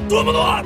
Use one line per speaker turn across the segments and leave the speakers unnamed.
多么多！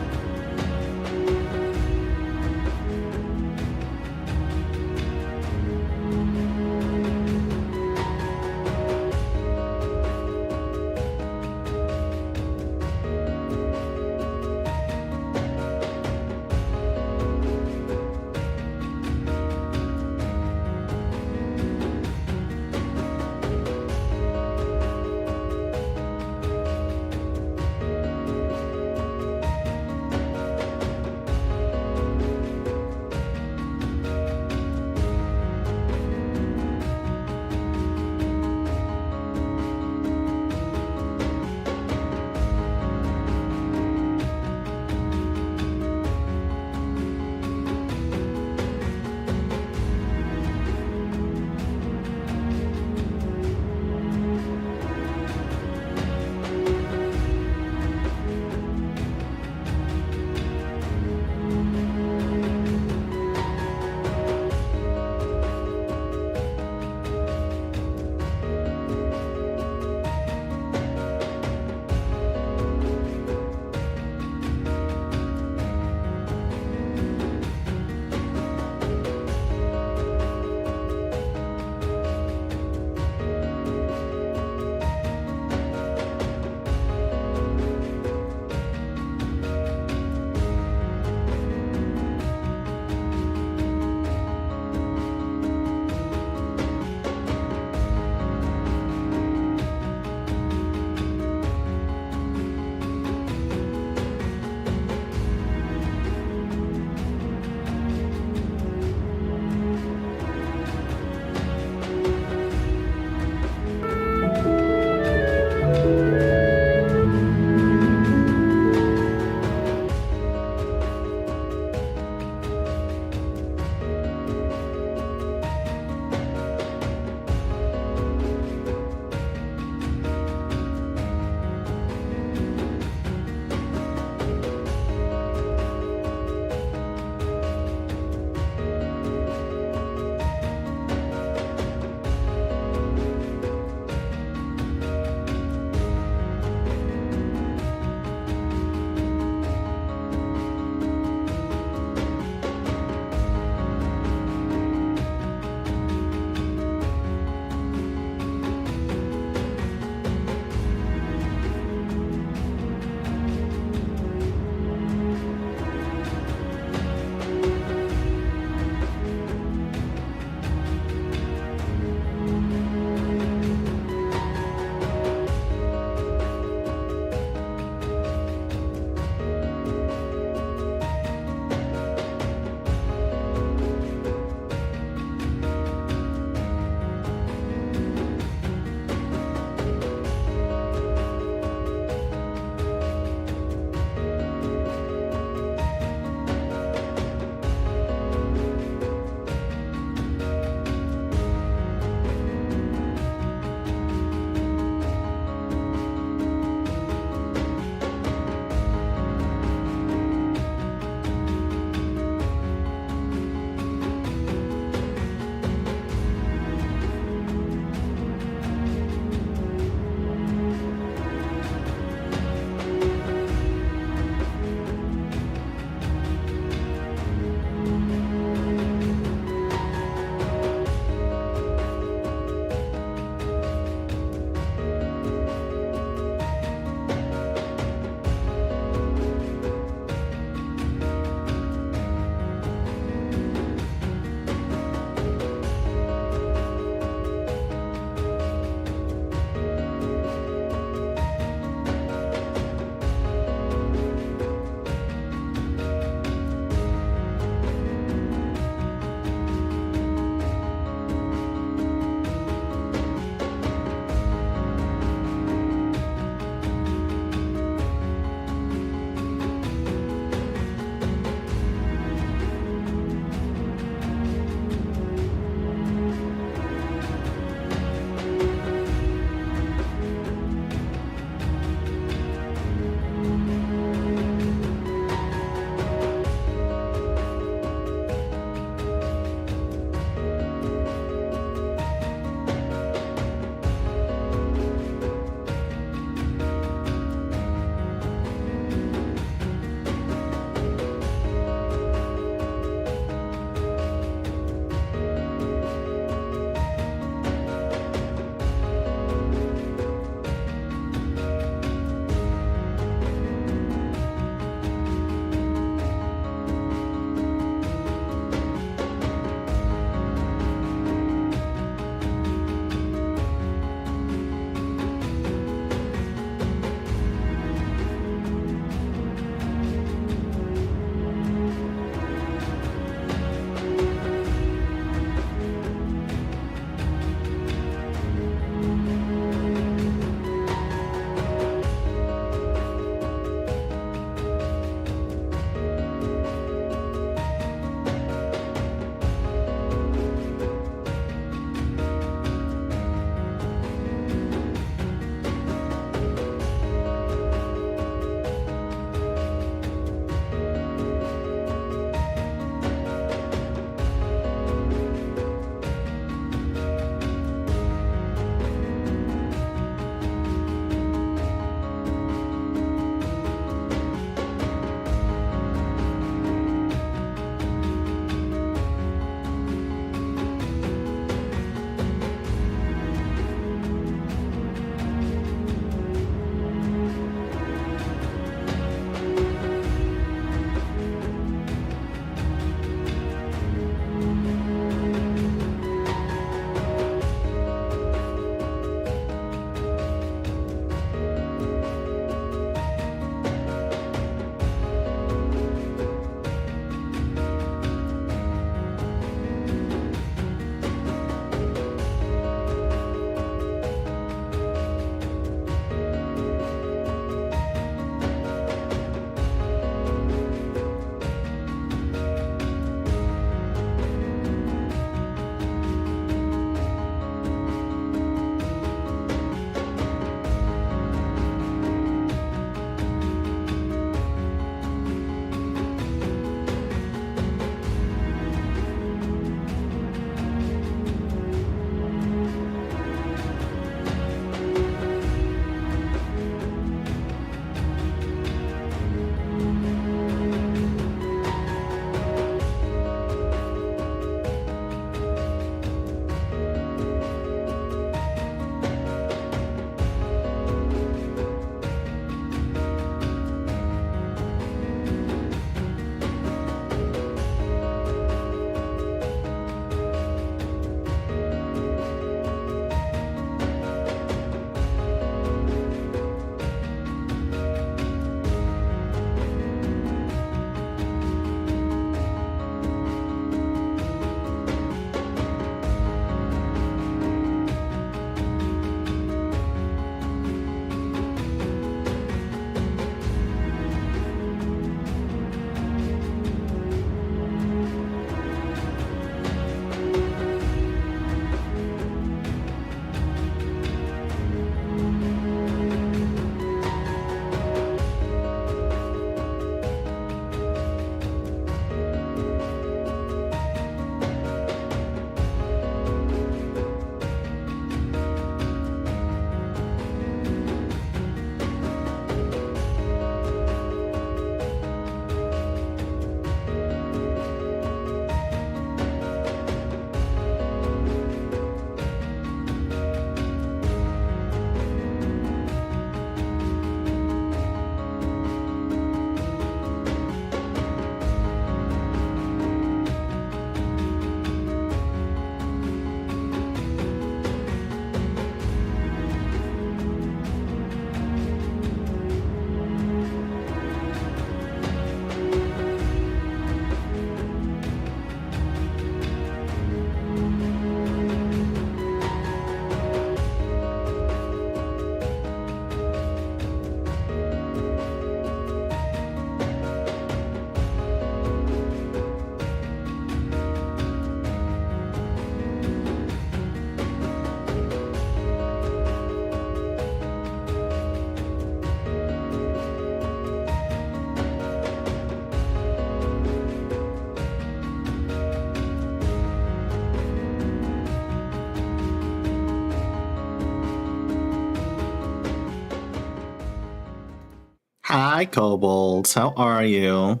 Hi, Kobolds. How are you?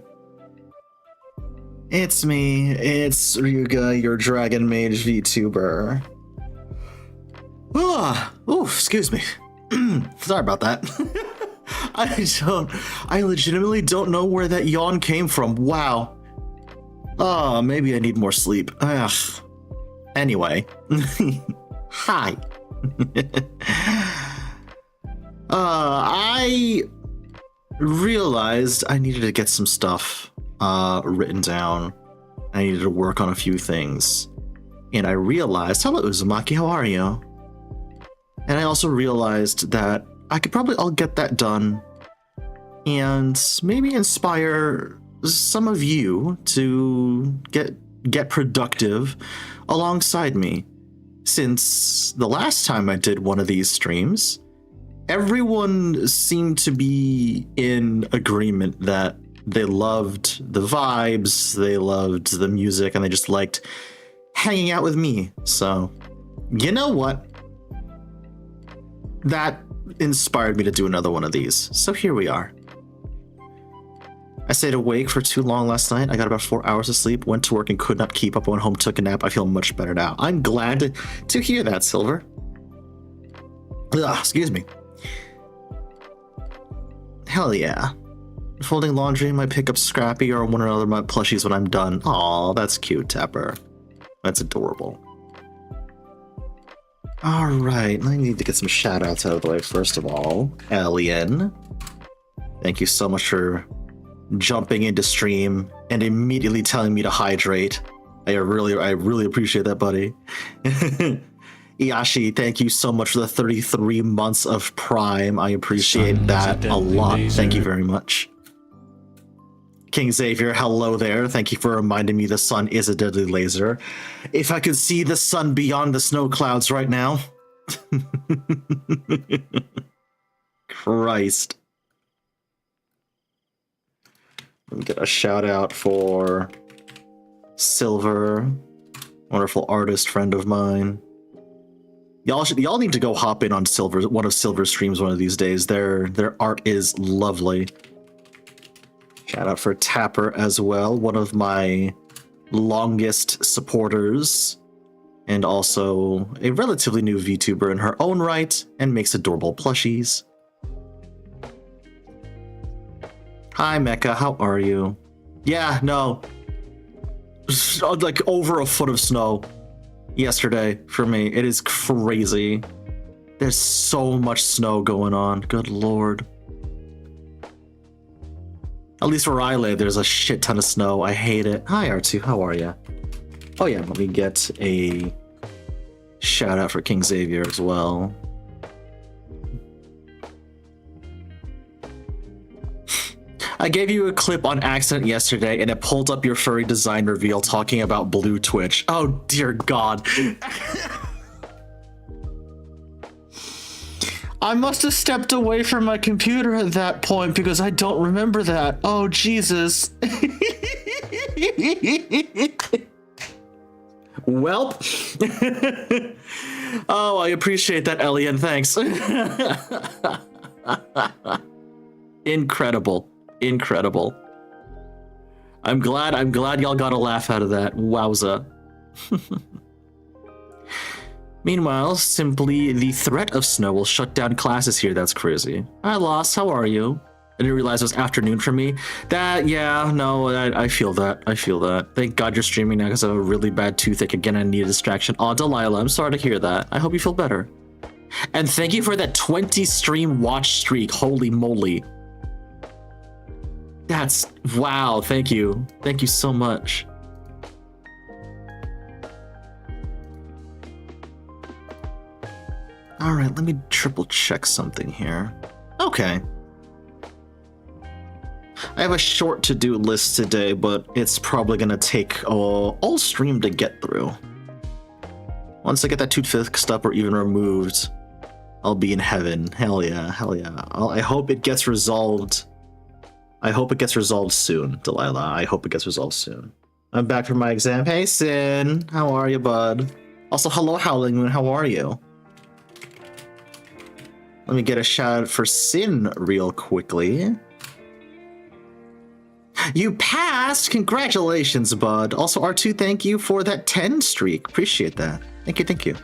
It's me. It's Ryuga, your Dragon Mage VTuber. Oh, excuse me. Sorry about that. I legitimately don't know where that yawn came from. Wow. Oh, maybe I need more sleep. Ugh. Anyway. Hi. I realized I needed to get some stuff written down. I needed to work on a few things. And I realized, hello Uzumaki, how are you? And I also realized that I'll get that done and maybe inspire some of you to get productive alongside me. Since the last time I did one of these streams, everyone seemed to be in agreement that they loved the vibes, they loved the music, and they just liked hanging out with me. So, you know what? That inspired me to do another one of these. So here we are. I stayed awake for too long last night. I got about 4 hours of sleep, went to work and could not keep up. I went home, took a nap. I feel much better now. I'm glad to hear that, Silver. Ugh, excuse me. Hell yeah. Folding laundry might pick up Scrappy or one or other of my plushies when I'm done. Aw, that's cute, Tapper. That's adorable. Alright, I need to get some shoutouts out of the way first of all. Alien. Thank you so much for jumping into stream and immediately telling me to hydrate. I really appreciate that, buddy. Iashi, thank you so much for the 33 months of Prime. I appreciate that a lot. Thank you very much. King Xavier, hello there. Thank you for reminding me the sun is a deadly laser. If I could see the sun beyond the snow clouds right now. Christ. Let me get a shout out for Silver, wonderful artist friend of mine. Y'all need to go hop in on one of Silver's streams one of these days. Their art is lovely. Shout out for Tapper as well, one of my longest supporters, and also a relatively new VTuber in her own right, and makes adorable plushies. Hi Mecha, how are you? Yeah, no. Like over a foot of snow yesterday for me. It is crazy. There's so much snow going on. Good lord. At least where I live, there's a shit ton of snow. I hate it. Hi R2, how are you? Oh yeah, let me get a shout out for King Xavier as well. I gave you a clip on accident yesterday and it pulled up your furry design reveal talking about Blue Twitch. Oh dear God. I must have stepped away from my computer at that point because I don't remember that. Oh Jesus. Welp. Oh, I appreciate that, Elian. Thanks. Incredible. Incredible. I'm glad y'all got a laugh out of that. Wowza. Meanwhile, simply the threat of snow will shut down classes here. That's crazy. Hi, Lost. How are you? I didn't realize it was afternoon for me. Yeah, no, I feel that. I feel that. Thank God you're streaming now because I have a really bad toothache again. I need a distraction. Aw, Delilah, I'm sorry to hear that. I hope you feel better. And thank you for that 20 stream watch streak. Holy moly. That's... wow, thank you. Thank you so much. Alright, let me triple check something here. Okay. I have a short to-do list today, but it's probably gonna take all stream to get through. Once I get that tooth fixed up or even removed, I'll be in heaven. Hell yeah, hell yeah. I hope it gets resolved. I hope it gets resolved soon, Delilah. I hope it gets resolved soon. I'm back from my exam. Hey, Sin. How are you, bud? Also, hello, Howling Moon. How are you? Let me get a shout out for Sin real quickly. You passed! Congratulations, bud. Also, R2, thank you for that 10 streak. Appreciate that. Thank you, thank you.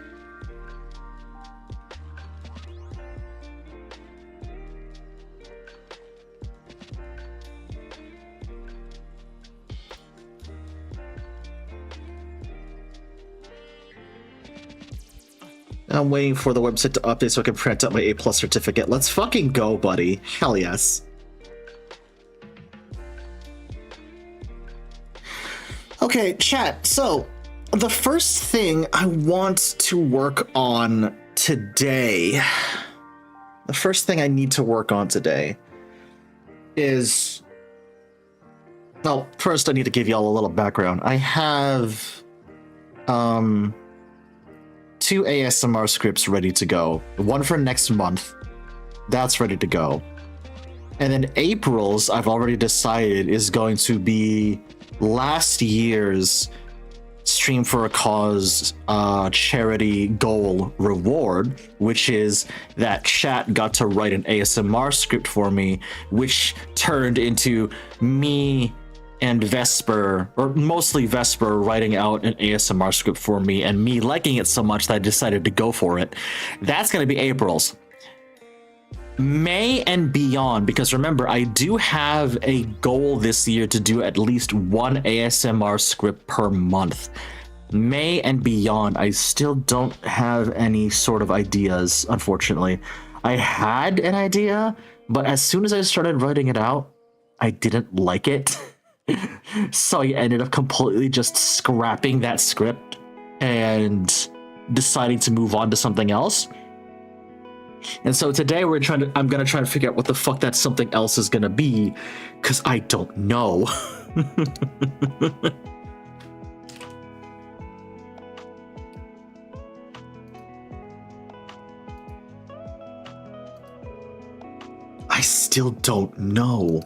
I'm waiting for the website to update so I can print out my A+ certificate. Let's fucking go, buddy. Hell yes. Okay, chat. So, the first thing I want to work on today, the first thing I need to work on today is... Well, first I need to give y'all a little background. I have... 2 ASMR scripts ready to go. One for next month. That's ready to go. And then April's, I've already decided, is going to be last year's Stream for a Cause charity goal reward, which is that chat got to write an ASMR script for me, which turned into me and Vesper, or mostly Vesper, writing out an ASMR script for me, and me liking it so much that I decided to go for it. That's going to be April's. May and beyond, because remember, I do have a goal this year to do at least one ASMR script per month. May and beyond, I still don't have any sort of ideas, unfortunately. I had an idea, but as soon as I started writing it out, I didn't like it. So I ended up completely just scrapping that script and deciding to move on to something else. And so today I'm gonna try to figure out what the fuck that something else is gonna be, because I don't know. I still don't know.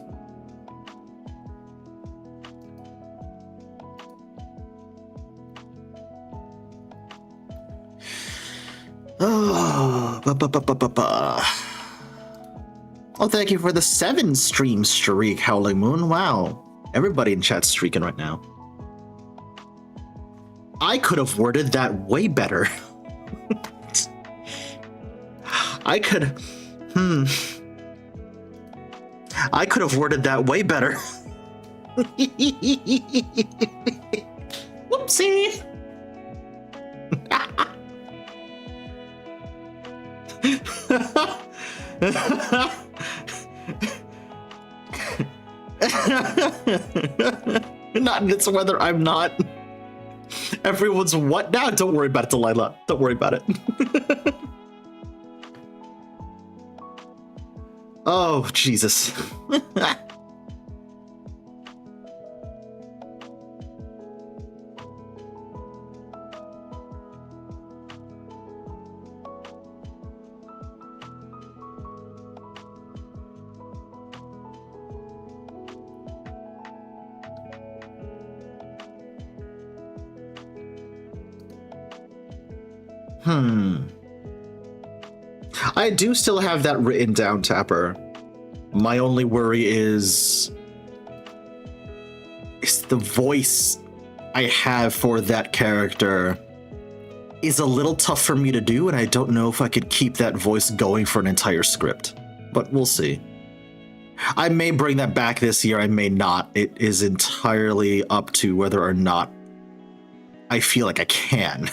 Oh, oh, thank you for the 7 stream streak, Howling Moon. Wow. Everybody in chat's streaking right now. I could have worded that way better. I could have worded that way better. Whoopsie. Not in this weather, I'm not. Everyone's what now? Don't worry about it, Delilah. Don't worry about it. Oh, Jesus. I do still have that written down, Tapper. My only worry is the voice I have for that character is a little tough for me to do, and I don't know if I could keep that voice going for an entire script. But we'll see. I may bring that back this year, I may not. It is entirely up to whether or not I feel like I can.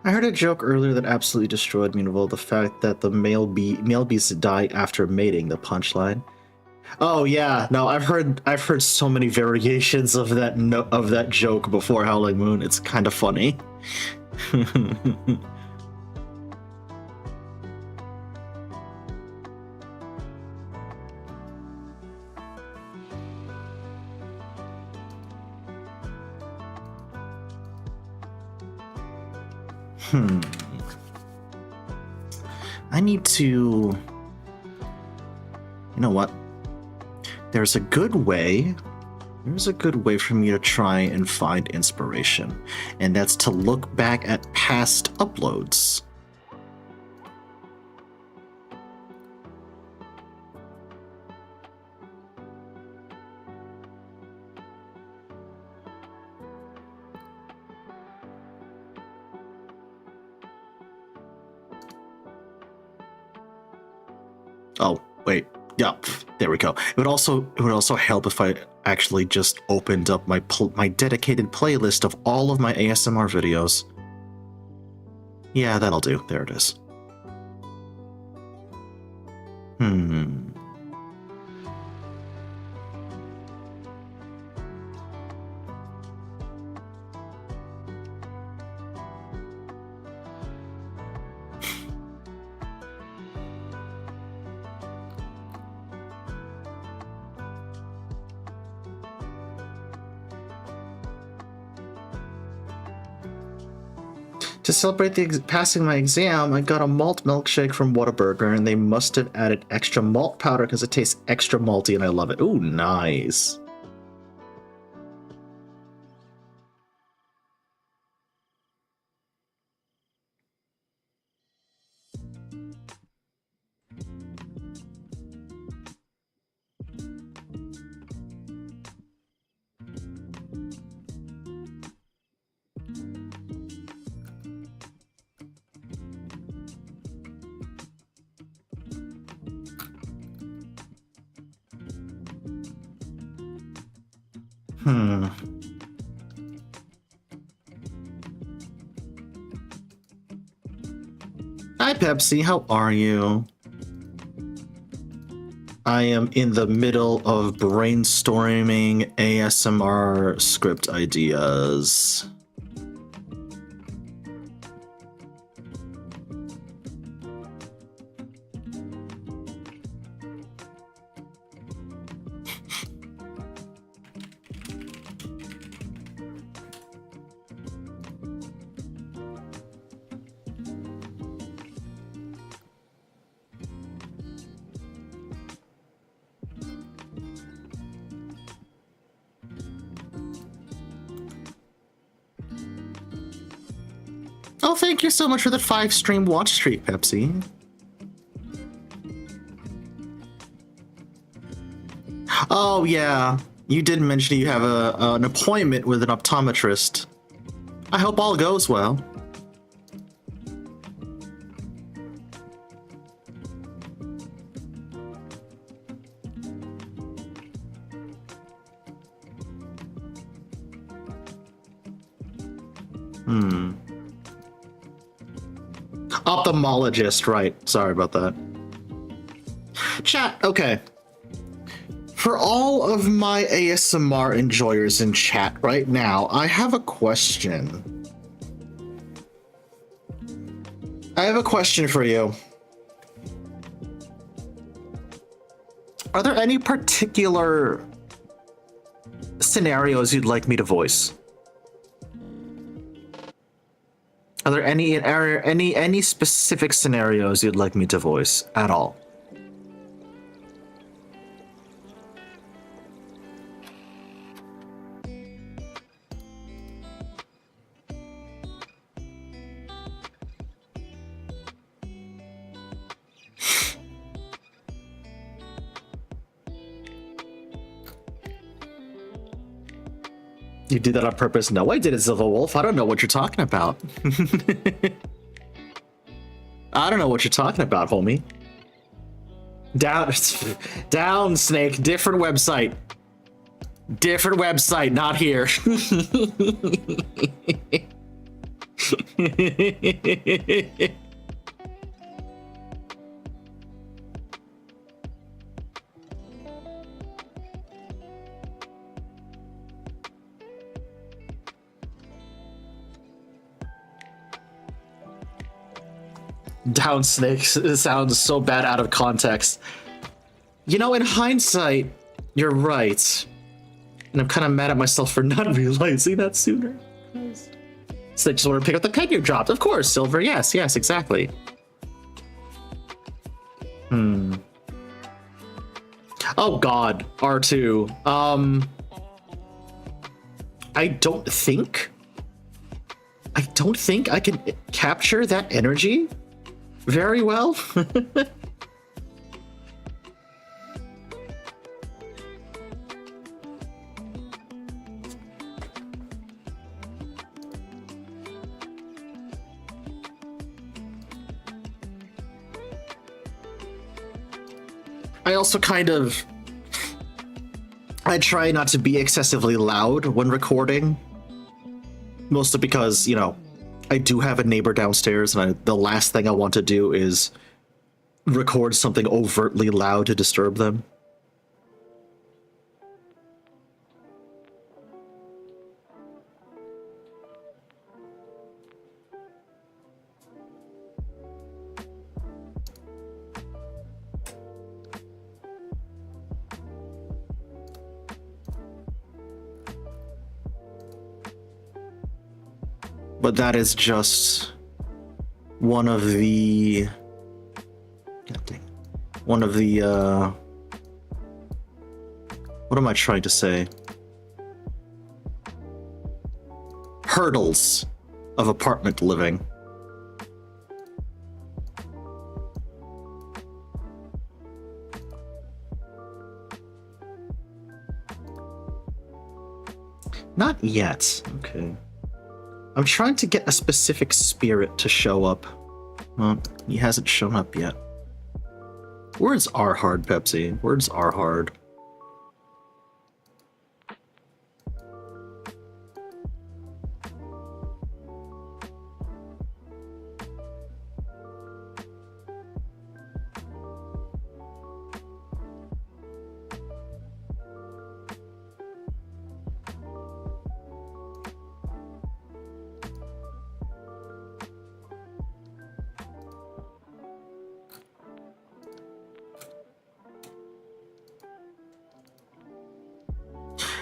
I heard a joke earlier that absolutely destroyed me. Well, the fact that the male bees die after mating. The punchline. Oh yeah, no, I've heard so many variations of that of that joke before Howling Moon. It's kind of funny. I need to... You know what? There's a good way for me to try and find inspiration, and that's to look back at past uploads. Oh, wait. Yeah, there we go. It would also help if I actually just opened up my dedicated playlist of all of my ASMR videos. Yeah, that'll do. There it is. To celebrate passing my exam, I got a malt milkshake from Whataburger, and they must have added extra malt powder because it tastes extra malty, and I love it. Ooh, nice. Hi, Pepsi. How are you? I am in the middle of brainstorming ASMR script ideas. Oh, thank you so much for the 5-stream watch streak, Pepsi. Oh, yeah. You did mention you have an appointment with an optometrist. I hope all goes well. Ophthalmologist, right. Sorry about that. Chat, okay. For all of my ASMR enjoyers in chat right now, I have a question. I have a question for you. Are there any particular scenarios you'd like me to voice? Are there any specific scenarios you'd like me to voice at all? You did that on purpose? No, I didn't, Silver Wolf. I don't know what you're talking about. I don't know what you're talking about, homie. Down, Snake. Different website. Different website, not here. Down snakes sounds so bad out of context. You know, in hindsight, you're right. And I'm kind of mad at myself for not realizing that sooner. So I just want to pick up the pen you dropped. Of course, Silver. Yes, exactly. Oh god, R2. I don't think I can capture that energy very well. I also I try not to be excessively loud when recording. Mostly because, you know, I do have a neighbor downstairs, and the last thing I want to do is record something overtly loud to disturb them. But that is just one of the what am I trying to say? Hurdles of apartment living. Not yet. Okay. I'm trying to get a specific spirit to show up. Well, he hasn't shown up yet. Words are hard, Pepsi. Words are hard.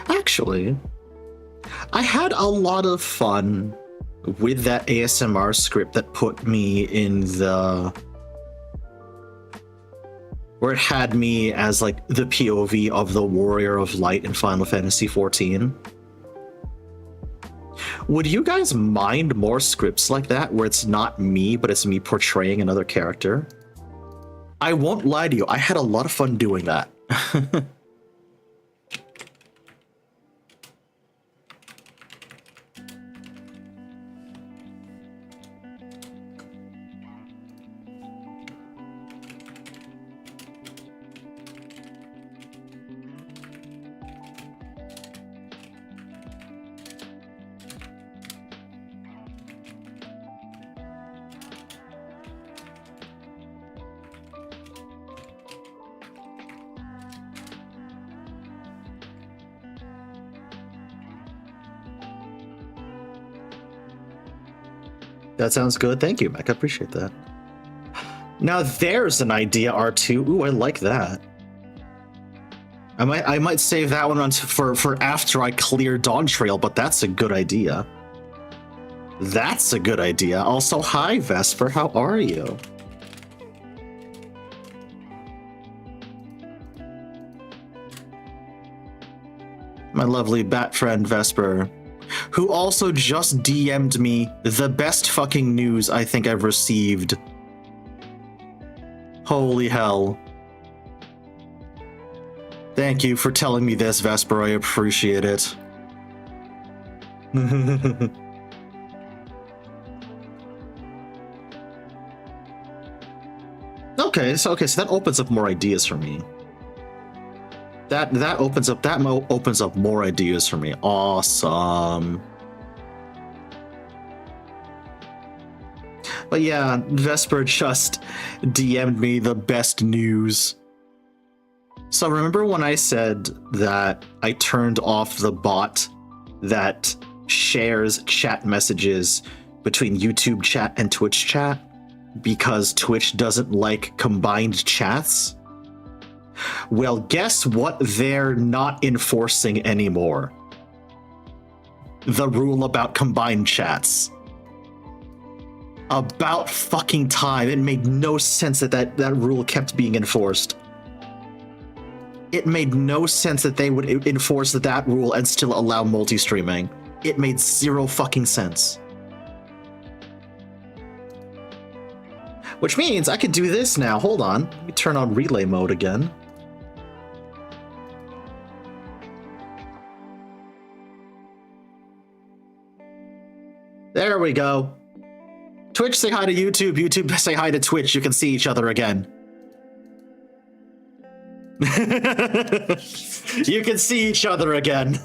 Actually, I had a lot of fun with that ASMR script that put me in where it had me as like the POV of the Warrior of Light in Final Fantasy XIV. Would you guys mind more scripts like that where it's not me, but it's me portraying another character? I won't lie to you, I had a lot of fun doing that. That sounds good. Thank you, Mac. I appreciate that. Now there's an idea, R2. Ooh, I like that. I might save that one for after I clear Dawn Trail, but that's a good idea. That's a good idea. Also, hi, Vesper. How are you? My lovely bat friend, Vesper, who also just DM'd me the best fucking news I think I've received. Holy hell. Thank you for telling me this, Vesper. I appreciate it. Okay, so that opens up more ideas for me. That opens up more ideas for me. Awesome. But yeah, Vesper just DM'd me the best news. So remember when I said that I turned off the bot that shares chat messages between YouTube chat and Twitch chat because Twitch doesn't like combined chats? Well, guess what they're not enforcing anymore? The rule about combined chats. About fucking time. It made no sense that rule kept being enforced. It made no sense that they would enforce that rule and still allow multi-streaming. It made zero fucking sense. Which means I could do this now. Hold on. Let me turn on relay mode again. There we go. Twitch say hi to YouTube, YouTube say hi to Twitch. You can see each other again. You can see each other again.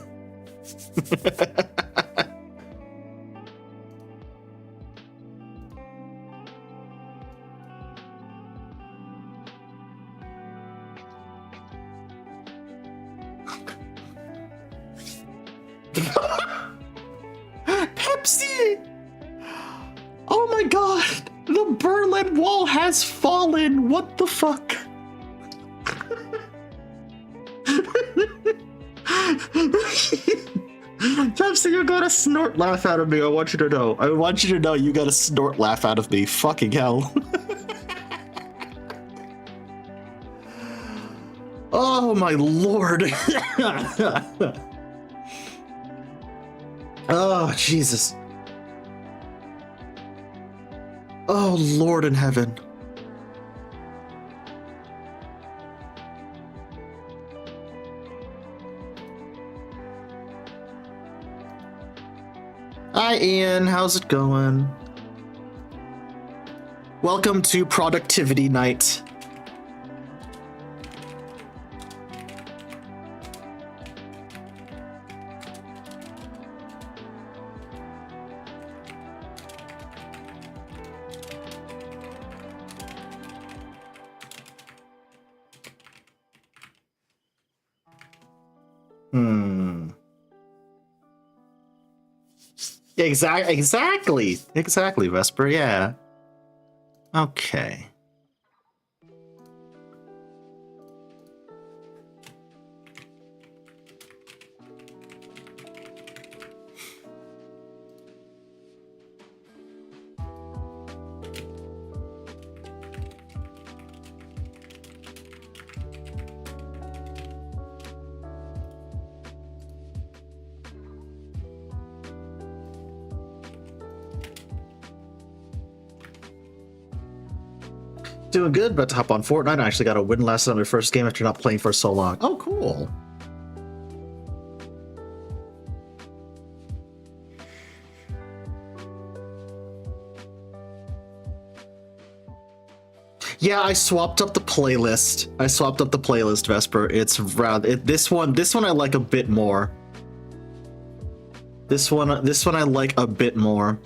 Pepsi! Oh my god! The Berlin Wall has fallen! What the fuck? Pepsi, you got a snort laugh out of me. I want you to know. I want you to know you got a snort laugh out of me. Fucking hell. Oh my lord. Oh, Jesus. Oh, Lord in heaven. Hi, Ian. How's it going? Welcome to Productivity Night. Exactly, Vesper, yeah. Okay. Doing good, about to hop on Fortnite. I actually got a win last night on my first game after not playing for so long. Oh, cool. Yeah, I swapped up the playlist. Vesper. It's rather this one I like a bit more. This one I like a bit more.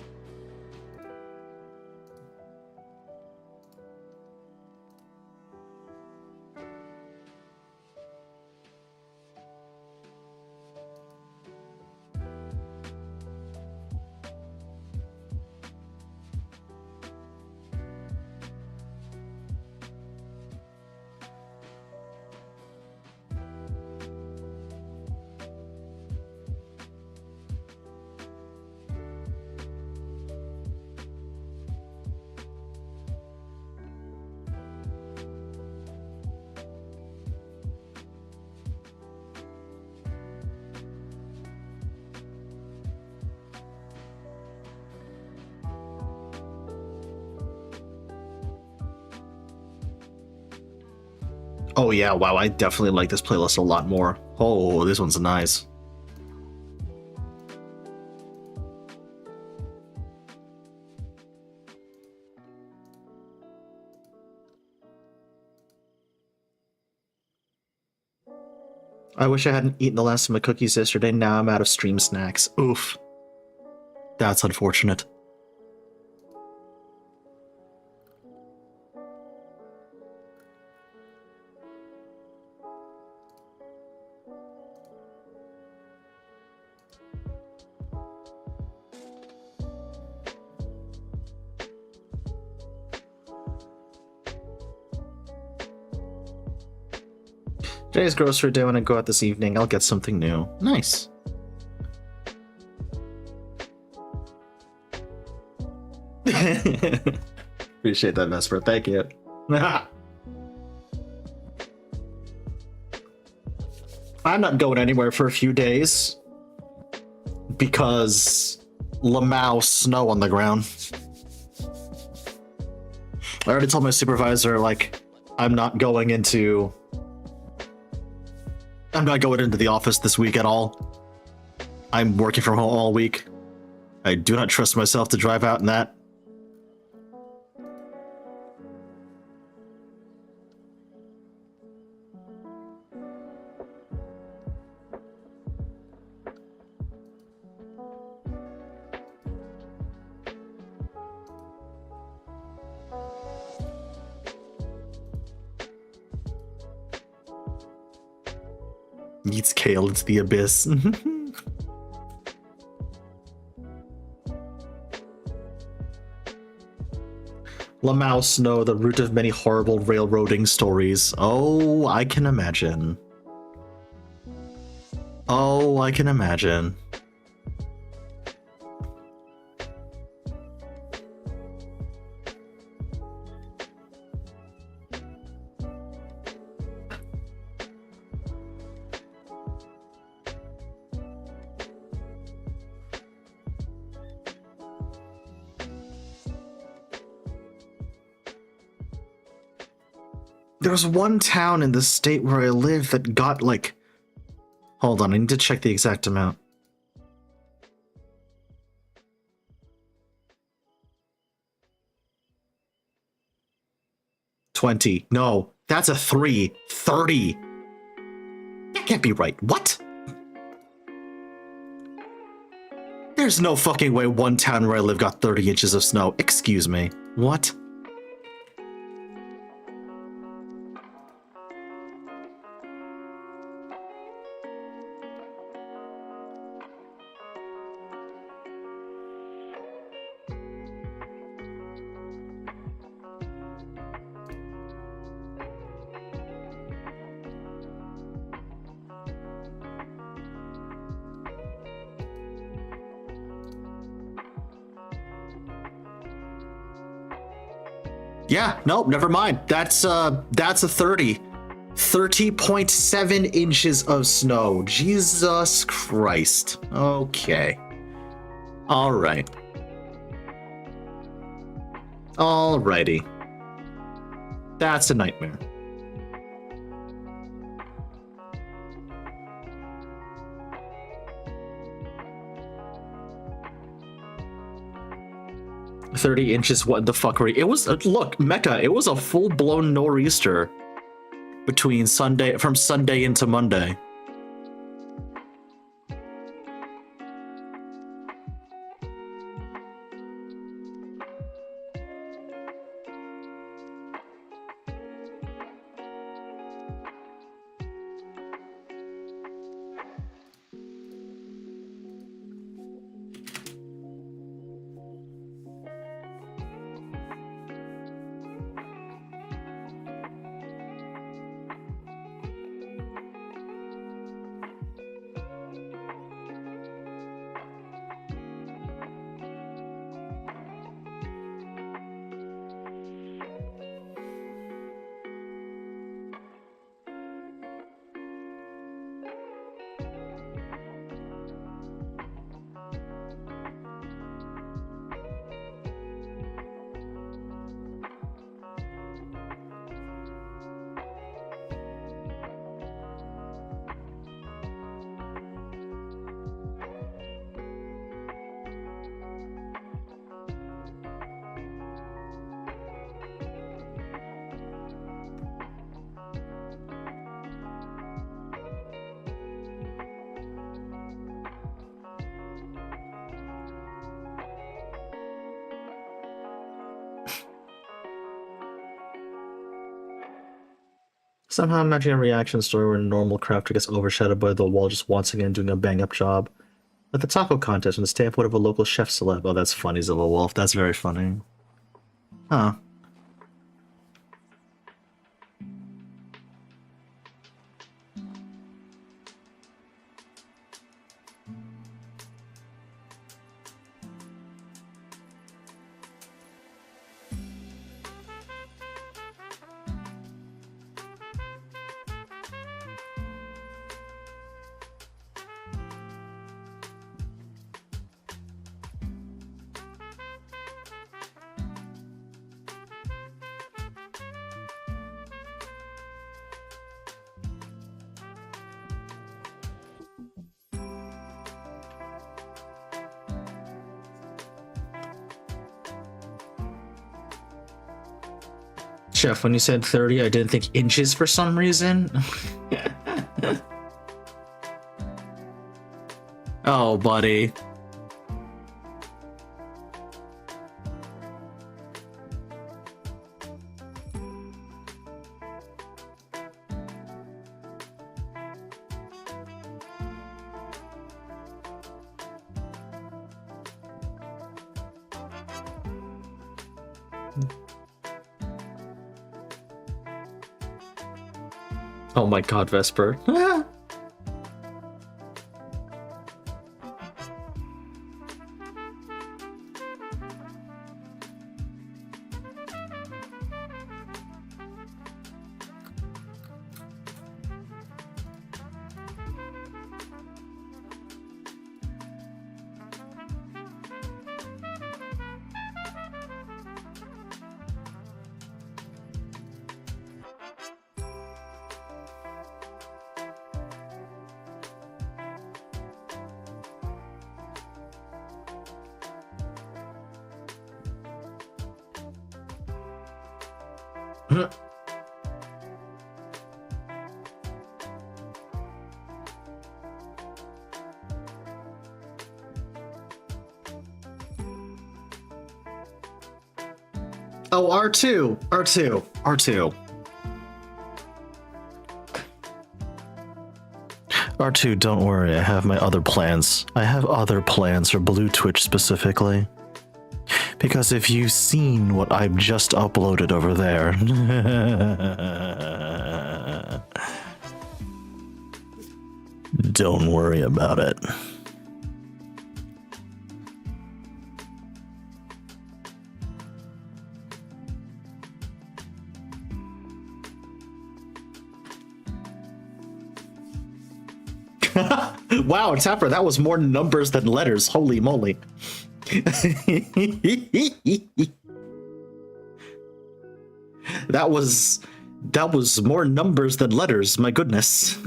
Oh yeah, wow, I definitely like this playlist a lot more. Oh, this one's nice. I wish I hadn't eaten the last of my cookies yesterday. Now I'm out of stream snacks. Oof. That's unfortunate. Today's grocery day. When I go out this evening, I'll get something new. Nice. Appreciate that, Vesper. Thank you. I'm not going anywhere for a few days because Lamau snow on the ground. I already told my supervisor, like, I'm not going into the office this week at all. I'm working from home all week. I do not trust myself to drive out in that. Needs kale into the abyss. Lamau Snow, the root of many horrible railroading stories. Oh, I can imagine. Oh, I can imagine. There was one town in the state where I live that got, like... Hold on, I need to check the exact amount. $20. No, that's a 3. $30. That can't be right. What? There's no fucking way one town where I live got 30 inches of snow. Excuse me. What? Yeah, nope, never mind. That's a 30. 30.7 inches of snow. Jesus Christ. Okay. All right. Alrighty. That's a nightmare. $30 what the fuckery. It was, look, Mecca, it was a full-blown nor'easter from Sunday into Monday. Somehow imagine a reaction story where a normal crafter gets overshadowed by the wall just once again doing a bang-up job. Like the taco contest and the standpoint of a local chef celeb. Oh, that's funny, Zilla Wolf. That's very funny. Huh. Chef, when you said 30, I didn't think inches for some reason. Oh, buddy. Oh my god, Vesper. Oh, R2, R2, R2. R2, don't worry, I have my other plans. I have other plans for Blue Twitch specifically. Because if you've seen what I've just uploaded over there... don't worry about it. Wow, Tapper, that was more numbers than letters. Holy moly. That was more numbers than letters. My goodness.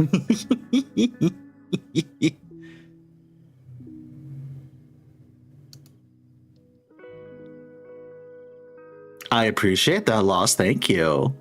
I appreciate that, Loss. Thank you.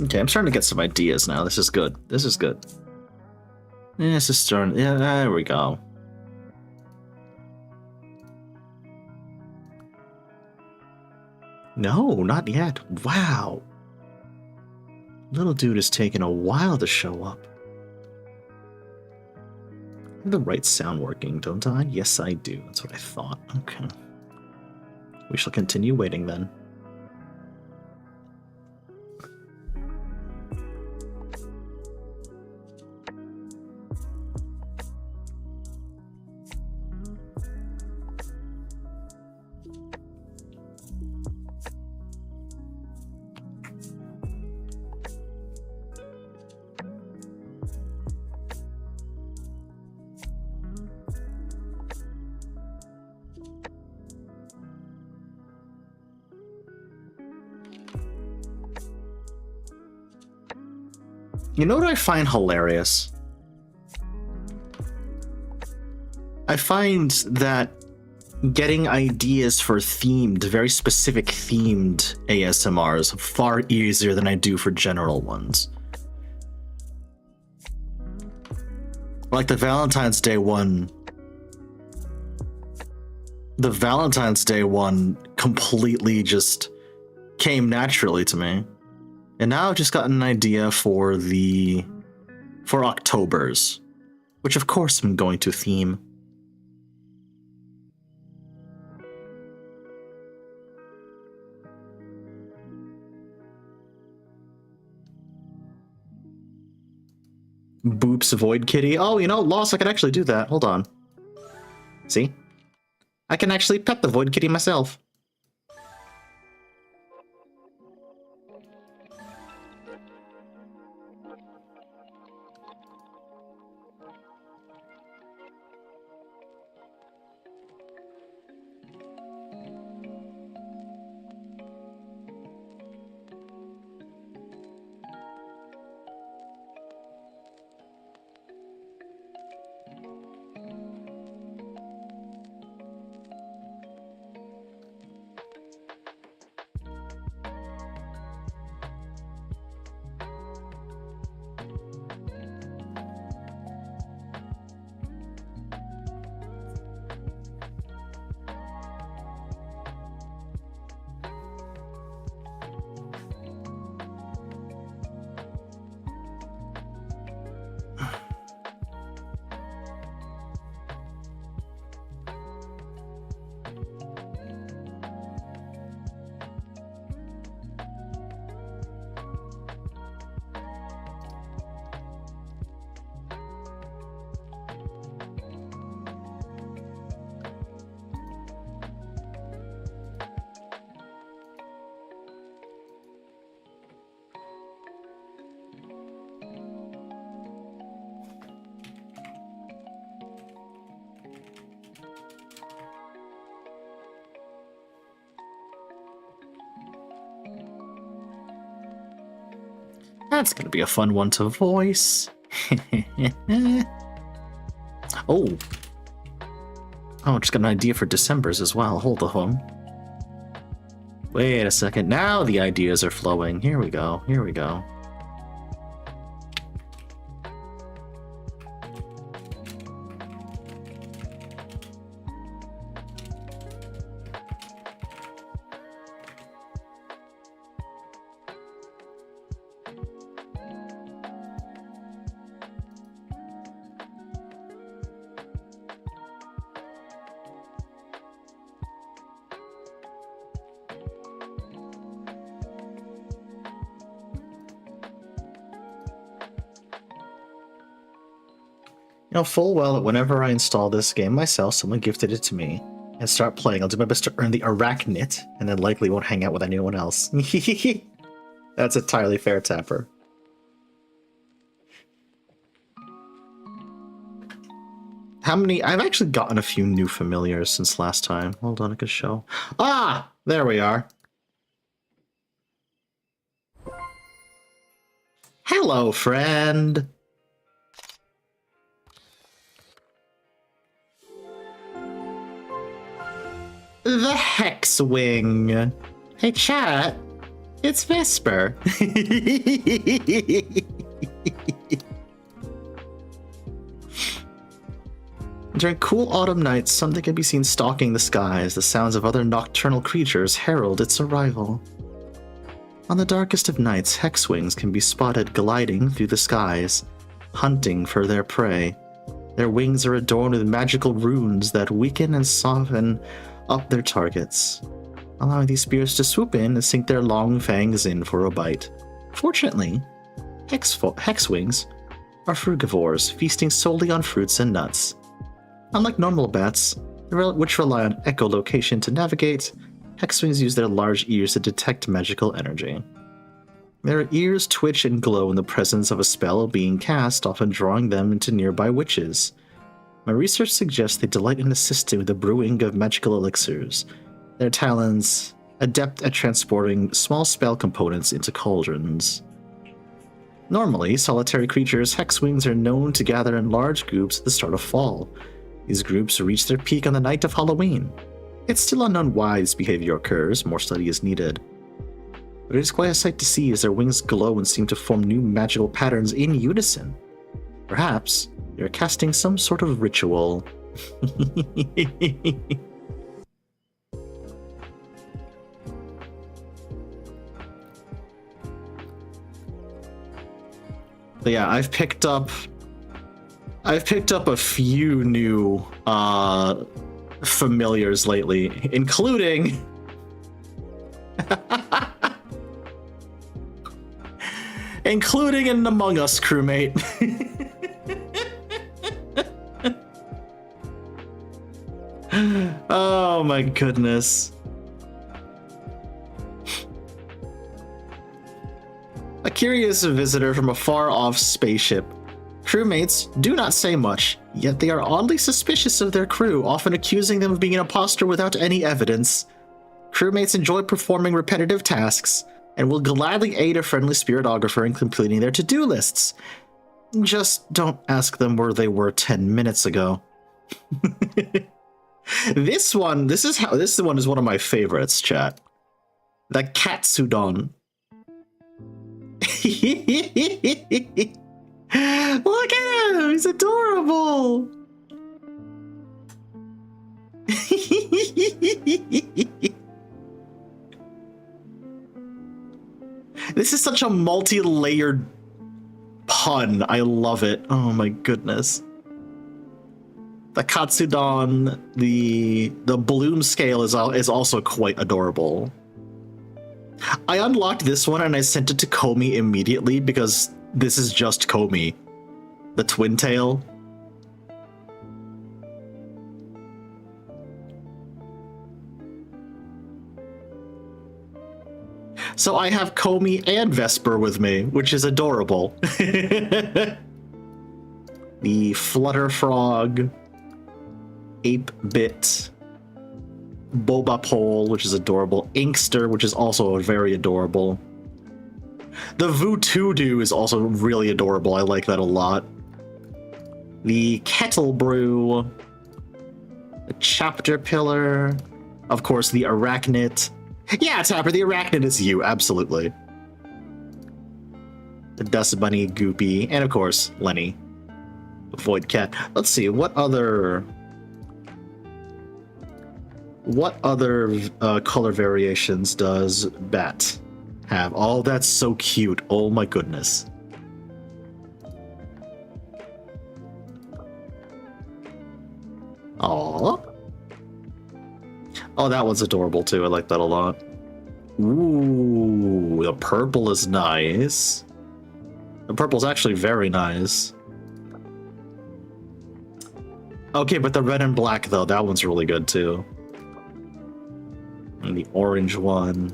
Okay, I'm starting to get some ideas now. This is good. This is good. Yeah, this is starting. Yeah, there we go. No, not yet. Wow. Little dude is taking a while to show up. I have the right sound working, don't I? Yes, I do. That's what I thought. Okay. We shall continue waiting then. You know what I find hilarious? I find that getting ideas for themed, very specific themed ASMRs far easier than I do for general ones. Like the Valentine's Day one. The Valentine's Day one completely just came naturally to me. And now I've just gotten an idea for October's, which of course I'm going to theme. Boops Void Kitty. Oh, you know, Lost, I can actually do that. Hold on. See? I can actually pet the Void Kitty myself. That's gonna be a fun one to voice. Oh. Oh, just got an idea for December's as well. Hold the phone. Wait a second. Now the ideas are flowing. Here we go. Here we go. You know full well that whenever I install this game myself, someone gifted it to me, and start playing, I'll do my best to earn the arachnit, and then likely won't hang out with anyone else. That's entirely fair, Tapper. How many? I've actually gotten a few new familiars since last time. Hold on, I could show. Ah! There we are. Hello, friend! The Hexwing. Hey, chat. It's Vesper. During cool autumn nights, something can be seen stalking the skies. The sounds of other nocturnal creatures herald its arrival. On the darkest of nights, Hexwings can be spotted gliding through the skies, hunting for their prey. Their wings are adorned with magical runes that weaken and soften up their targets, allowing these spirits to swoop in and sink their long fangs in for a bite. Fortunately, Hexwings are frugivores, feasting solely on fruits and nuts. Unlike normal bats, which rely on echolocation to navigate, Hexwings use their large ears to detect magical energy. Their ears twitch and glow in the presence of a spell being cast, often drawing them into nearby witches. My research suggests they delight in assisting with the brewing of magical elixirs. Their talents, adept at transporting small spell components into cauldrons. Normally, solitary creatures, Hexwings are known to gather in large groups at the start of fall. These groups reach their peak on the night of Halloween. It's still unknown why this behavior occurs, more study is needed. But it is quite a sight to see as their wings glow and seem to form new magical patterns in unison. Perhaps they are casting some sort of ritual. But yeah, I've picked up a few new familiars lately, including an Among Us crewmate. Oh my goodness. A curious visitor from a far-off spaceship. Crewmates do not say much, yet they are oddly suspicious of their crew, often accusing them of being an imposter without any evidence. Crewmates enjoy performing repetitive tasks, and will gladly aid a friendly spiritographer in completing their to-do lists. Just don't ask them where they were 10 minutes ago. This one is one of my favorites, chat. The Katsudon. Look at him! He's adorable! This is such a multi-layered pun. I love it. Oh my goodness. The Katsudon, the bloom scale is also quite adorable. I unlocked this one and I sent it to Komi immediately because this is just Komi, the twin tail. So I have Komi and Vesper with me, which is adorable. The Flutter Frog, 8-Bit, Boba Pole, which is adorable, Inkster, which is also very adorable. The VTuber is also really adorable. I like that a lot. The kettle brew. The chapter pillar. Of course, the arachnid. Yeah, Tapper, the arachnid is you, absolutely. The dust bunny, Goopy, and of course, Lenny. Void cat. Let's see, what other color variations does Bat have? Oh, that's so cute. Oh my goodness. Aww. Oh, that one's adorable too. I like that a lot. Ooh, the purple is nice. The purple's actually very nice. Okay, but the red and black though, that one's really good too. And the orange one.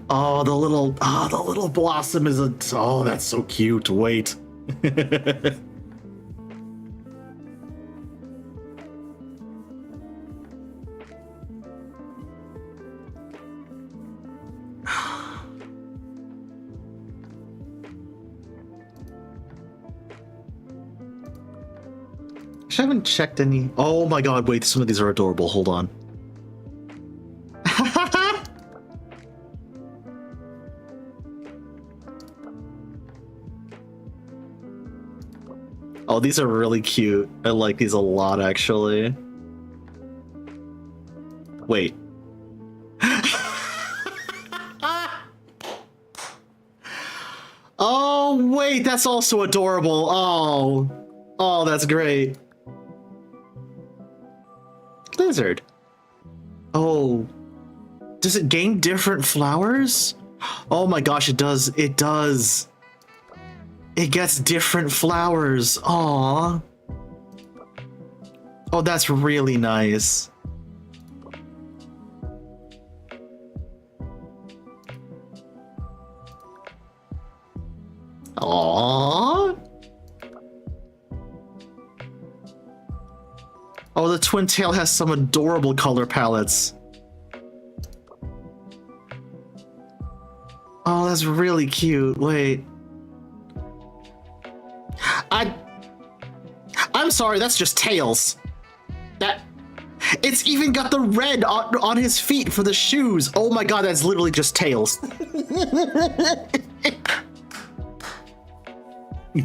Oh, the little blossom is a. Oh, that's so cute. Wait. I haven't checked any. Oh my god, wait, some of these are adorable. Hold on. Oh, these are really cute. I like these a lot, actually. Wait. Oh, wait, that's also adorable. Oh, that's great. Lizard. Oh, does it gain different flowers? Oh my gosh, it does. It does. It gets different flowers. Aww. Oh, that's really nice. Aww. Oh, the twin tail has some adorable color palettes. Oh, that's really cute. Wait. I'm sorry, that's just tails. It's even got the red on his feet for the shoes. Oh my god, that's literally just tails.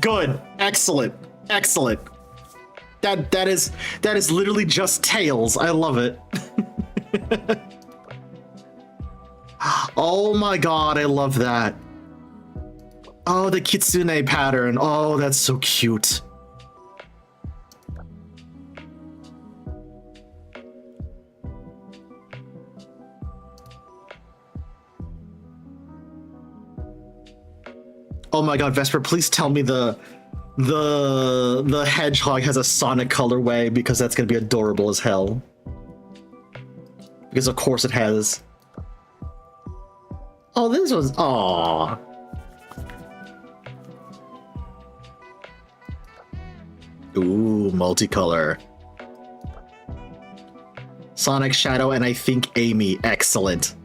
Good. Excellent. Excellent. That is literally just tails. I love it. Oh my god, I love that. Oh, the kitsune pattern. Oh, that's so cute. Oh my god, Vesper, please tell me the hedgehog has a Sonic colorway, because that's gonna be adorable as hell. Because of course it has. Oh, this was aww. Ooh, multicolor. Sonic, Shadow, and I think Amy. Excellent.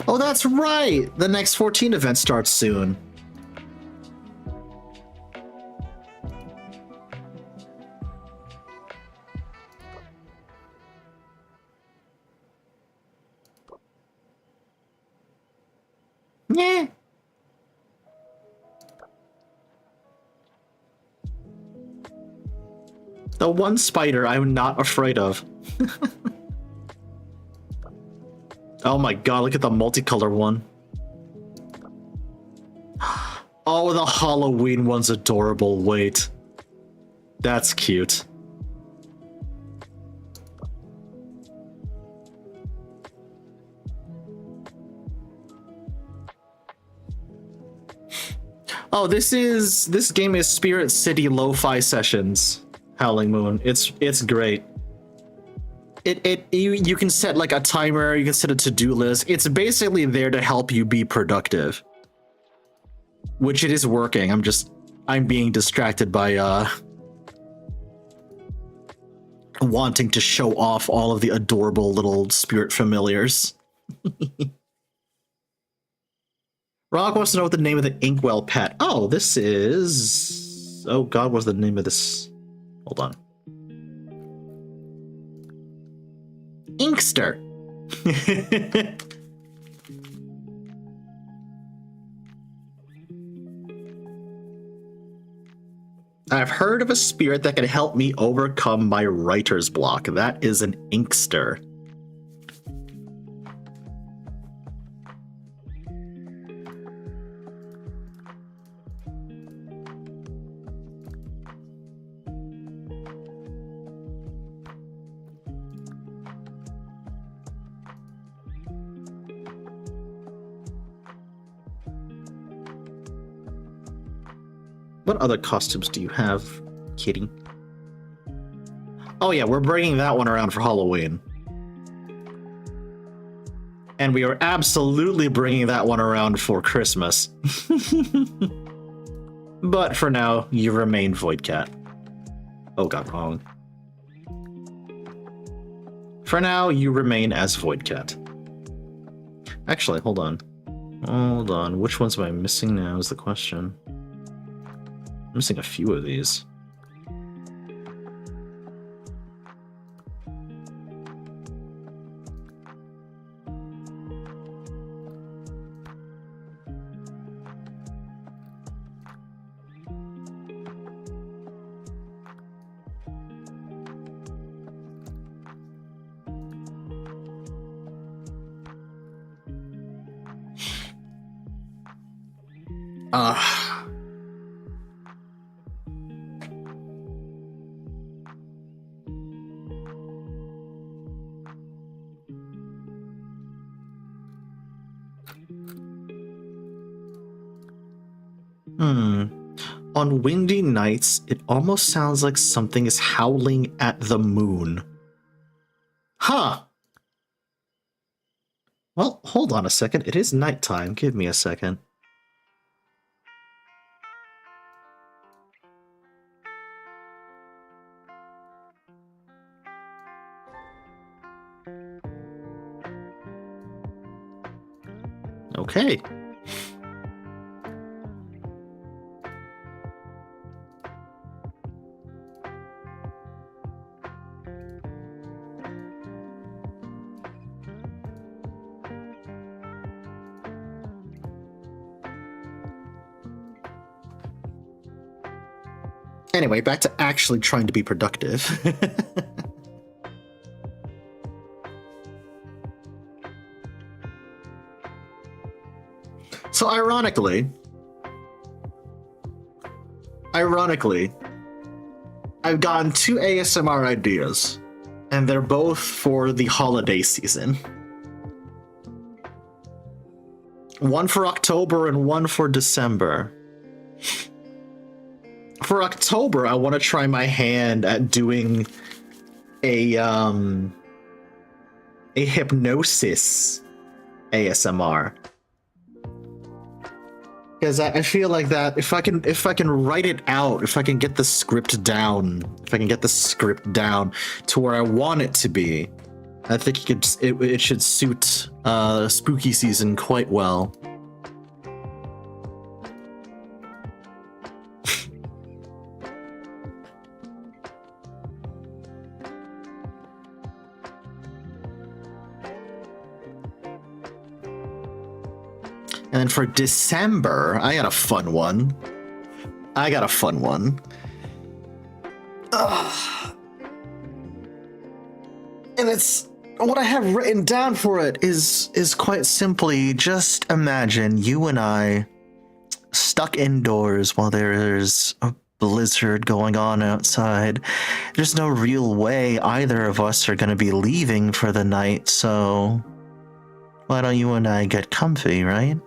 Oh, that's right! The next 14 event starts soon. Yeah. The one spider I'm not afraid of. Oh my god, look at the multicolor one. Oh, the Halloween one's adorable. Wait. That's cute. Oh, this game is Spirit City Lo-Fi Sessions. Howling Moon. It's great. You can set like a timer, you can set a to-do list. It's basically there to help you be productive. Which it is working. I'm being distracted by wanting to show off all of the adorable little spirit familiars. Rock wants to know what the name of the inkwell pet. Oh, this is... Oh god, what's the name of this? Hold on. Inkster. I've heard of a spirit that can help me overcome my writer's block. That is an inkster. What other costumes do you have, kitty? Oh yeah, we're bringing that one around for Halloween. And we are absolutely bringing that one around for Christmas. But for now, you remain Void Cat. Oh god, wrong. For now, you remain as Void Cat. Actually, hold on. Hold on. Which ones am I missing now is the question. I'm missing a few of these. On windy nights, it almost sounds like something is howling at the moon. Huh. Well, hold on a second. It is nighttime. Give me a second. Okay. Anyway, back to actually trying to be productive. So ironically, I've gotten 2 ASMR ideas, and they're both for the holiday season. One for October and one for December. For October, I want to try my hand at doing a hypnosis ASMR. Because I feel like that if I can write it out, if I can get the script down, to where I want it to be, I think it should suit spooky season quite well. And then for December, I got a fun one. Ugh. And it's what I have written down for it is quite simply just imagine you and I stuck indoors while there's a blizzard going on outside. There's no real way either of us are going to be leaving for the night, so why don't you and I get comfy, right?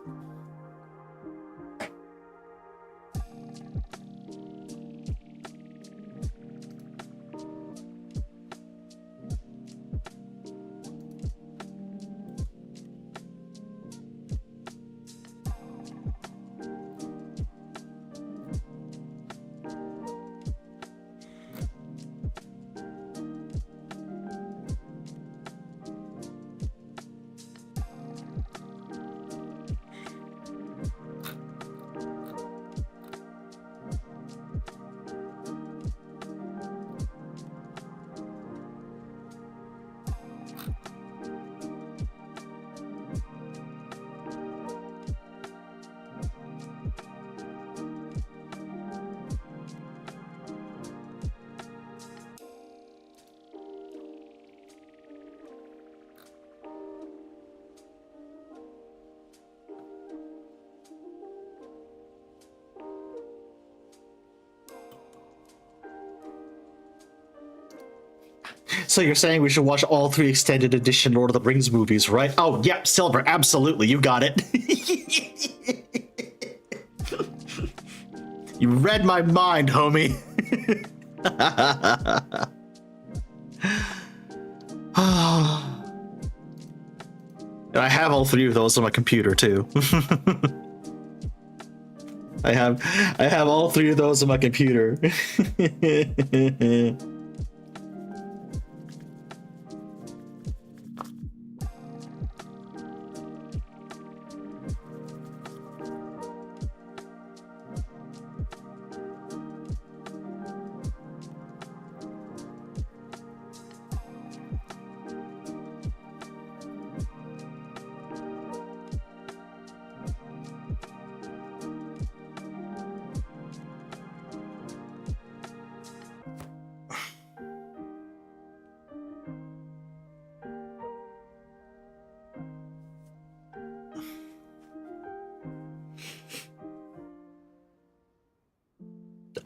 So you're saying we should watch all 3 extended edition Lord of the Rings movies, right? Oh, yep, Silver, absolutely, you got it. You read my mind, homie. I have all 3 of those on my computer too. I have all 3 of those on my computer.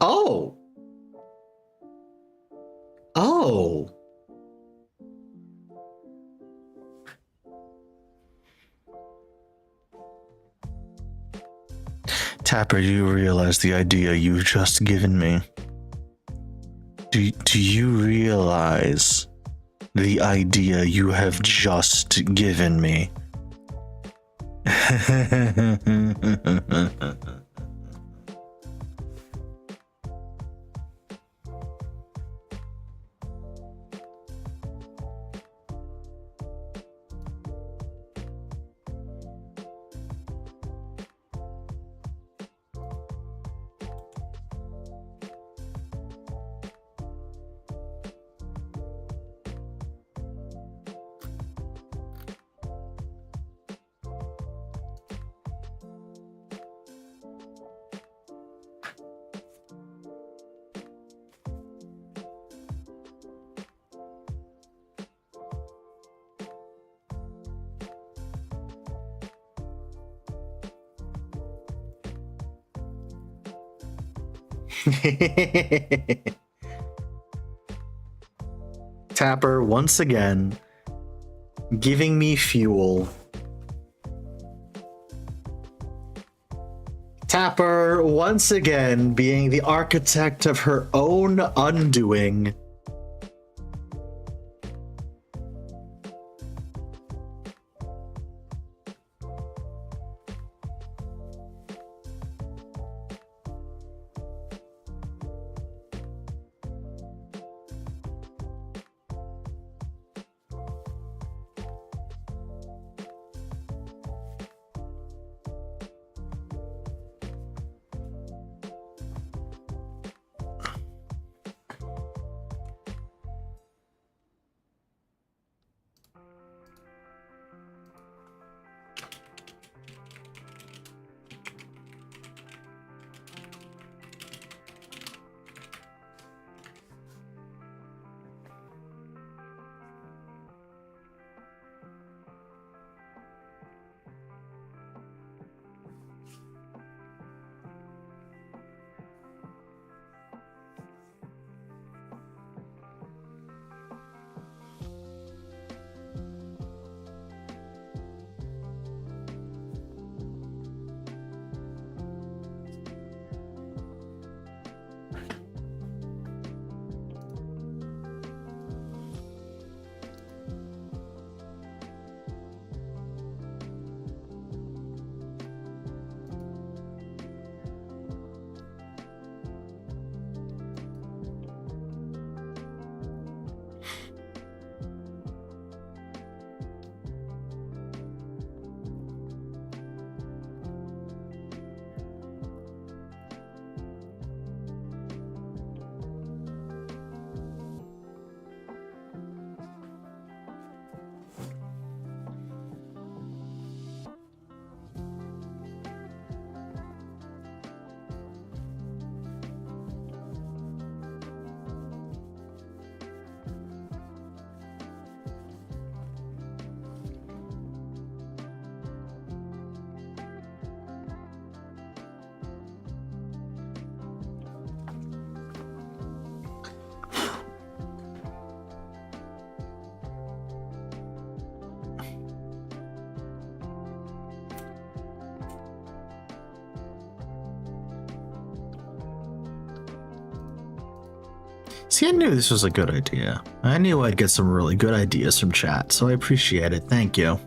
Oh. Oh. Tapper, you realize the idea you've just given me? Do you realize the idea you have just given me? Tapper, once again, giving me fuel. Tapper, once again, being the architect of her own undoing. See, I knew this was a good idea. I knew I'd get some really good ideas from chat, so I appreciate it. Thank you.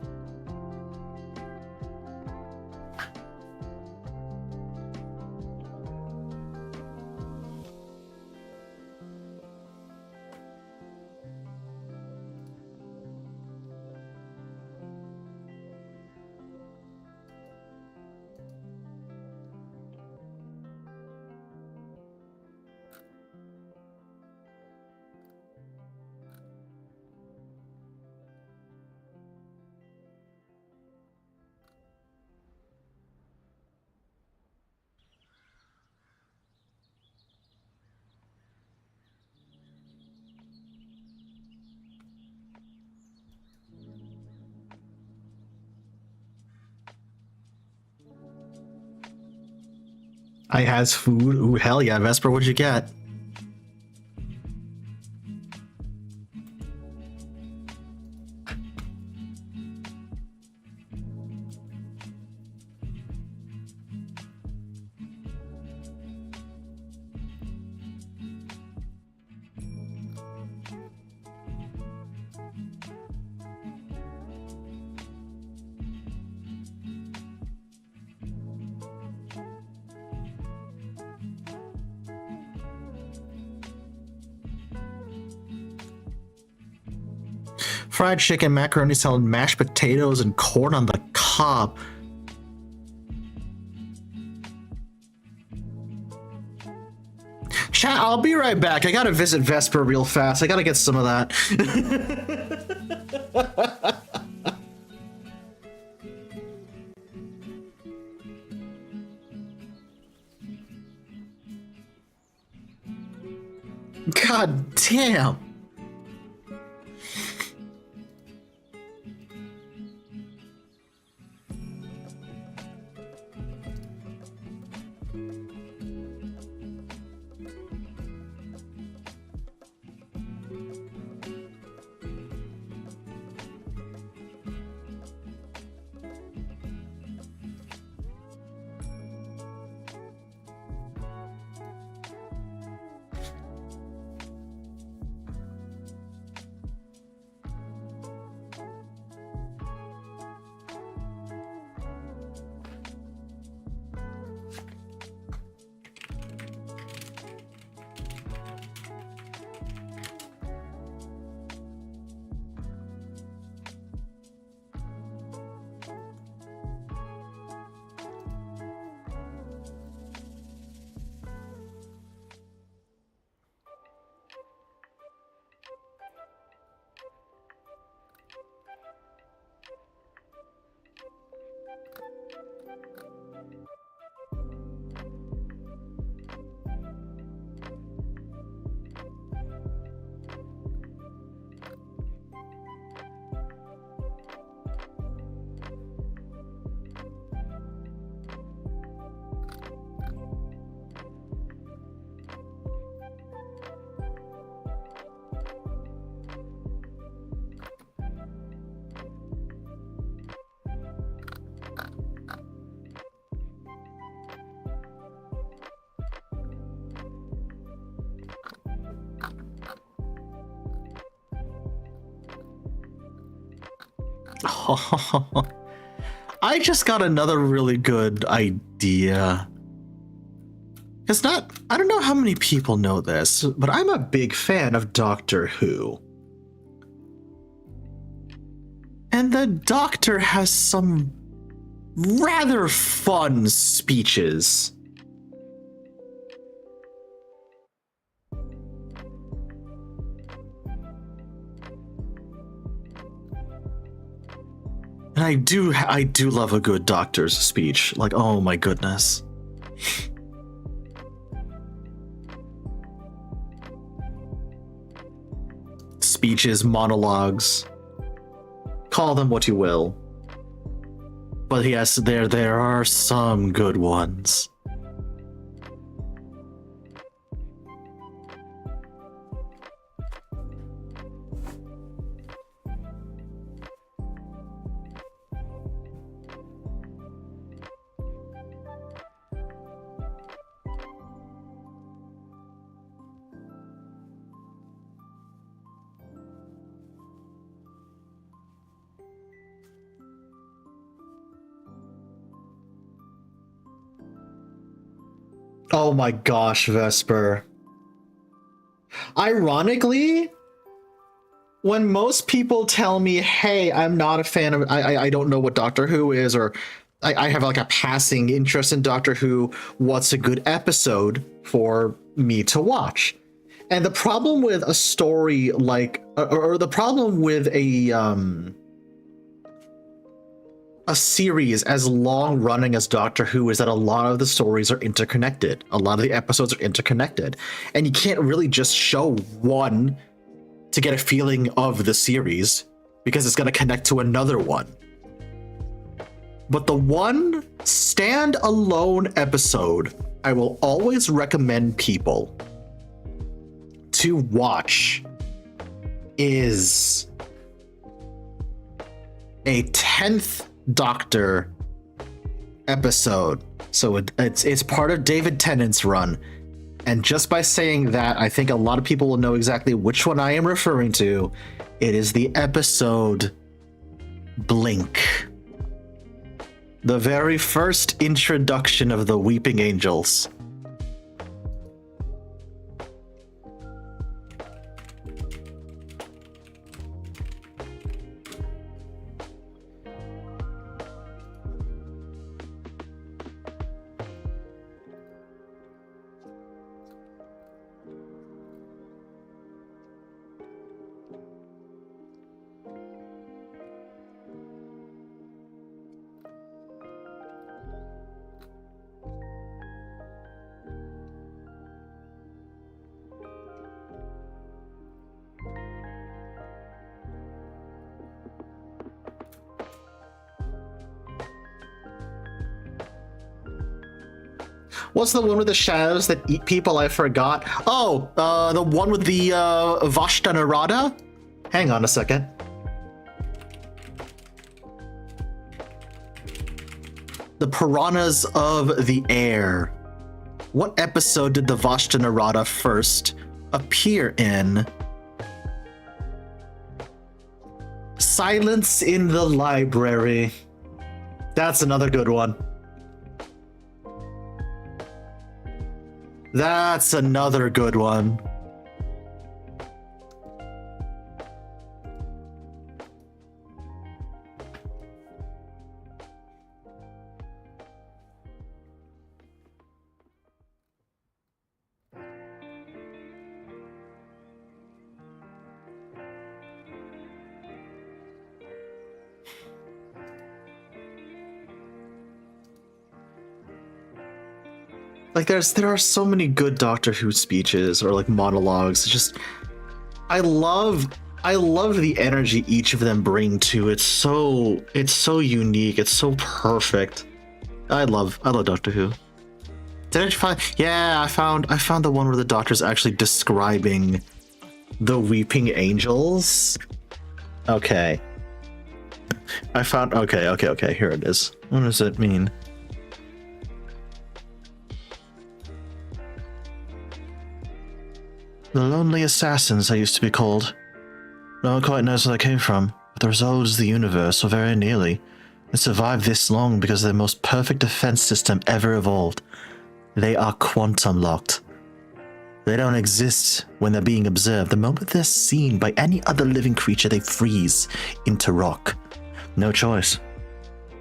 I has food. Ooh, hell yeah, Vesper, what'd you get? Fried chicken, macaroni salad, mashed potatoes, and corn on the cob. Chat, I'll be right back. I gotta visit Vesper real fast. I gotta get some of that. God damn. I just got another really good idea. It's not, I don't know how many people know this, but I'm a big fan of Doctor Who. And the Doctor has some rather fun speeches. And I do love a good doctor's speech. Like, oh my goodness. Speeches, monologues. Call them what you will. But yes, there are some good ones. Oh my gosh, Vesper. Ironically, when most people tell me, hey, I'm not a fan of, I don't know what Doctor Who is, or I have like a passing interest in Doctor Who, what's a good episode for me to watch? And the problem with a story like, or the problem with a series as long running as Doctor Who is that a lot of the stories are interconnected. A lot of the episodes are interconnected. And you can't really just show one to get a feeling of the series because it's going to connect to another one. But the one standalone episode I will always recommend people to watch is a 10th Doctor episode. So it's part of David Tennant's run. And just by saying that, I think a lot of people will know exactly which one I am referring to. It is the episode Blink. The very first introduction of the Weeping Angels. What's the one with the shadows that eat people? I forgot. Oh, the one with the Vashta Narada? Hang on a second. The Piranhas of the Air. What episode did the Vashta Narada first appear in? Silence in the Library. That's another good one. That's another good one. Like there are so many good Doctor Who speeches or like monologues. It's just I love the energy each of them bring to it. It's so unique. It's so perfect. I love Doctor Who. Did I find? Yeah, I found the one where the Doctor's actually describing the Weeping Angels. Okay. I found. Okay. Here it is. What does it mean? The lonely assassins, they used to be called. No one quite knows where they came from, but they're as old as the universe, or very nearly. They survived this long because they're the most perfect defense system ever evolved. They are quantum locked. They don't exist when they're being observed. The moment they're seen by any other living creature, they freeze into rock. No choice.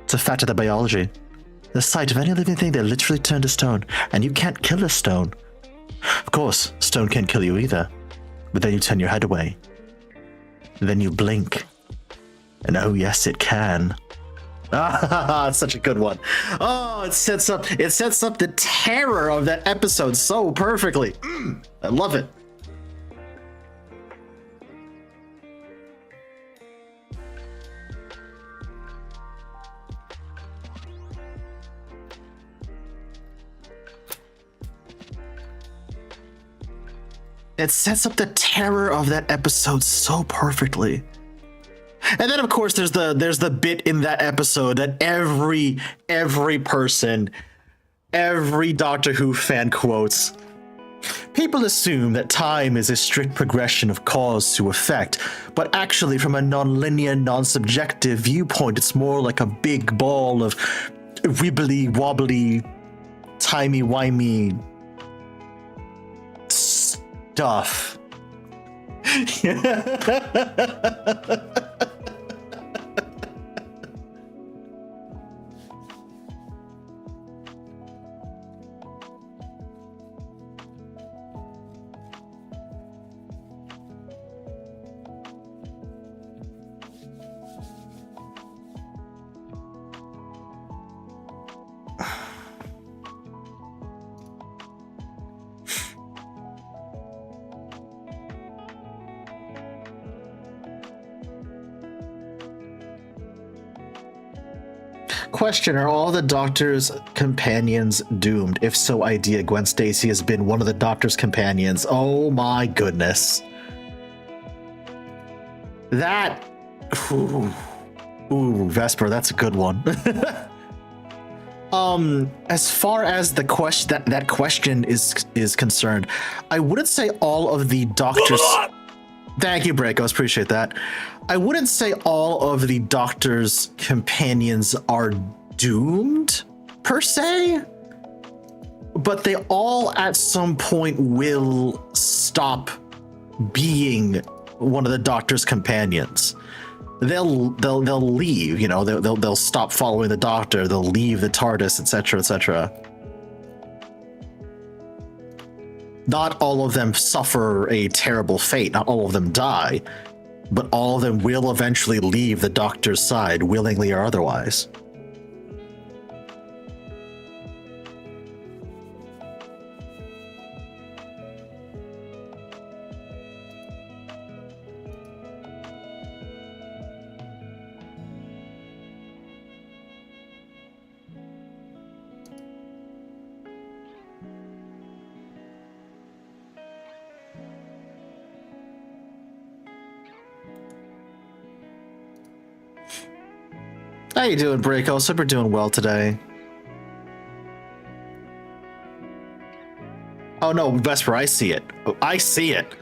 It's a fact of their biology. The sight of any living thing, they literally turn to stone, and you can't kill a stone. Of course, stone can't kill you either, but then you turn your head away. Then you blink, and oh yes, it can. Ah, it's such a good one. Oh, it sets up the terror of that episode so perfectly. I love it. It sets up the terror of that episode so perfectly. And then of course there's the bit in that episode that every person, every Doctor Who fan quotes. People assume that time is a strict progression of cause to effect, but actually from a non-linear, non-subjective viewpoint, it's more like a big ball of wibbly wobbly, timey-wimey stuff. Question, are all the Doctor's companions doomed? If so, idea Gwen Stacy has been one of the Doctor's companions. Oh my goodness. That... Ooh, Vesper, that's a good one. As far as the question that question is concerned, I wouldn't say all of the Doctor's... Thank you, Breakos. Appreciate that. I wouldn't say all of the Doctor's companions are doomed, per se, but they all at some point will stop being one of the Doctor's companions. They'll leave, you know, they'll stop following the Doctor, they'll leave the TARDIS, etc., etc. Not all of them suffer a terrible fate, not all of them die, but all of them will eventually leave the Doctor's side, willingly or otherwise. How you doing, Breakos? Hope you're doing well today. Oh no, Vesper, I see it. I see it.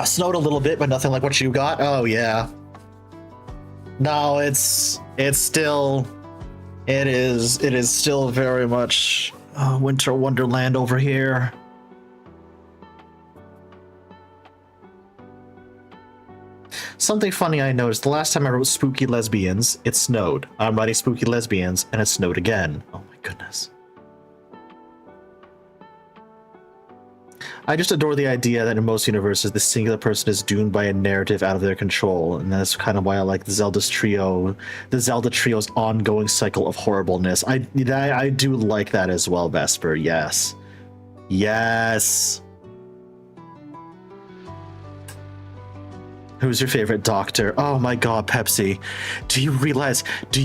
Snowed a little bit, but nothing like what you got. Oh yeah. No, it is still very much winter wonderland over here. Something funny I noticed, the last time I wrote Spooky Lesbians, it snowed. I'm writing Spooky Lesbians, and it snowed again. Oh my goodness. I just adore the idea that in most universes, the singular person is doomed by a narrative out of their control, and that's kind of why I like the Zelda Trio's ongoing cycle of horribleness. I do like that as well, Vesper. Yes. Yes. Who's your favorite Doctor? Oh my god, Pepsi. Do you realize, Pepsi,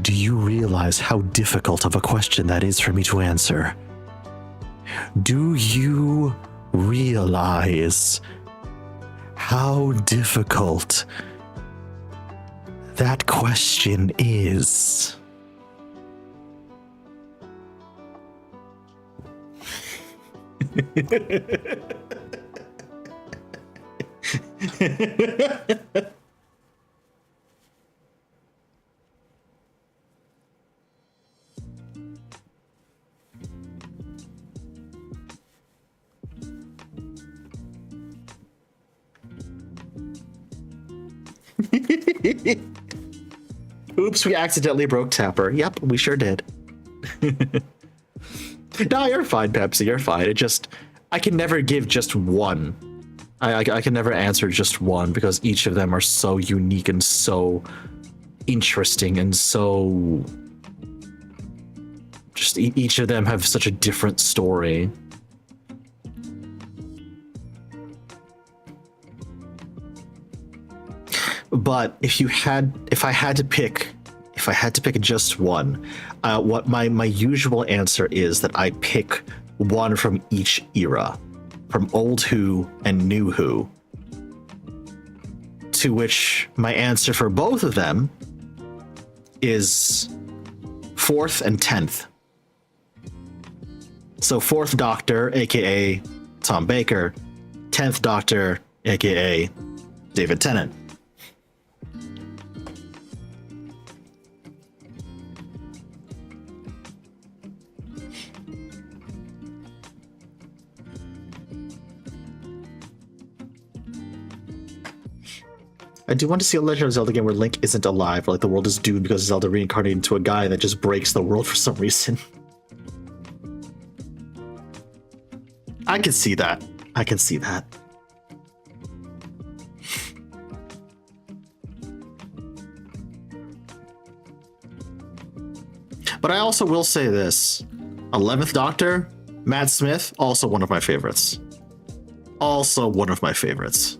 do you realize how difficult of a question that is for me to answer? Do you realize how difficult that question is? Oops, we accidentally broke Tapper. Yep, we sure did. No, you're fine, Pepsi. You're fine. I can never give just one. I can never answer just one because each of them are so unique and so interesting and so... Just each of them have such a different story. But if I had to pick just one, what my usual answer is that I pick one from each era, from old Who and new Who. To which my answer for both of them is 4th and 10th. So 4th Doctor, aka Tom Baker, 10th Doctor, aka David Tennant. I do want to see a Legend of Zelda game where Link isn't alive, or like the world is doomed because Zelda reincarnated into a guy that just breaks the world for some reason. I can see that. I can see that. But I also will say this. 11th Doctor, Matt Smith, also one of my favorites. Also one of my favorites.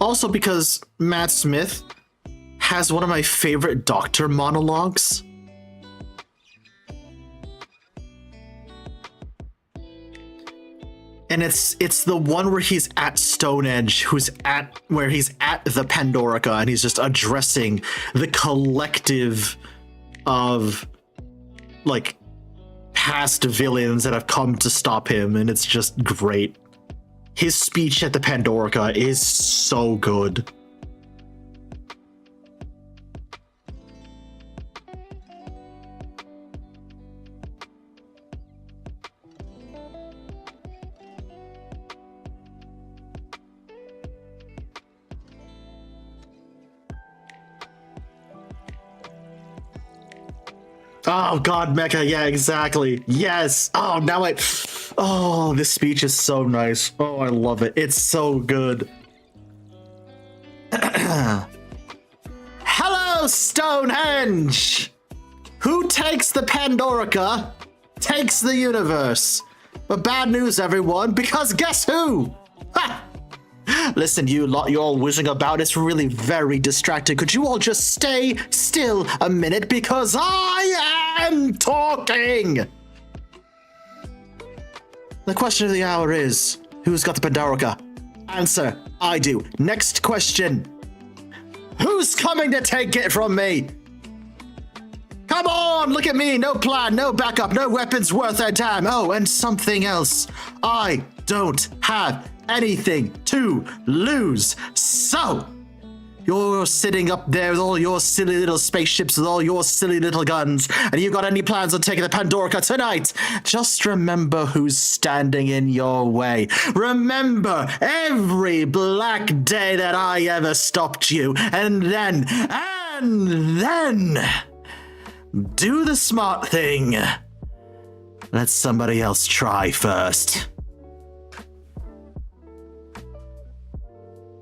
Also because Matt Smith has one of my favorite Doctor monologues. And it's the one where he's at Stonehenge, where he's at the Pandorica, and he's just addressing the collective of like past villains that have come to stop him, and it's just great. His speech at the Pandorica is so good. Oh God, Mecha, yeah, exactly. Yes. Oh, oh, this speech is so nice. Oh, I love it. It's so good. Hello, Stonehenge! Who takes the Pandorica takes the universe. But bad news, everyone, because guess who? Ha! Listen, you lot, you're all whizzing about. It's really very distracting. Could you all just stay still a minute because I am talking? The question of the hour is, who's got the Pandorica? Answer, I do. Next question. Who's coming to take it from me? Come on, look at me. No plan, no backup, no weapons worth their time. Oh, and something else. I don't have anything to lose. So, you're sitting up there with all your silly little spaceships, with all your silly little guns, and you got any plans on taking the Pandorica tonight? Just remember who's standing in your way. Remember every black day that I ever stopped you, and then, do the smart thing. Let somebody else try first.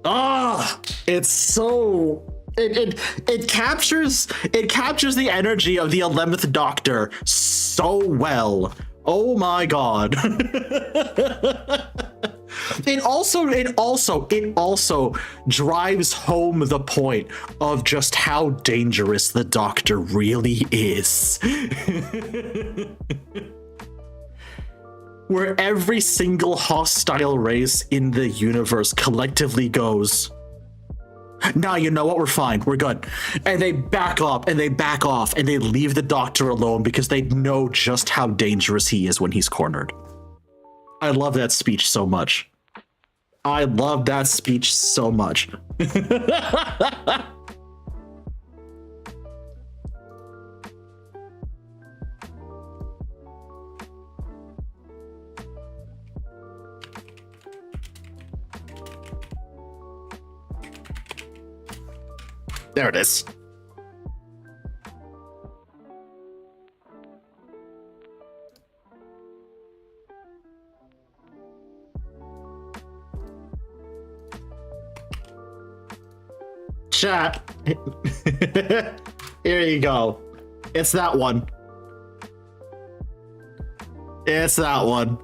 Ah, it's so it captures the energy of the 11th Doctor so well. Oh my God. it also drives home the point of just how dangerous the Doctor really is. Where every single hostile race in the universe collectively goes, "Nah, you know what? We're fine. We're good." And they back up and they back off and they leave the Doctor alone because they know just how dangerous he is when he's cornered. I love that speech so much. I love that speech so much. There it is. Chat. Here you go. It's that one. It's that one.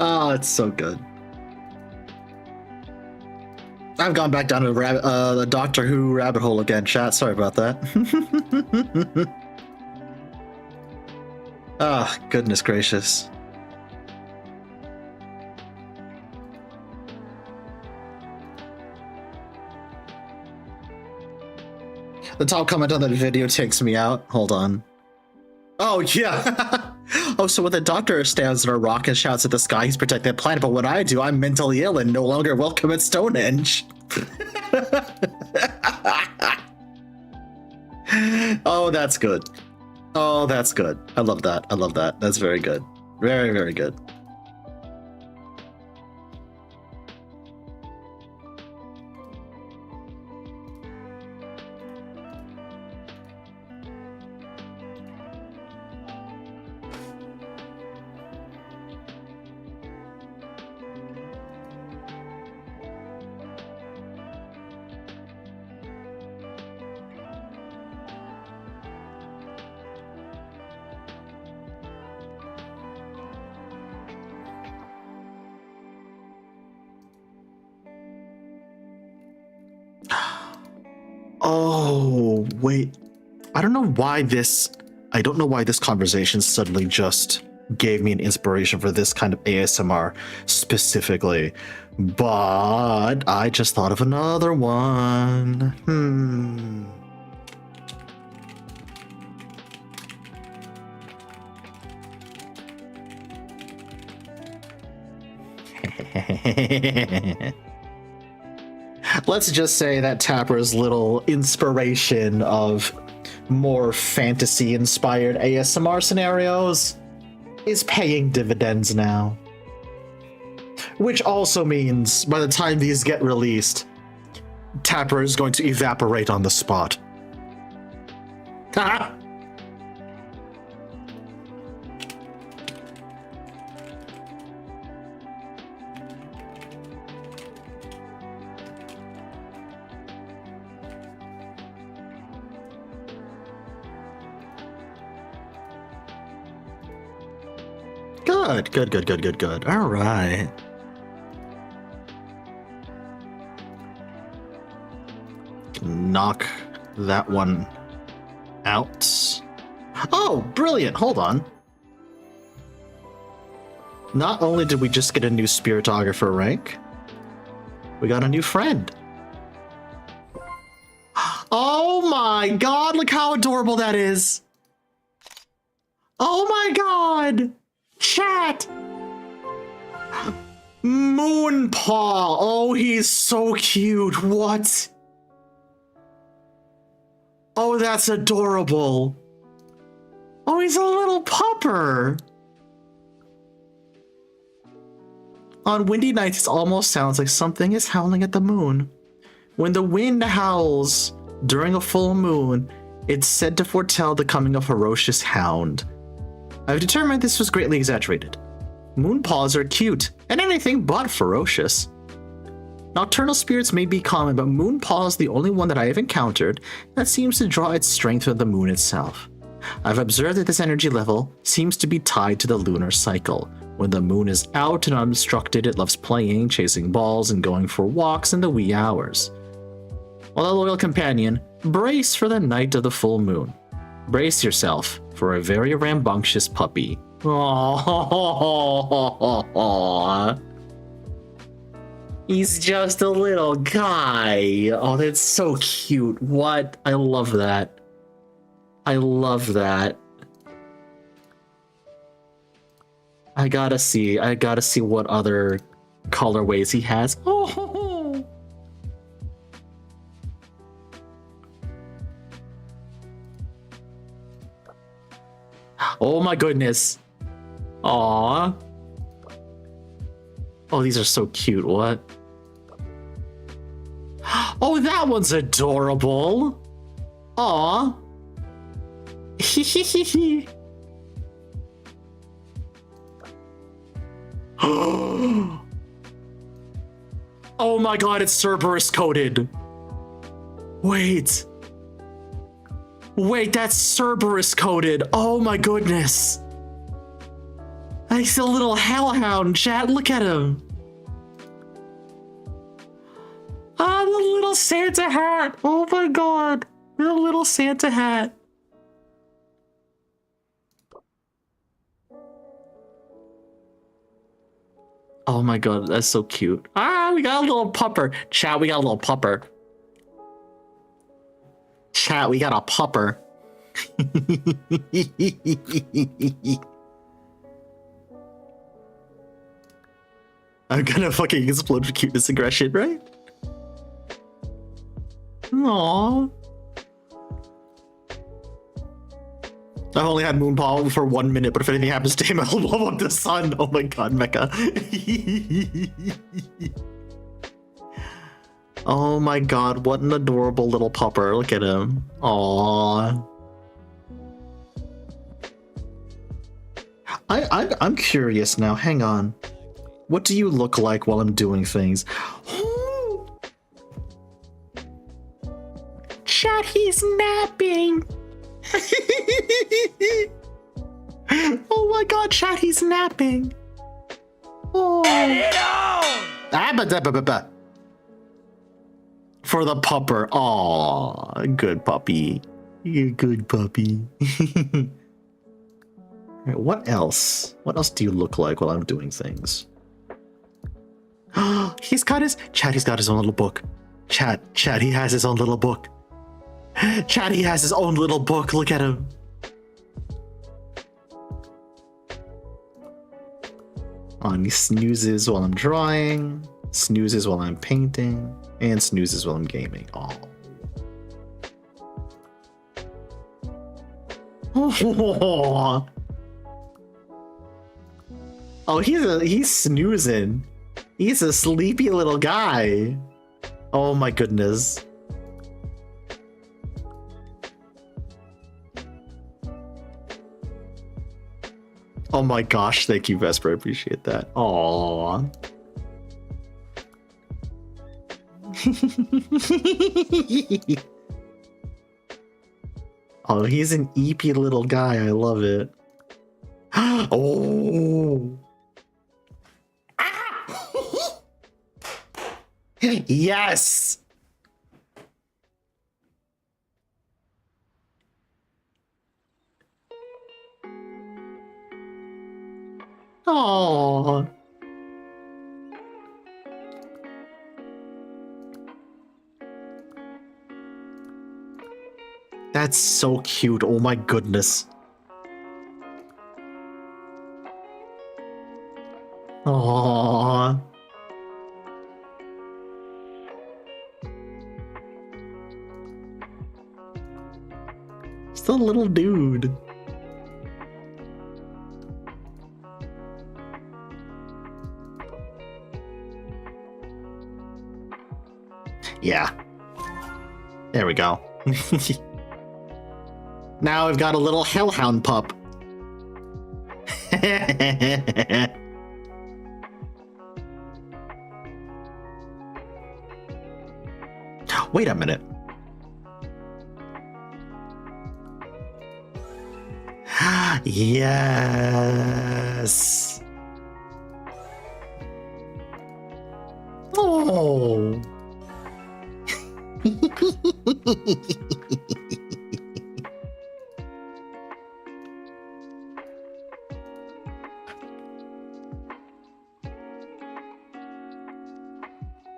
Oh, it's so good. I've gone back down to the Doctor Who rabbit hole again, chat. Sorry about that. Ah, oh, goodness gracious. The top comment on that video takes me out. Hold on. Oh, yeah. Oh, so when the Doctor stands on a rock and shouts at the sky, he's protecting the planet, but when I do, I'm mentally ill and no longer welcome at Stonehenge. Oh, that's good. Oh, that's good. I love that. I love that. That's very good. Very, very good. Oh, wait. I don't know why this conversation suddenly just gave me an inspiration for this kind of ASMR specifically, but I just thought of another one. Let's just say that Tapper's little inspiration of more fantasy-inspired ASMR scenarios is paying dividends now. Which also means by the time these get released, Tapper is going to evaporate on the spot. Haha! Good, good, good, good, good, good. All right. Knock that one out. Oh, brilliant. Hold on. Not only did we just get a new spiritographer rank, we got a new friend. Oh my god, look how adorable that is. Oh my god. Chat. Moonpaw. Oh, he's so cute. What? Oh, that's adorable. Oh, he's a little pupper. On windy nights, it almost sounds like something is howling at the moon. When the wind howls during a full moon, it's said to foretell the coming of a ferocious hound. I've determined this was greatly exaggerated. Moonpaws are cute, and anything but ferocious. Nocturnal spirits may be common, but Moonpaw is the only one that I have encountered that seems to draw its strength from the moon itself. I've observed that this energy level seems to be tied to the lunar cycle. When the moon is out and unobstructed, it loves playing, chasing balls, and going for walks in the wee hours. While a loyal companion, brace for the night of the full moon. Brace yourself for a very rambunctious puppy. Aww. He's just a little guy. Oh, that's so cute. What? I love that. I love that. I gotta see what other colorways he has. Oh. Oh my goodness. Aw. Oh, these are so cute. What? Oh, that one's adorable. Aw. Hehehehe. Oh my god, it's Cerberus coded. Wait, that's Cerberus coded. Oh my goodness. He's a little hellhound, chat. Look at him. Ah, the little Santa hat. Oh my god, the little Santa hat. Oh my god, that's so cute. Ah, we got a little pupper. Chat, we got a little pupper. Chat, we got a pupper. I'm gonna fucking explode with cuteness aggression, right? Aww. I've only had Moonpaw for 1 minute, but if anything happens to him, I'll blow up the sun. Oh my god, Mecha. Oh my god, what an adorable little pupper. Look at him. Aww. I'm curious now. Hang on. What do you look like while I'm doing things? Chat, he's napping. Oh my god, chat, he's napping. Oh. For the pupper. Aw, good puppy. You good puppy. Right, what else? What else do you look like while I'm doing things? He's got his own little book. Chat, he has his own little book. Chat, he has his own little book. Look at him. Oh, and he snoozes while I'm drawing, snoozes while I'm painting, and snoozes while I'm gaming. Oh. Oh, he's snoozing. He's a sleepy little guy. Oh my goodness. Oh my gosh, thank you, Vesper. I appreciate that. Aww. Oh, he's an eepy little guy. I love it. Oh. Yes! Oh. That's so cute. Oh my goodness. Aww. Just a little dude. Yeah. There we go. Now I've got a little hellhound pup. Wait a minute. Yes. Oh.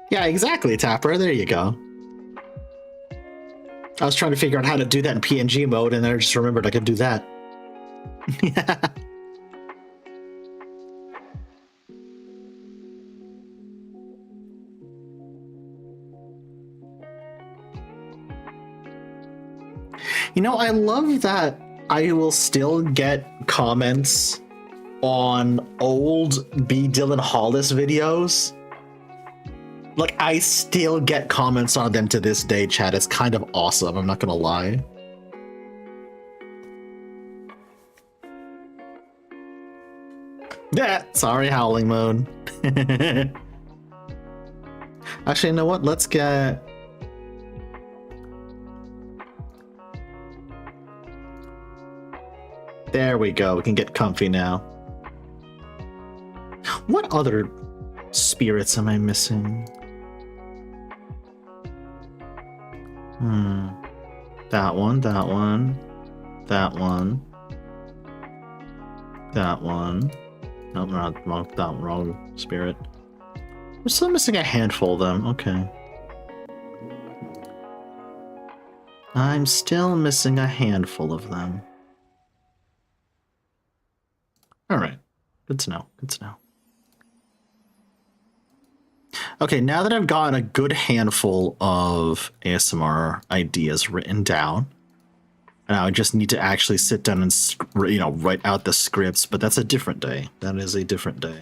Yeah, exactly, Tapper. There you go. I was trying to figure out how to do that in PNG mode, and then I just remembered I could do that. You know, I love that I will still get comments on old B. Dylan Hollis videos. Like, I still get comments on them to this day, chat. It's kind of awesome, I'm not gonna lie. Yeah, sorry, Howling Moon. Actually, you know what? Let's get... There we go. We can get comfy now. What other spirits am I missing? That one, that one, that one, that one. No, not wrong. That wrong spirit. We're still missing a handful of them. Okay. I'm still missing a handful of them. All right. Good to know. Good to know. Okay, now that I've gotten a good handful of ASMR ideas written down, now I just need to actually sit down and, you know, write out the scripts, but that's a different day. That is a different day.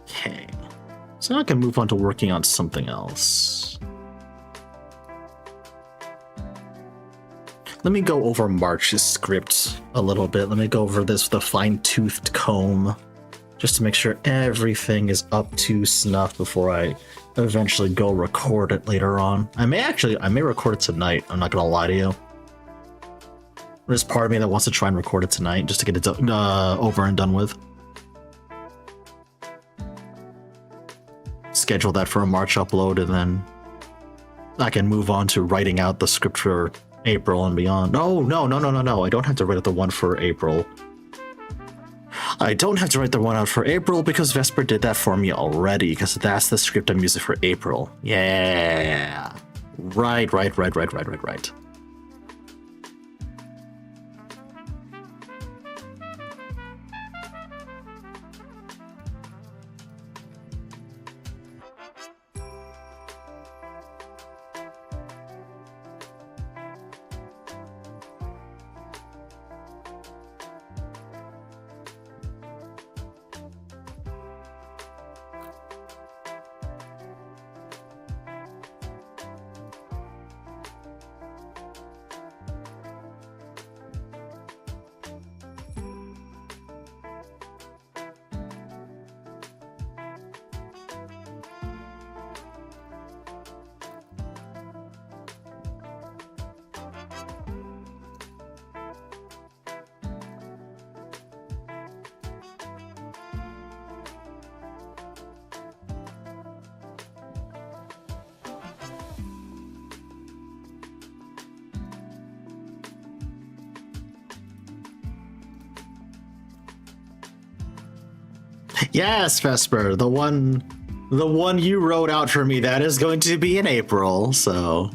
Okay, so now I can move on to working on something else. Let me go over March's script a little bit. Let me go over this with a fine-toothed comb, just to make sure everything is up to snuff before I eventually go record it later on. I may record it tonight, I'm not gonna lie to you. There's part of me that wants to try and record it tonight, just to get it over and done with. Schedule that for a March upload, and then I can move on to writing out the script for April and beyond. No, I don't have to write out the one for April. I don't have to write the one out for April because Vesper did that for me already, because that's the script I'm using for April. Yeah. Right. Yes, Vesper, the one you wrote out for me, that is going to be in April, so.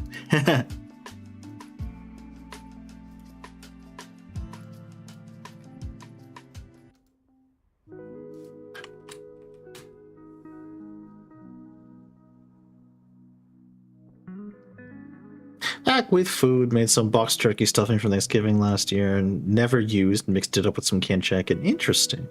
Back with food, made some boxed turkey stuffing for Thanksgiving last year and never used, mixed it up with some canned chicken. Interesting.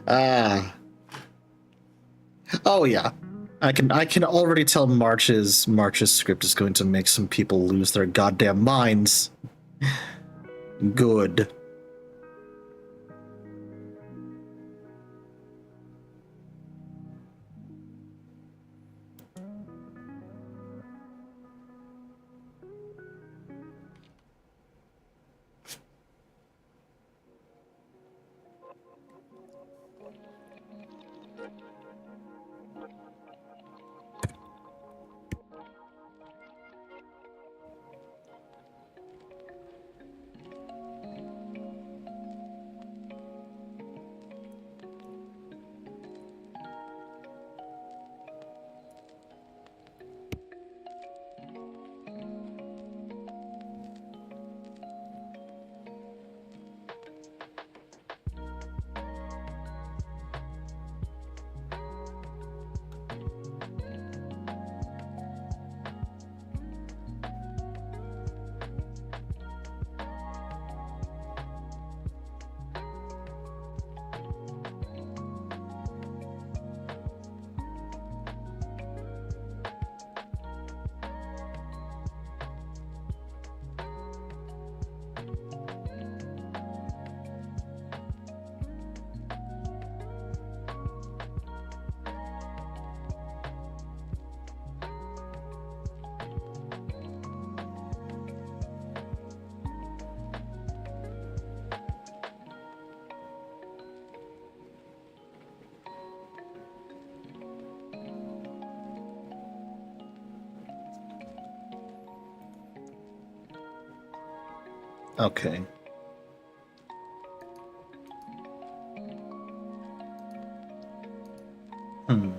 Ah. Oh yeah. I can already tell March's script is going to make some people lose their goddamn minds. Good. Okay. Hmm.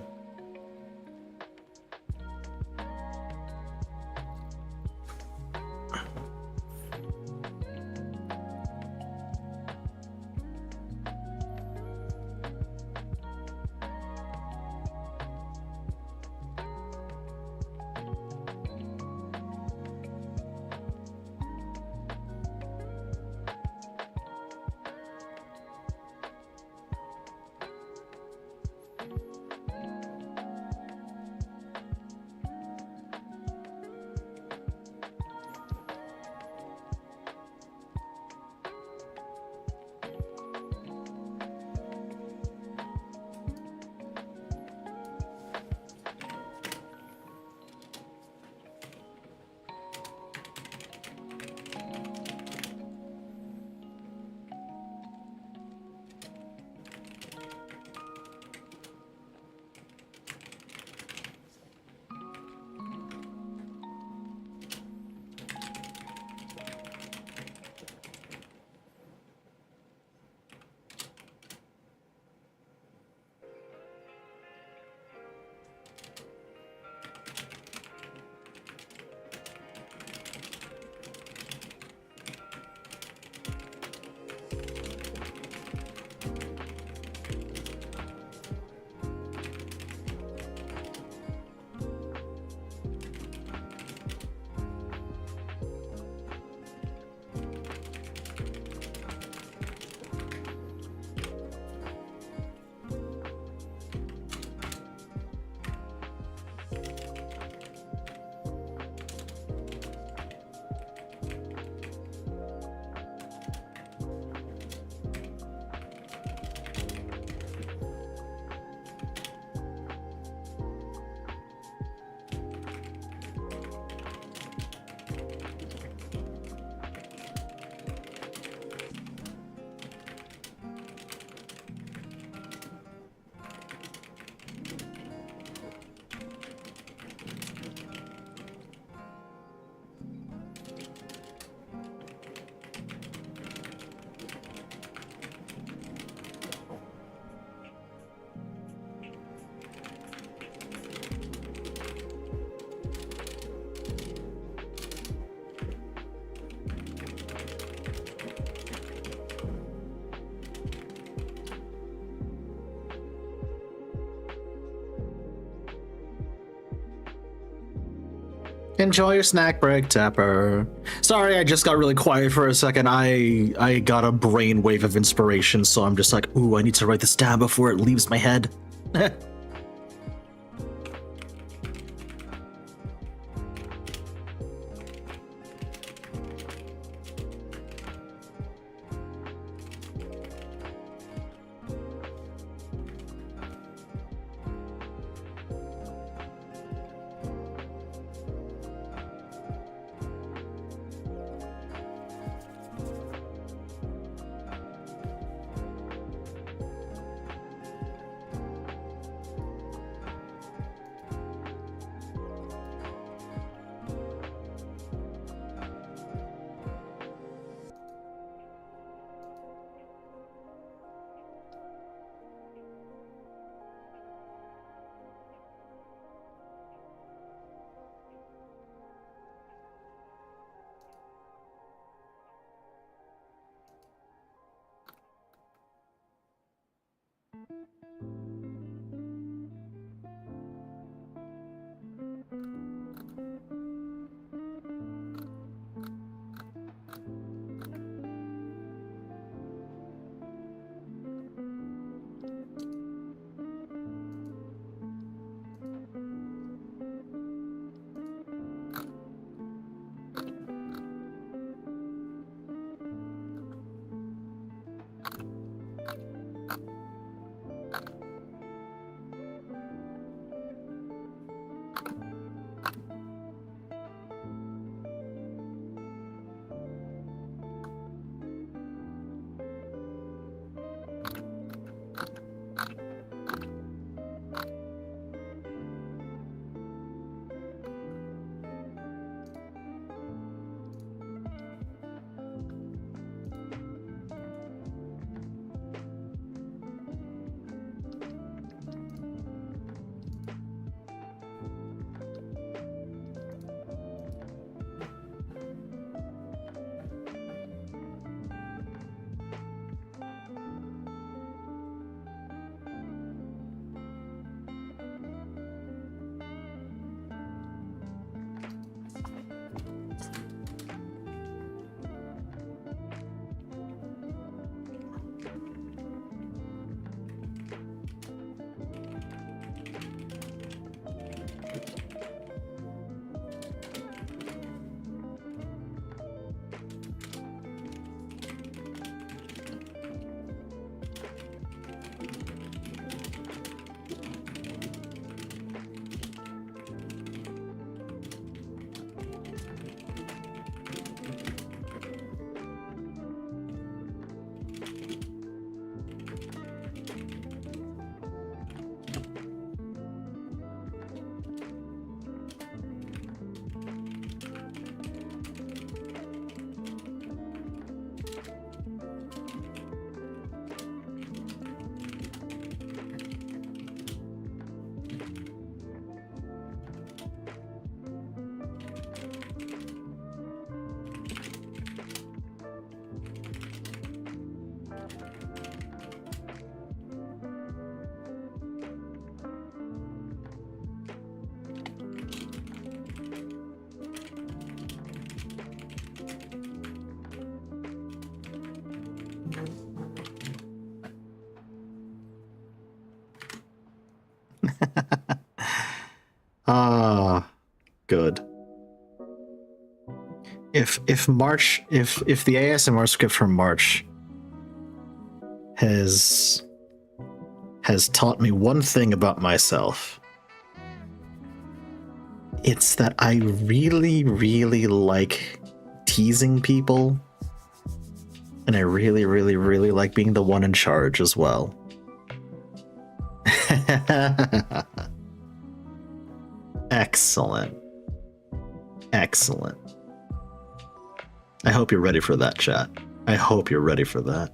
Enjoy your snack break, Tapper. Sorry, I just got really quiet for a second. I got a brainwave of inspiration, so I'm just like, ooh, I need to write this down before it leaves my head. Ah, good. If the ASMR script from March has taught me one thing about myself, it's that I really, really like teasing people, and I really, really, really like being the one in charge as well. Excellent. Excellent. I hope you're ready for that, chat. I hope you're ready for that.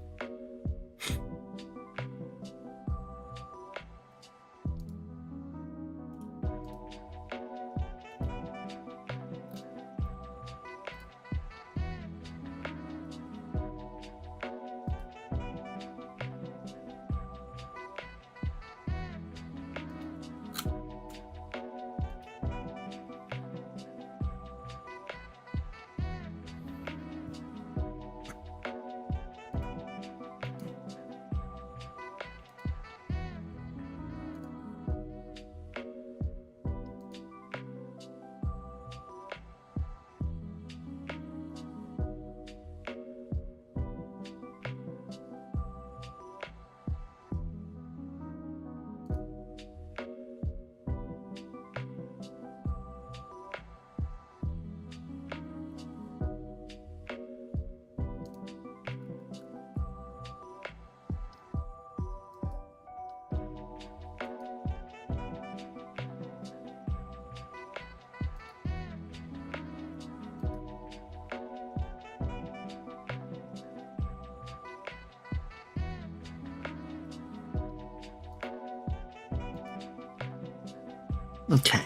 Okay.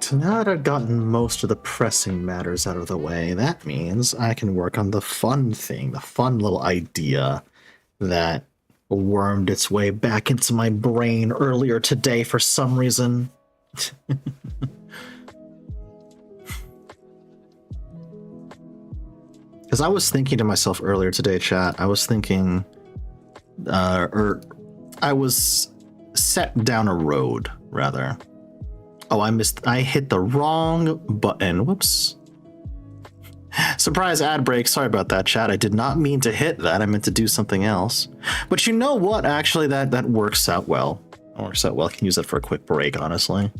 So now that I've gotten most of the pressing matters out of the way, that means I can work on the fun thing, the fun little idea that wormed its way back into my brain earlier today for some reason. Because I was thinking to myself earlier today, chat, I was thinking, or I was set down a road, rather. Oh, I hit the wrong button. Whoops. Surprise ad break. Sorry about that, chat. I did not mean to hit that. I meant to do something else. But you know what? Actually, that works out well. It works out well. I can use that for a quick break, honestly.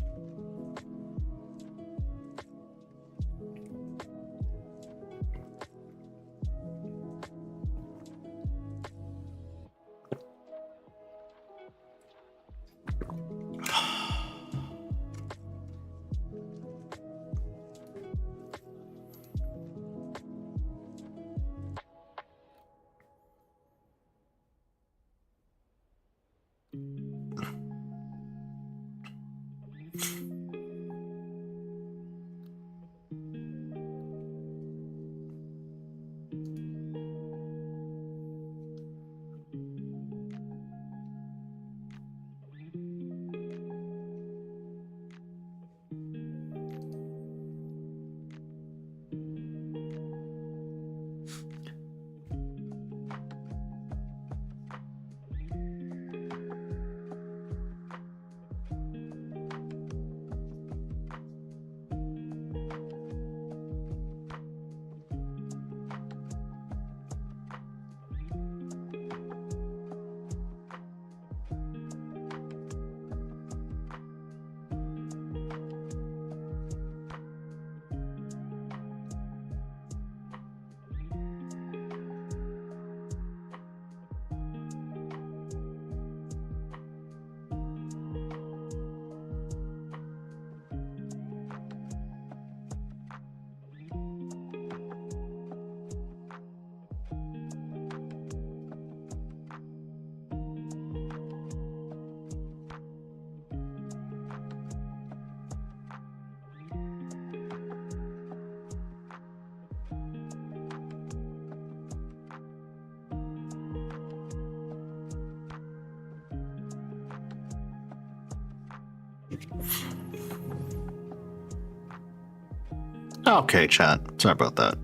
Okay, chat. Sorry about that.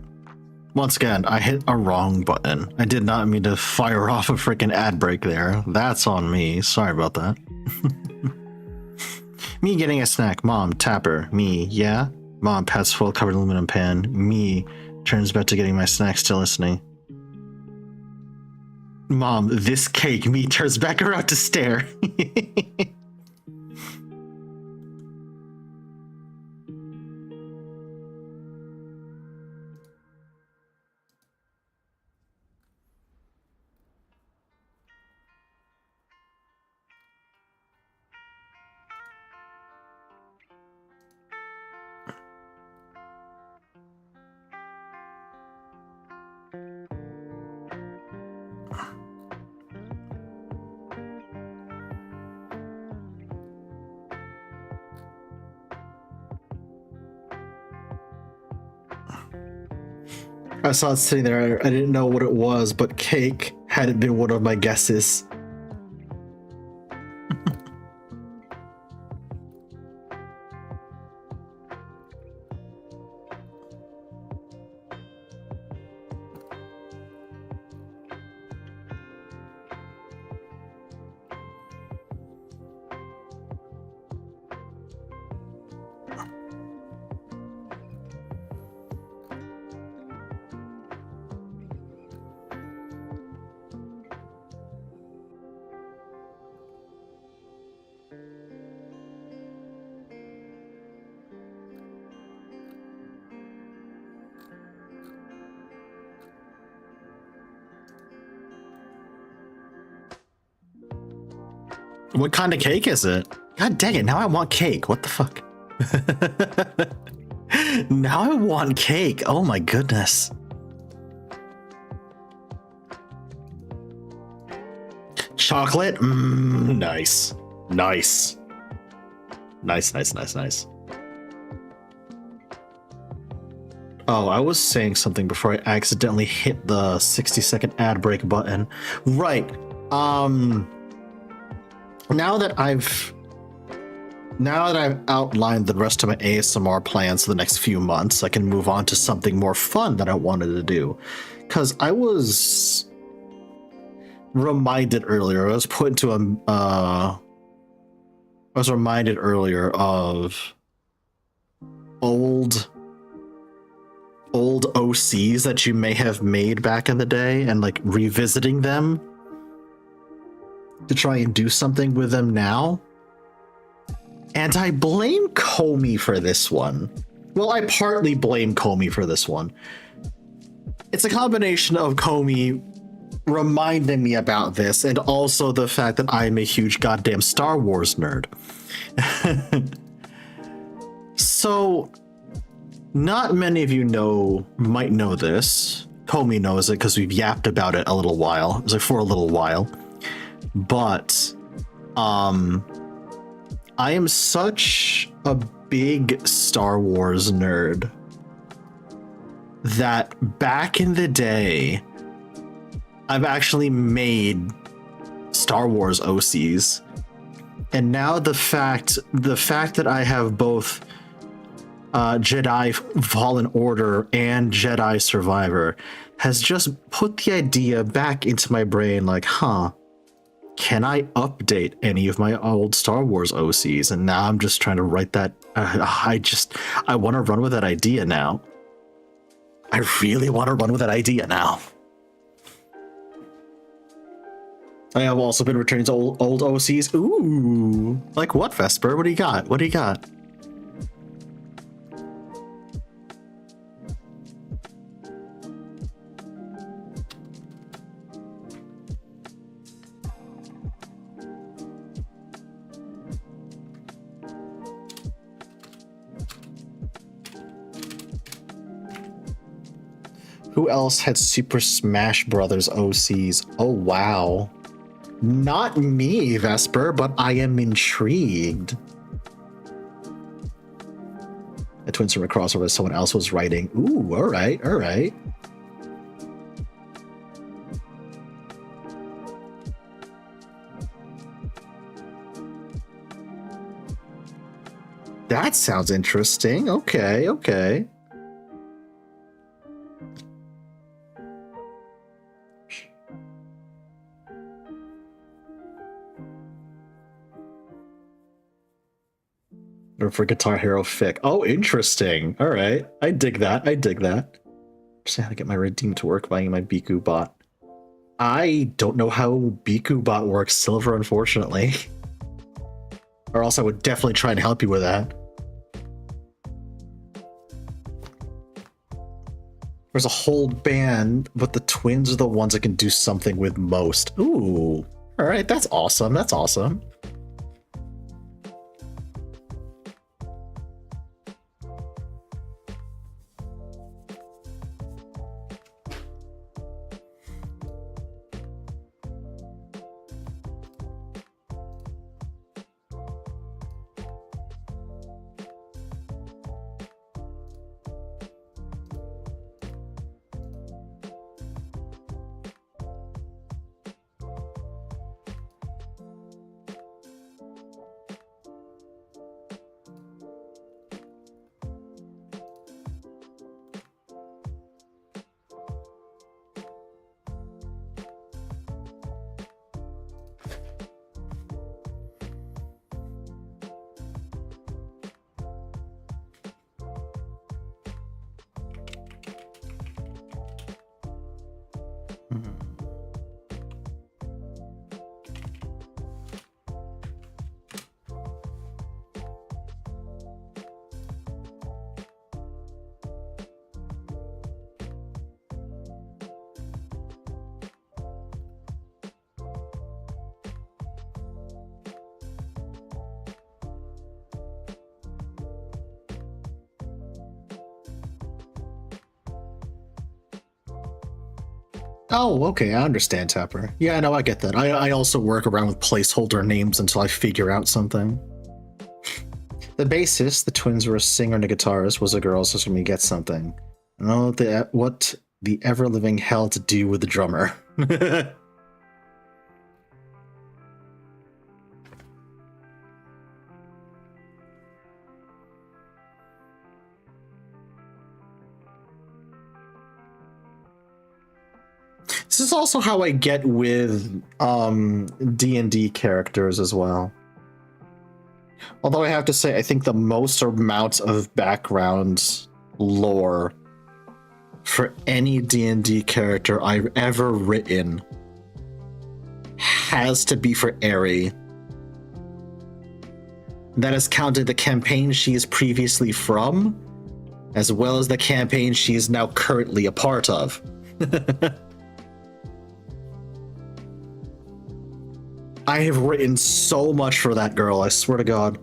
Once again, I hit a wrong button. I did not mean to fire off a freaking ad break there. That's on me. Sorry about that. Me getting a snack. Mom, tapper. Me, yeah? Mom, pats full covered aluminum pan. Me, turns back to getting my snack, still listening. Mom, this cake. Me, turns back around to stare. I saw it sitting there. I didn't know what it was, but cake hadn't been one of my guesses. What kind of cake is it? God dang it, now I want cake. What the fuck? Now I want cake. Oh my goodness. chocolate? Mmm, nice. Nice. Nice, nice, nice, nice. Oh, I was saying something before I accidentally hit the 60-second ad break button. Right. Now that I've outlined the rest of my ASMR plans for the next few months, I can move on to something more fun that I wanted to do. Because I was reminded earlier, I was reminded earlier of old OCs that you may have made back in the day and like revisiting them to try and do something with them now. And I blame Comey for this one. Well, I partly blame Comey for this one. It's a combination of Comey reminding me about this and also the fact that I'm a huge goddamn Star Wars nerd. So, not many of you might know this. Comey knows it because we've yapped about it a little while. It was like for a little while. But, I am such a big Star Wars nerd that back in the day, I've actually made Star Wars OCs. And now the fact that I have both Jedi Fallen Order and Jedi Survivor has just put the idea back into my brain like, can I update any of my old Star Wars OCs? And now I'm just trying to write that. I want to run with that idea now. I really want to run with that idea now. I have also been returning to old OCs. Ooh, like what, Vesper? What do you got? What do you got? Who else had Super Smash Brothers OCs? Oh, wow. Not me, Vesper, but I am intrigued. A Twin Server crossover someone else was writing. Ooh, all right, all right. That sounds interesting. Okay, okay. Or for Guitar Hero Fic. Oh, interesting. All right. I dig that. I dig that. Just how to get my Redeem to work buying my Biku bot. I don't know how Biku bot works, Silver, unfortunately. Or else I would definitely try and help you with that. There's a whole band, but the twins are the ones that can do something with most. Ooh. All right. That's awesome. That's awesome. Oh, okay, I understand, Tapper. Yeah, no, I get that. I also work around with placeholder names until I figure out something. The bassist, the twins were a singer and a guitarist, was a girl, so let me get something. I don't know what the ever-living hell to do with the drummer. This is also how I get with D&D characters as well. Although I have to say, I think the most amount of background lore for any D&D character I've ever written has to be for Aerie. That is counted the campaign she is previously from, as well as the campaign she is now currently a part of. I have written so much for that girl, I swear to God.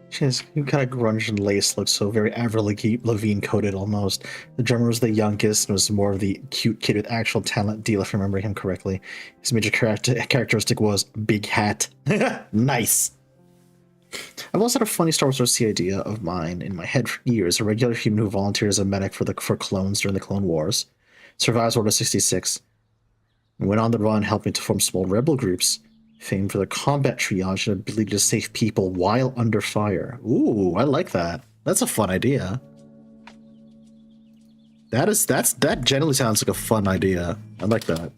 His kind of grunge and lace looks so very Avril Lavigne coded almost. The drummer was the youngest and was more of the cute kid with actual talent deal, if I remember him correctly. His major characteristic was big hat. Nice. I've also had a funny Star Wars OC idea of mine in my head for years. A regular human who volunteered as a medic for clones during the Clone Wars. Survives Order 66. Went on the run, helping to form small rebel groups. Famed for the combat triage and ability to save people while under fire. Ooh, I like that. That's a fun idea. That generally sounds like a fun idea. I like that.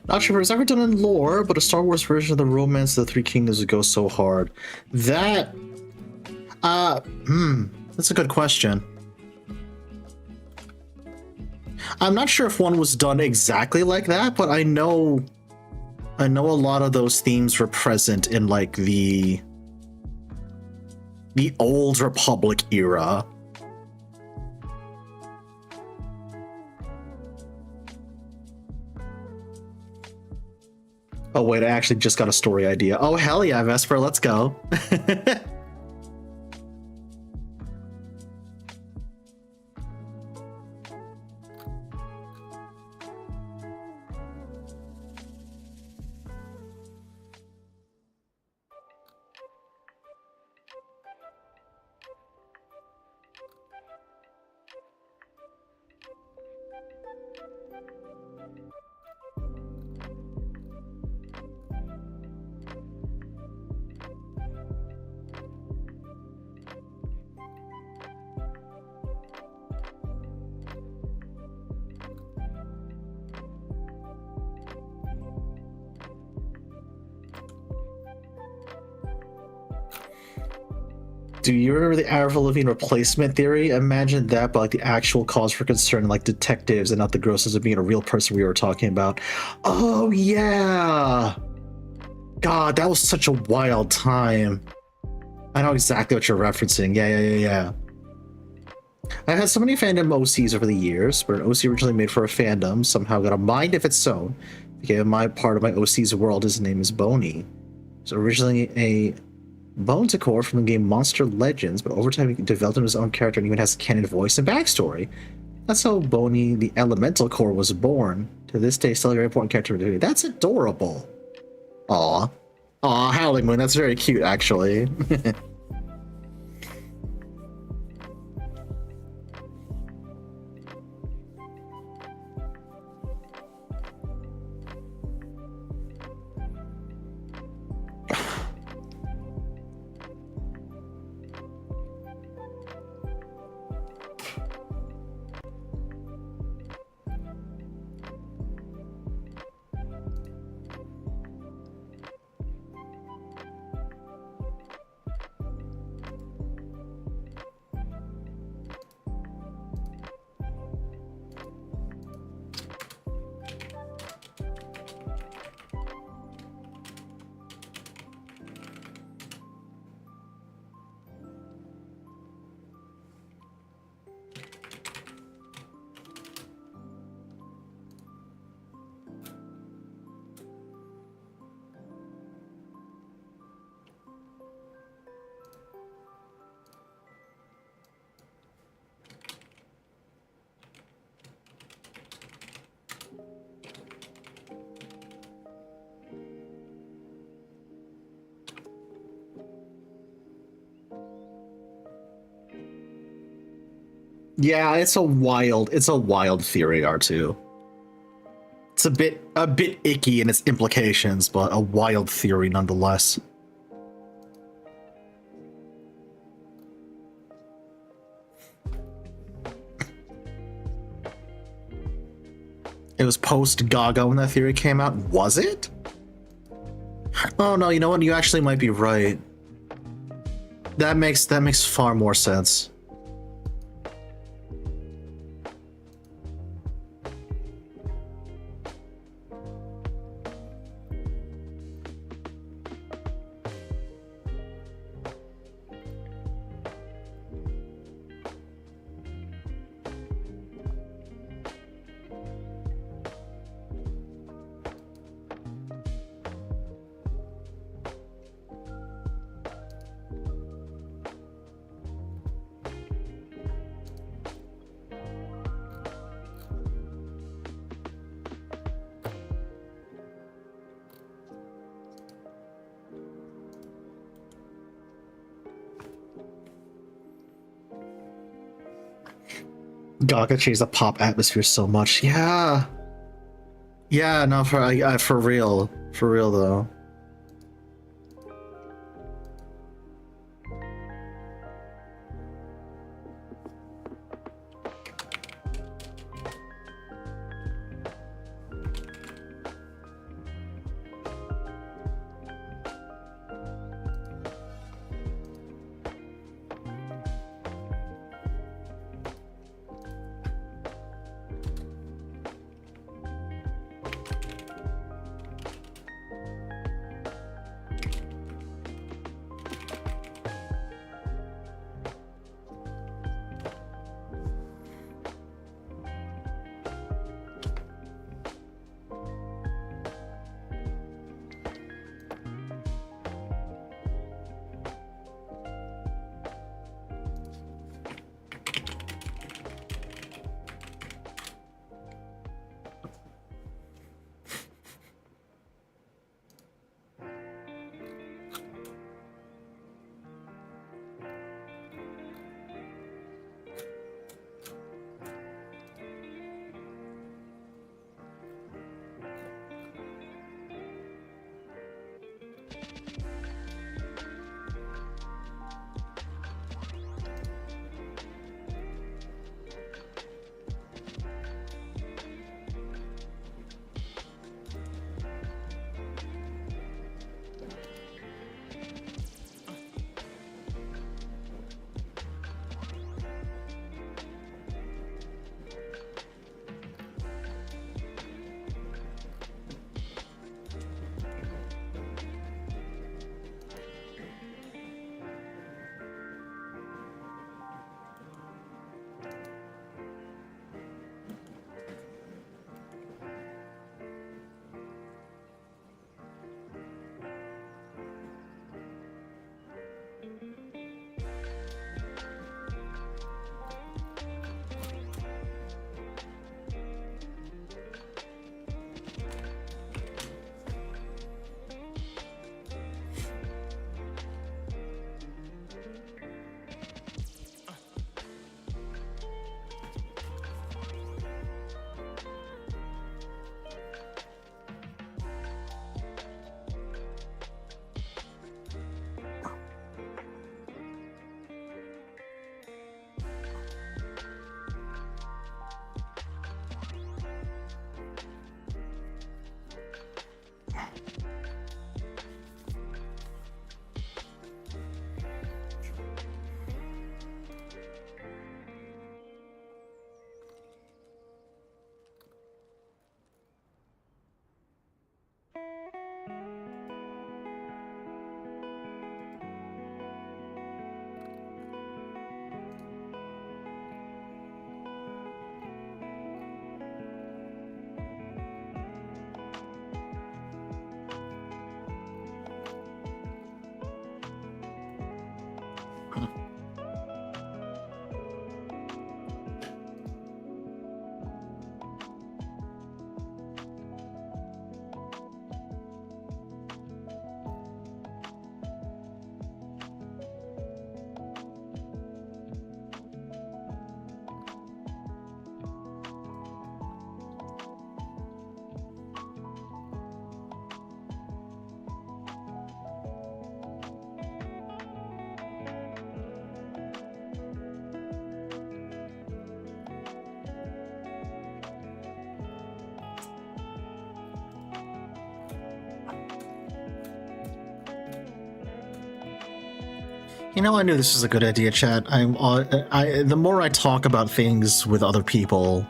Not sure if it's ever done in lore, but a Star Wars version of the Romance of the Three Kingdoms would go so hard. That, that's a good question. I'm not sure if one was done exactly like that, but I know a lot of those themes were present in like the old Republic era. Oh wait, I actually just got a story idea. Oh hell yeah, Vesper, let's go. Do you remember the Avril Lavigne replacement theory? Imagine that, but like the actual cause for concern, like detectives, and not the grossness of being a real person we were talking about. Oh yeah! God, that was such a wild time. I know exactly what you're referencing. Yeah. I've had so many fandom OCs over the years, where an OC originally made for a fandom somehow got a mind of its own. Became my part of my OC's world. His name is Boney. So originally a Boneticor from the game Monster Legends, but over time he developed his own character and even has a canon voice and backstory. That's how Boney the Elemental Core was born. To this day, still a very important character to me. That's adorable. Aw. Aw, Howling Moon, that's very cute, actually. Yeah, it's a wild theory, R2. It's a bit icky in its implications, but a wild theory nonetheless. It was post Gaga when that theory came out, was it? Oh no, you know what? You actually might be right. That makes far more sense. Gaga changed the pop atmosphere so much. Yeah. Yeah, no, for real. For real, though. You know, I knew this was a good idea, chat. The more I talk about things with other people,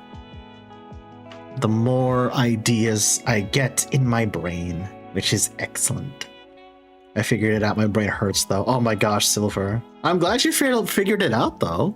the more ideas I get in my brain, which is excellent. I figured it out. My brain hurts, though. Oh my gosh, Silver. I'm glad you figured it out, though.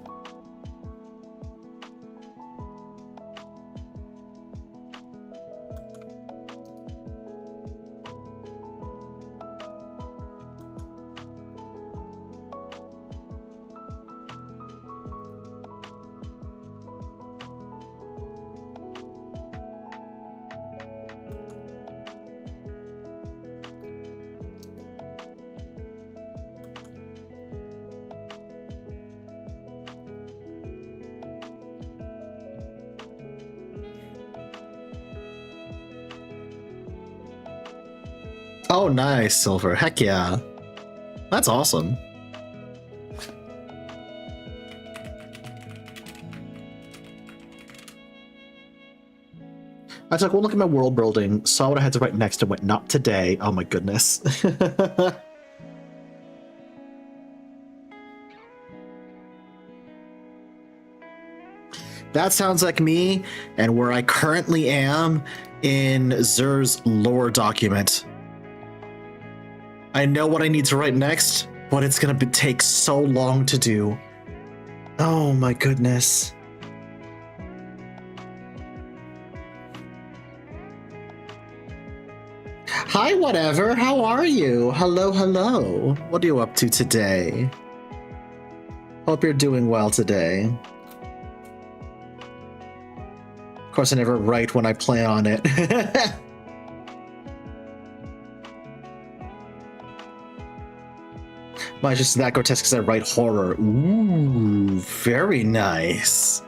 Oh, nice, Silver. Heck yeah. That's awesome. I took one look at my world building, saw what I had to write next, and went, not today. Oh my goodness. That sounds like me, and where I currently am in Zer's lore document. I know what I need to write next, but it's gonna take so long to do. Oh my goodness. Hi, whatever. How are you? Hello, hello. What are you up to today? Hope you're doing well today. Of course, I never write when I plan on it. Mine's just that grotesque because I write horror. Ooh, very nice.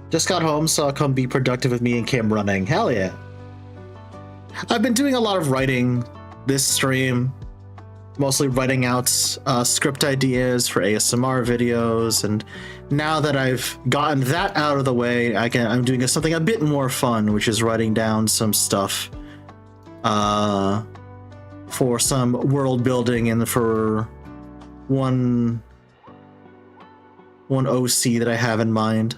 Just got home, so I'll come be productive with me and Cam running. Hell yeah. I've been doing a lot of writing this stream, mostly writing out script ideas for ASMR videos, and now that I've gotten that out of the way, I'm doing something a bit more fun, which is writing down some stuff for some world building and for one OC that I have in mind.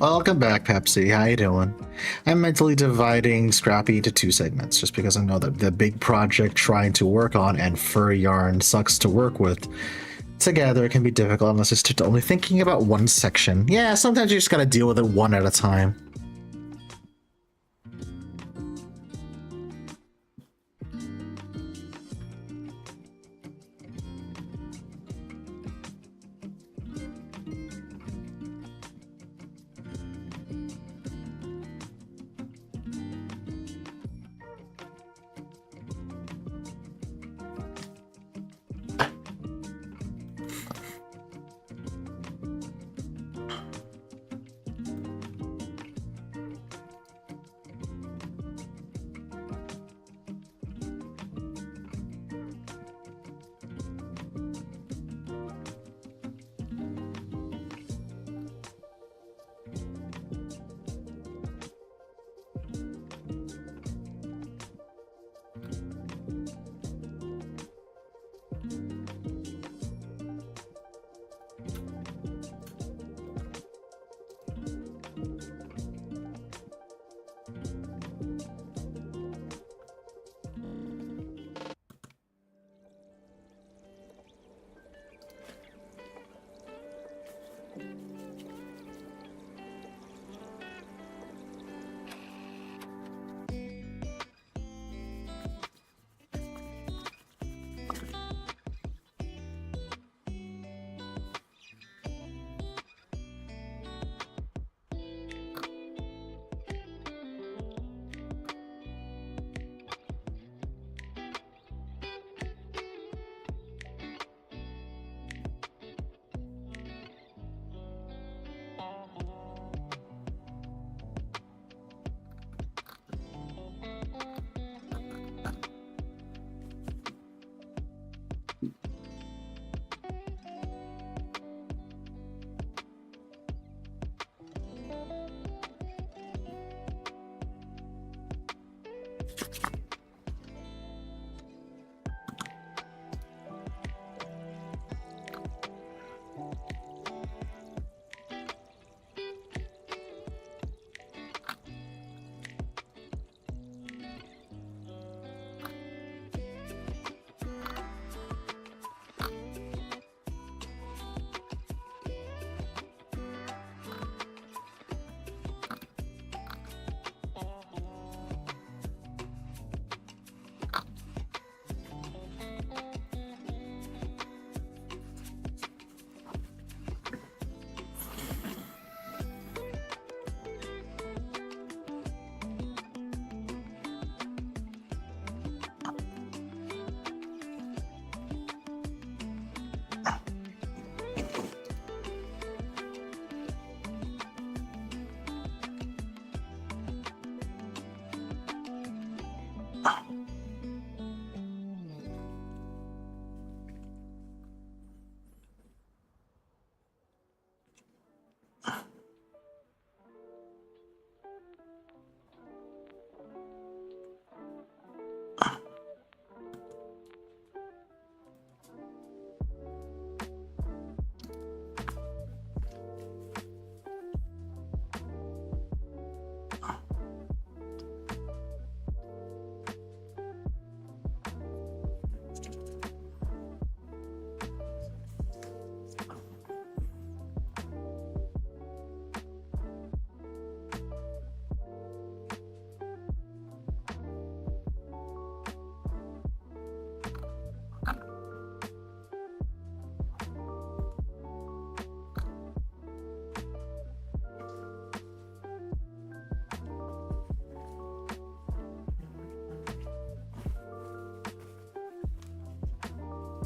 Welcome back, Pepsi. How you doing? I'm mentally dividing Scrappy into two segments, just because I know that the big project trying to work on and fur yarn sucks to work with. Together, it can be difficult unless you're only thinking about one section. Yeah, sometimes you just gotta deal with it one at a time.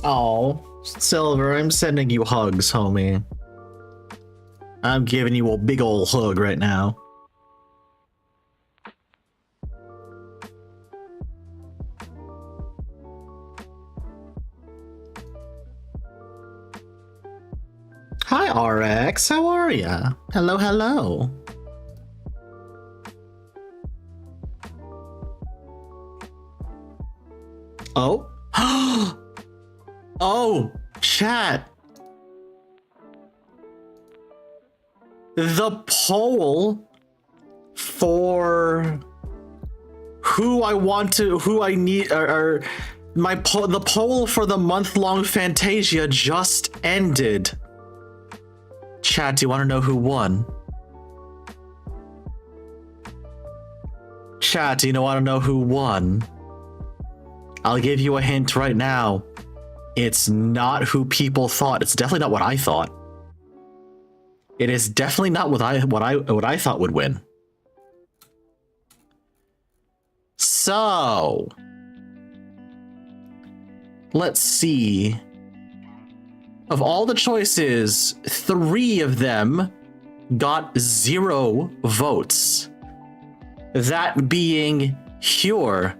Oh, Silver, I'm sending you hugs, homie. I'm giving you a big ol' hug right now. Hi, RX. How are ya? Hello, hello. Oh? Oh, chat. the poll for who I need, or the poll for the month-long Fantasia just ended. Chat, do you want to know who won? Chat, do you want to know who won? I'll give you a hint right now. It's not who people thought. It's definitely not what I thought. It is definitely not what I thought would win. So, let's see. Of all the choices, 3 of them got 0 votes. That being Hyur,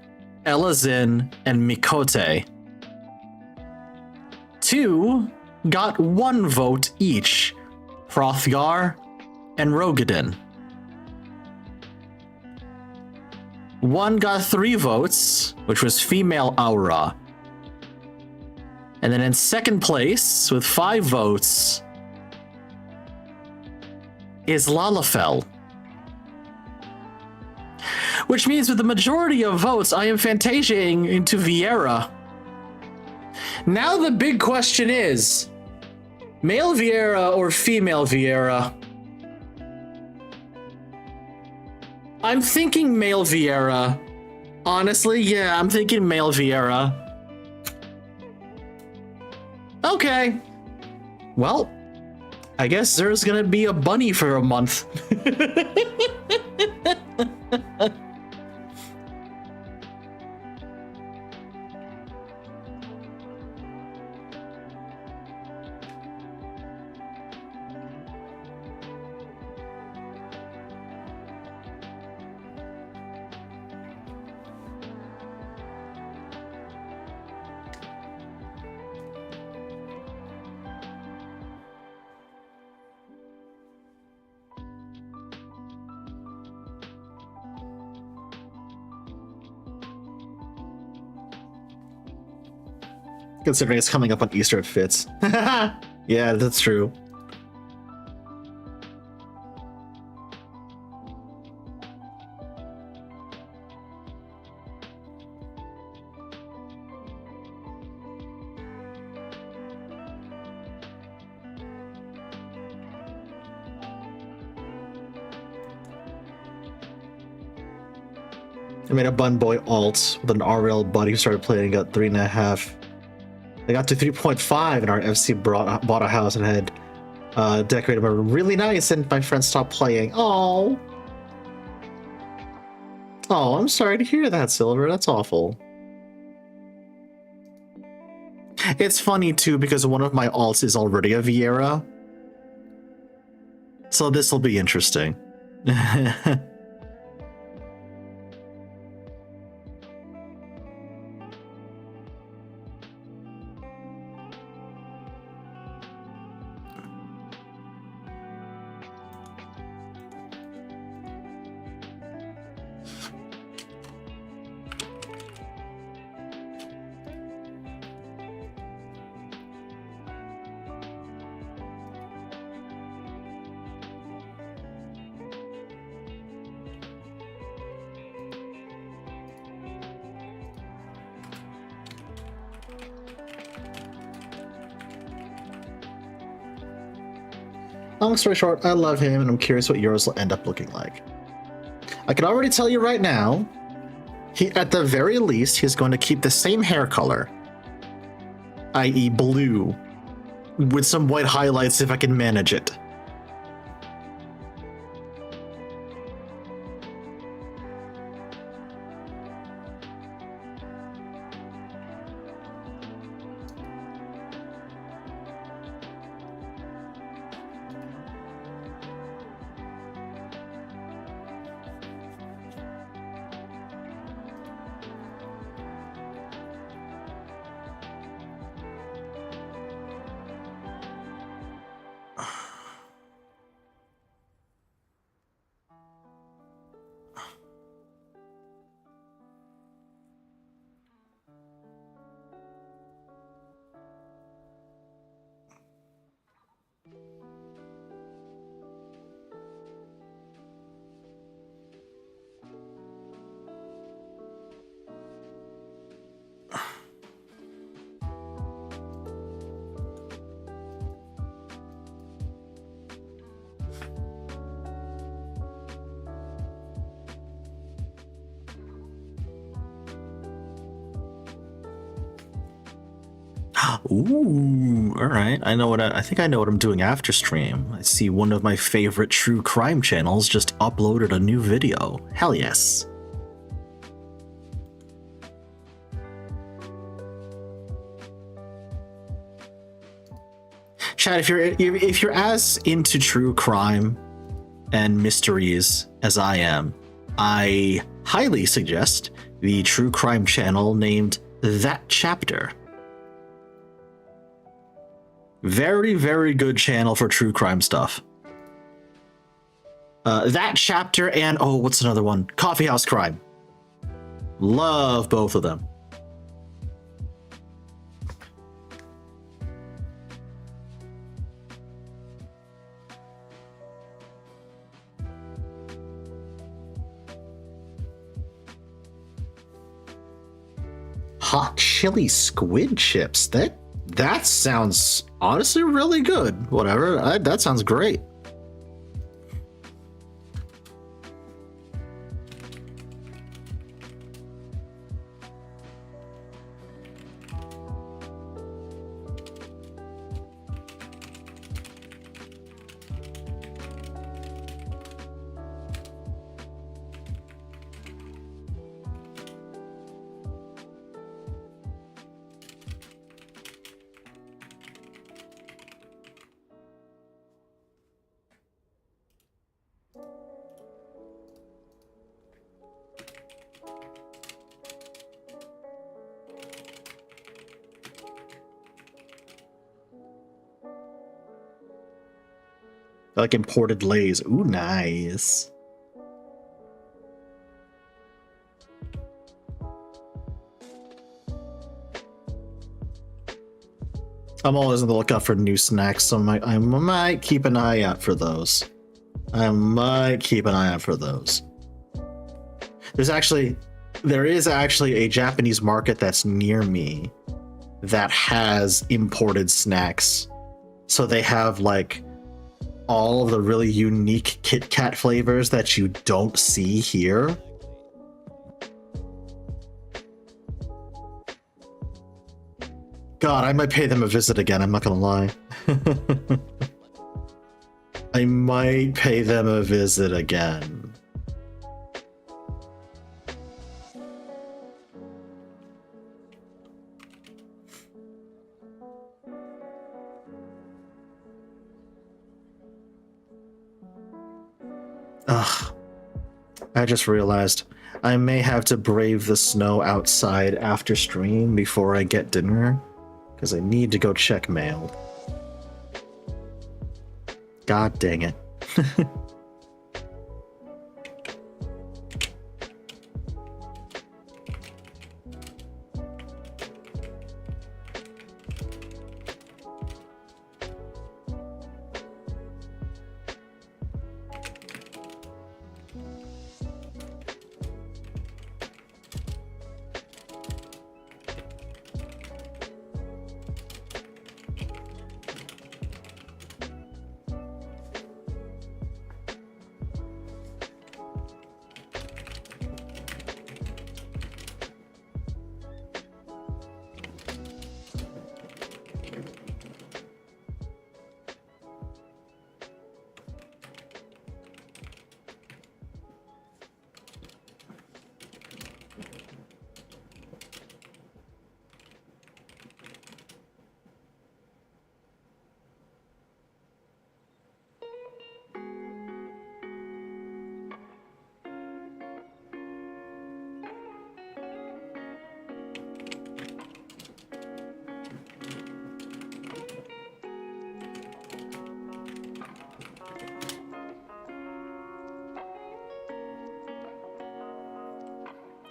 Elazin, and Mikote. 2 got 1 vote each, Hrothgar and Rogadin. 1 got 3 votes, which was female Aura. And then in second place, with 5 votes, is Lalafell. Which means with the majority of votes, I am Fantasiaing into Viera. Now the big question is, male Viera or female Viera? I'm thinking male Viera. Honestly, yeah, I'm thinking male Viera. Okay. Well, I guess there's gonna be a bunny for a month. Considering it's coming up on Easter, it fits. Yeah, that's true. I made a Bun Boy alt with an RL buddy who started playing, got 3.5. They got to 3.5 and our FC bought a house and had decorated my room really nice, and my friend stopped playing. Oh, I'm sorry to hear that, Silver. That's awful. It's funny too because one of my alts is already a Viera, so this will be interesting. Long story short, I love him, and I'm curious what yours will end up looking like. I can already tell you right now, at the very least, he's going to keep the same hair color, i.e. blue, with some white highlights if I can manage it. Ooh, all right. I know what I think I know what I'm doing after stream. I see one of my favorite true crime channels just uploaded a new video. Hell yes. Chad, if you're as into true crime and mysteries as I am, I highly suggest the true crime channel named That Chapter. Very, very good channel for true crime stuff. That Chapter and, oh, what's another one? Coffeehouse Crime. Love both of them. Hot chili squid chips. That sounds honestly really good. Whatever. That sounds great. Like imported Lays. Ooh, nice. I'm always on the lookout for new snacks, so I might keep an eye out for those. There is actually a Japanese market that's near me that has imported snacks. So they have like all of the really unique Kit Kat flavors that you don't see here. God, I might pay them a visit again, I'm not gonna lie. I might pay them a visit again. Ugh. I just realized I may have to brave the snow outside after stream before I get dinner, because I need to go check mail. God dang it.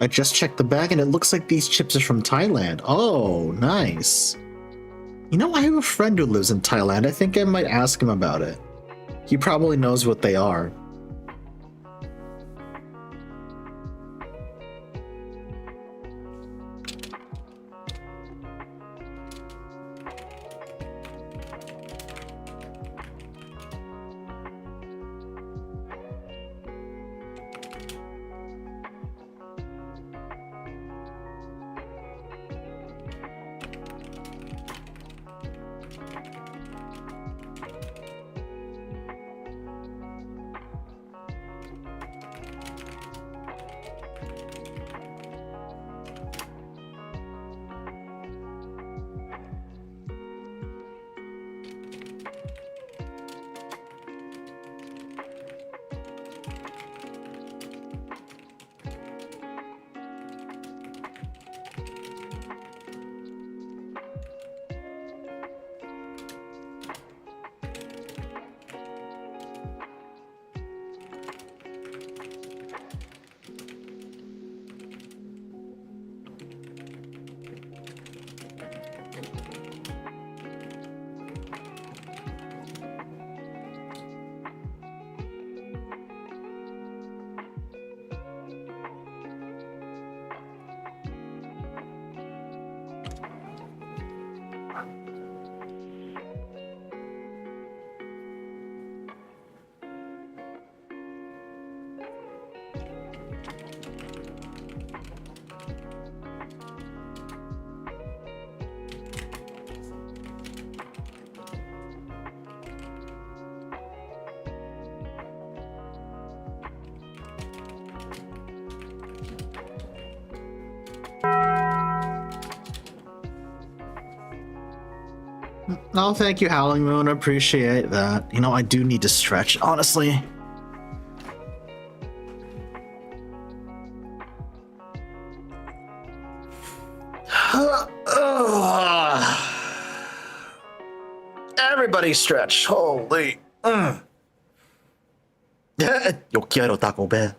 I just checked the bag and it looks like these chips are from Thailand. Oh, nice. You know, I have a friend who lives in Thailand. I think I might ask him about it. He probably knows what they are. Oh, thank you, Howling Moon. Appreciate that. You know, I do need to stretch, honestly. Everybody stretch. Holy. Yo quiero Taco Bell.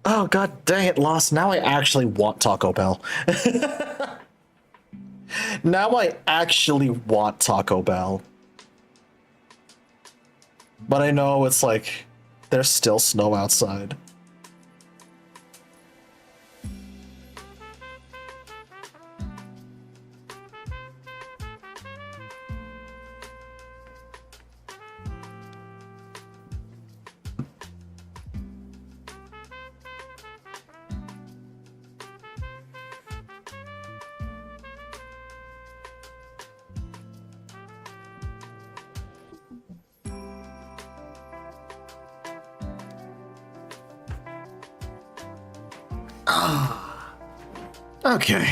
Oh, god dang it, Lost. Now I actually want Taco Bell. Now I actually want Taco Bell. But I know it's like, there's still snow outside. Okay.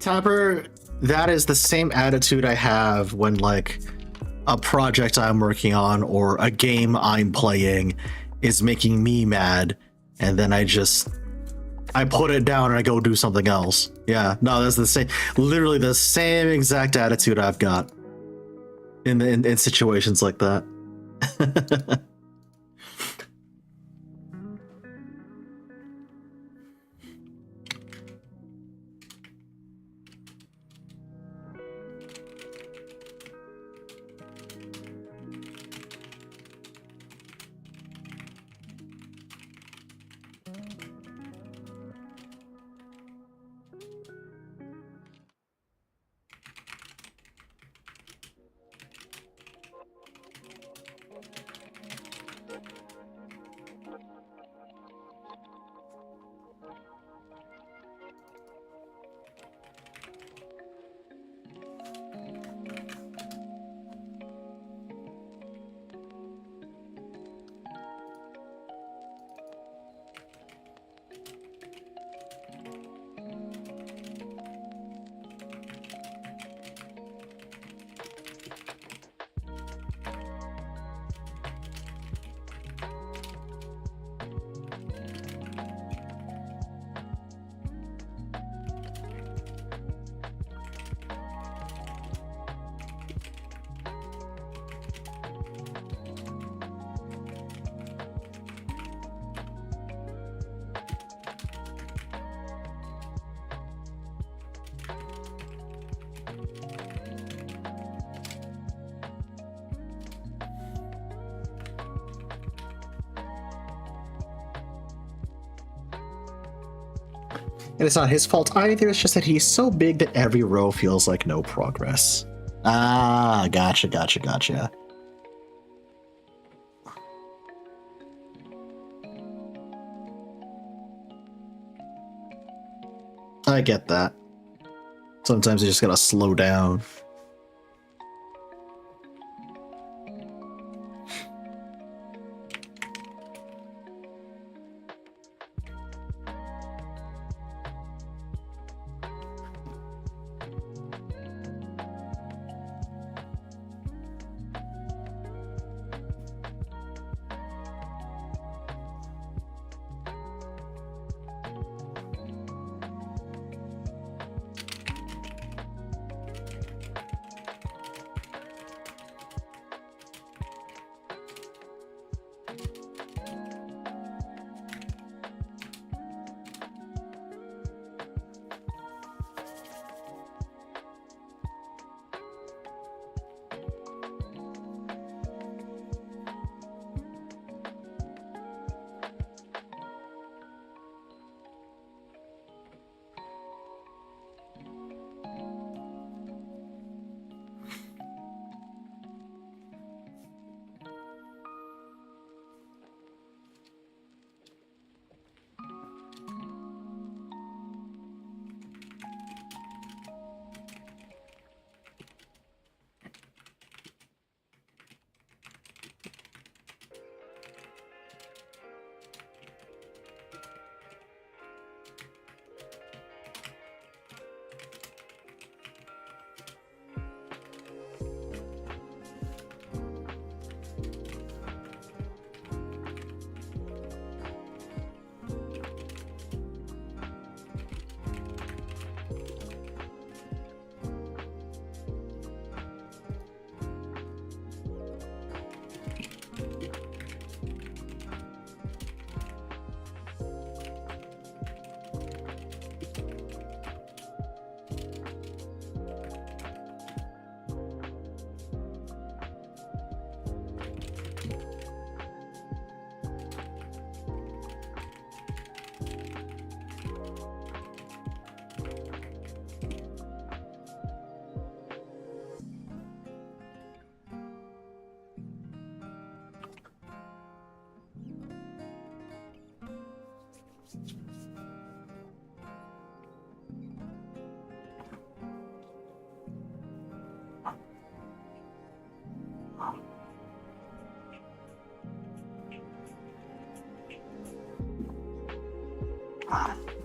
Tapper, that is the same attitude I have when, like, a project I'm working on or a game I'm playing is making me mad, and then I put it down and I go do something else. Yeah, no, that's the same, literally the same exact attitude I've got in situations like that. And it's not his fault either, it's just that he's so big that every row feels like no progress. Ah, gotcha. I get that. Sometimes you just gotta slow down.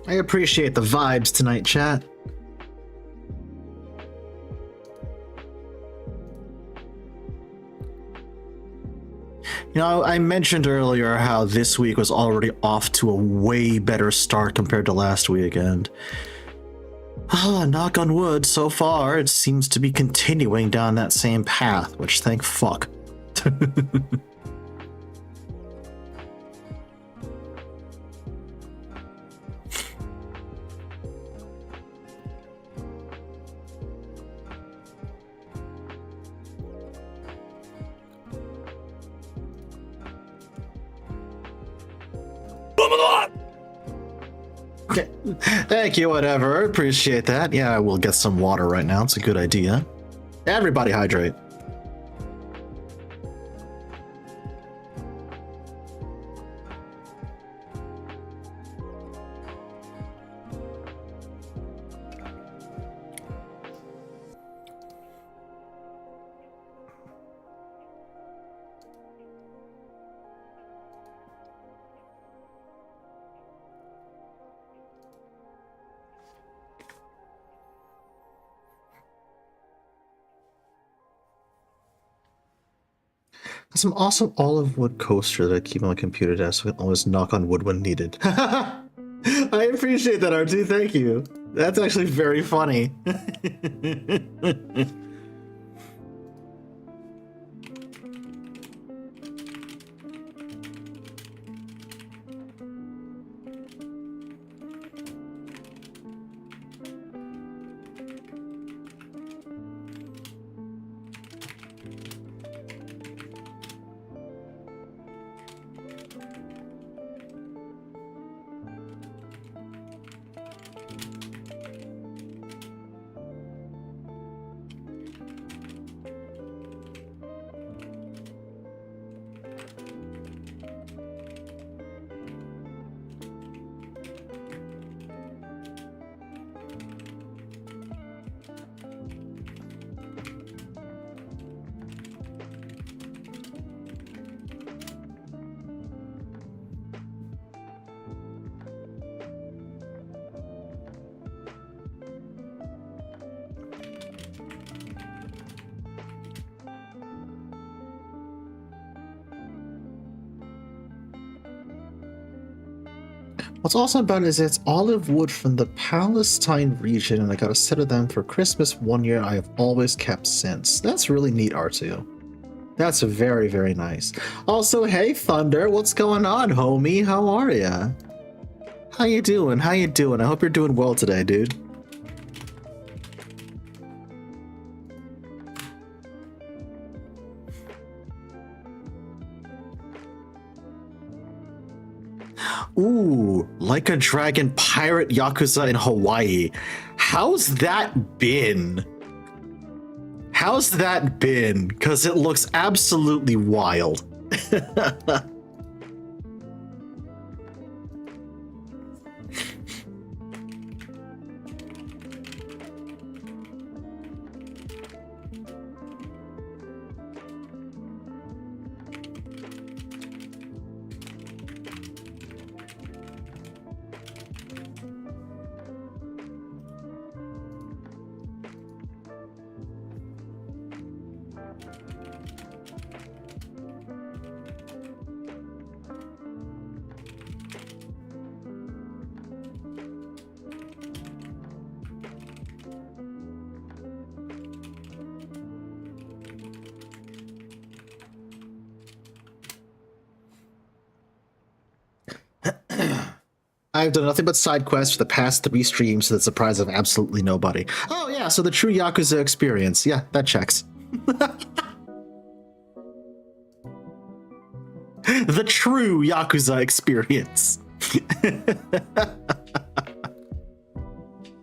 I appreciate the vibes tonight, chat. You know, I mentioned earlier how this week was already off to a way better start compared to last week, and knock on wood, so far it seems to be continuing down that same path, which thank fuck. Thank you, whatever. Appreciate that. Yeah, I will get some water right now. It's a good idea. Everybody hydrate. Some awesome olive wood coaster that I keep on my computer desk so I can always knock on wood when needed. I appreciate that, R2. Thank you. That's actually very funny. What's awesome about it is it's olive wood from the Palestine region, and I got a set of them for Christmas one year I have always kept since. That's really neat, R2. That's very, very nice. Also, hey, Thunder, what's going on, homie? How are ya? How you doing? How you doing? I hope you're doing well today, dude. Ooh, like a dragon pirate Yakuza in Hawaii. How's that been? How's that been? Because it looks absolutely wild. I've done nothing but side quests for the past 3 streams to the surprise of absolutely nobody. Oh yeah, so the true Yakuza experience. Yeah, that checks. The true Yakuza experience.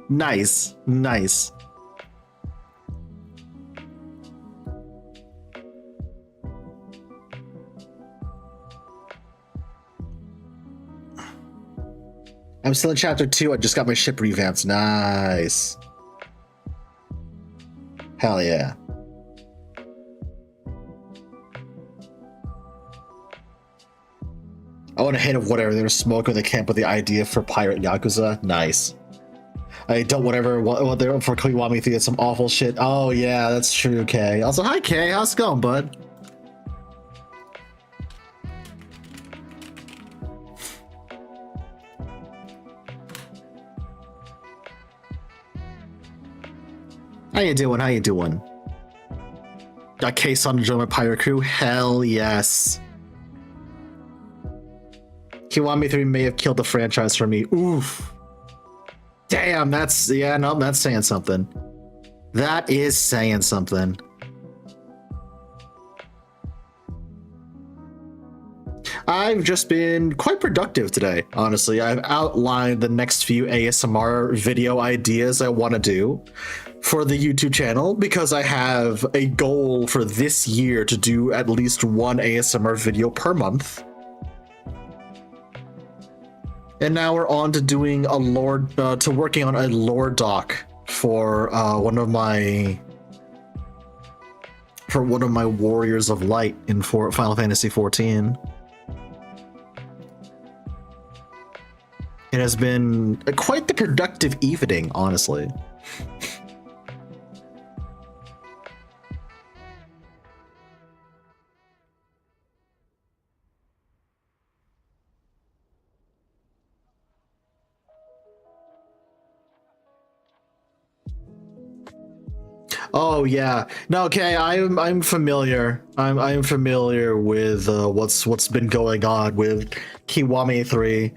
Nice, nice. I'm still in chapter 2. I just got my ship revamped. Nice. Hell yeah. I want a hint of whatever they were smoking when they came up with the idea for Pirate Yakuza. Nice. I don't whatever what they're for Kiwami Theater, some awful shit. Oh yeah, that's true, Kay. Also, hi Kay, how's it going, bud? How you doing? How you doing? Got case on to join my pirate crew? Hell yes. Kiwami 3 may have killed the franchise for me. Oof. Damn, that's, yeah, no, that's saying something. That is saying something. I've just been quite productive today, honestly. I've outlined the next few ASMR video ideas I want to do for the YouTube channel because I have a goal for this year to do at least one ASMR video per month. And now we're on to doing a lore, to working on a lore doc for one of my Warriors of Light in Final Fantasy XIV. It has been quite the productive evening, honestly. Oh yeah, no, okay. I'm familiar. I'm familiar with what's been going on with Kiwami 3.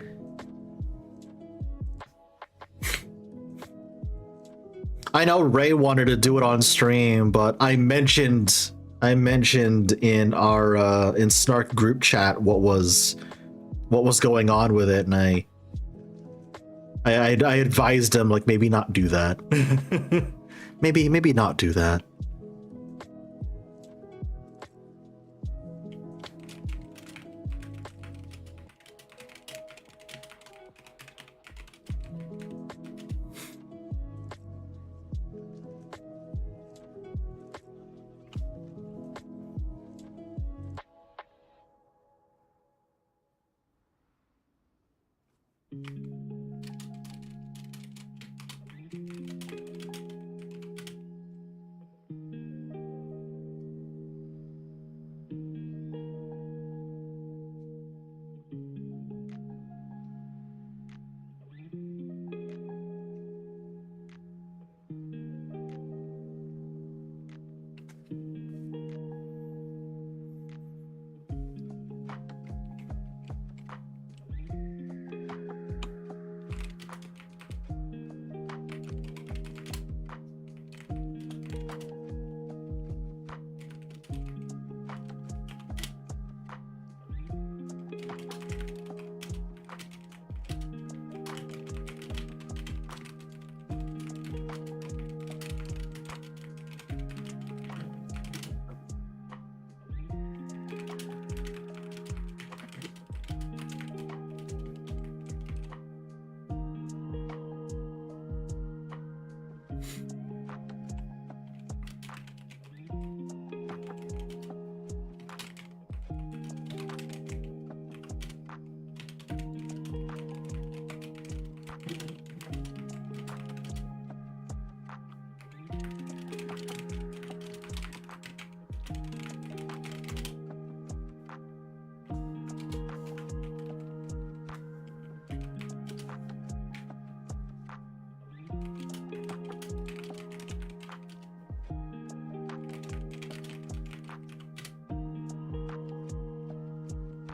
I know Ray wanted to do it on stream, but I mentioned in our in Snark group chat what was going on with it, and I advised him like maybe not do that. maybe not do that.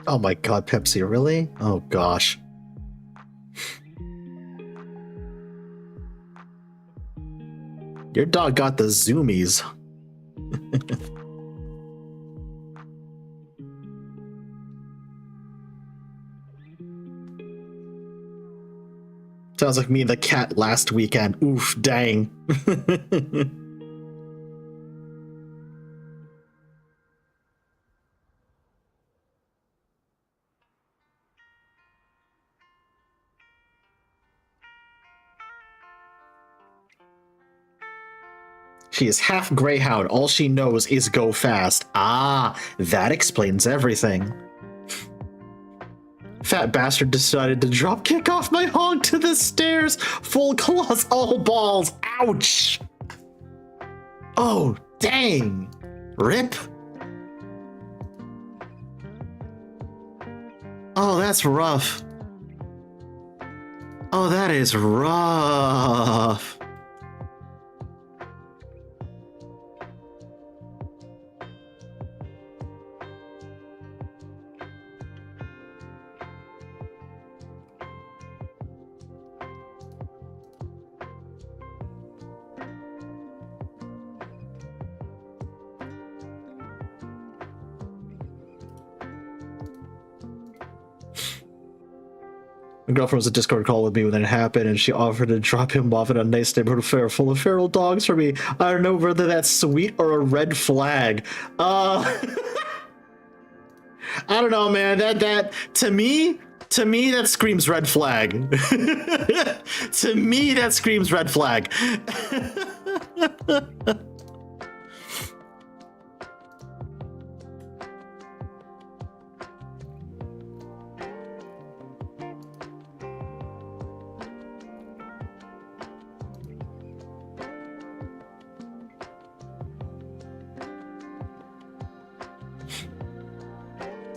Oh my god, Pepsi, really? Oh gosh. Your dog got the zoomies. Sounds like me and the cat last weekend. Oof, dang. She is half greyhound. All she knows is go fast. Ah, that explains everything. Fat bastard decided to drop kick off my hog to the stairs. Full claws, all balls. Ouch. Oh, dang. Rip. Oh, that's rough. Oh, that is rough. My girlfriend was a Discord call with me when it happened, and she offered to drop him off at a nice neighborhood fair full of feral dogs for me. I don't know whether that's sweet or a red flag. I don't know, man. That to me that screams red flag. To me that screams red flag.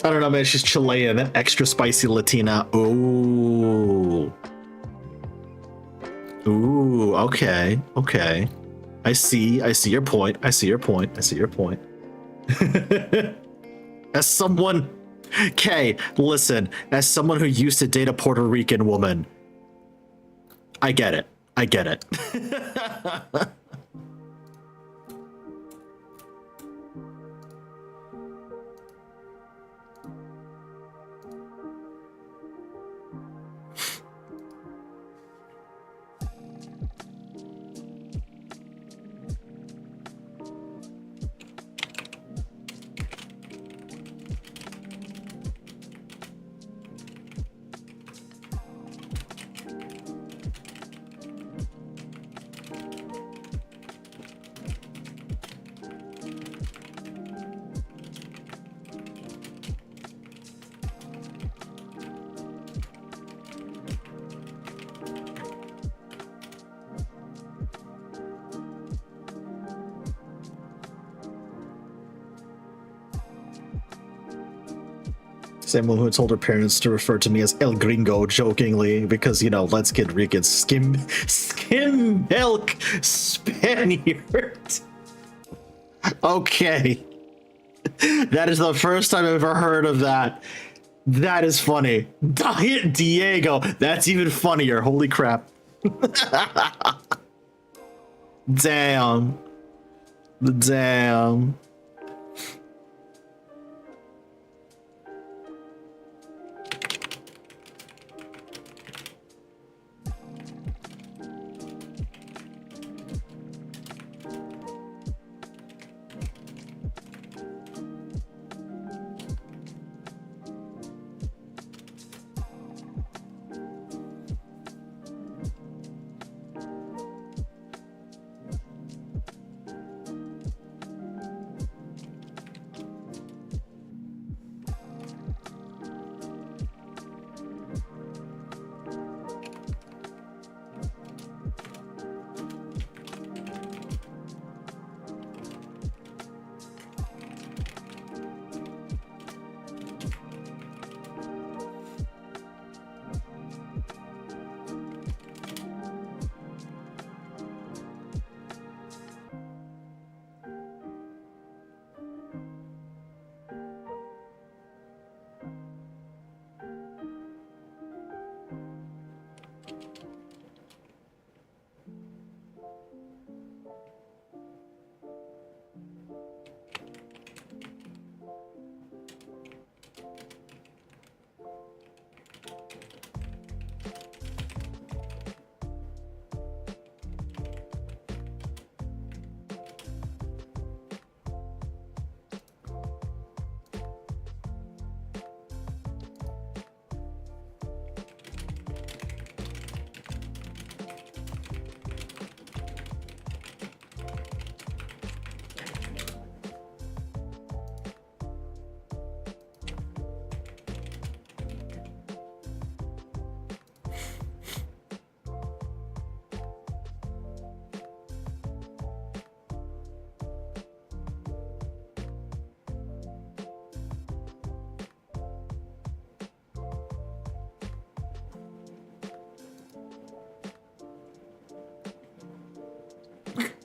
I don't know, man. She's Chilean, extra spicy Latina. Ooh. Ooh, okay. Okay. I see your point. I see your point. As someone... Kay, listen. As someone who used to date a Puerto Rican woman, I get it. Same woman who told her parents to refer to me as El Gringo jokingly because, you know, let's get Rican skim milk Spaniard. Okay. That is the first time I've ever heard of that. That is funny. Diet Diego. That's even funnier. Holy crap. Damn.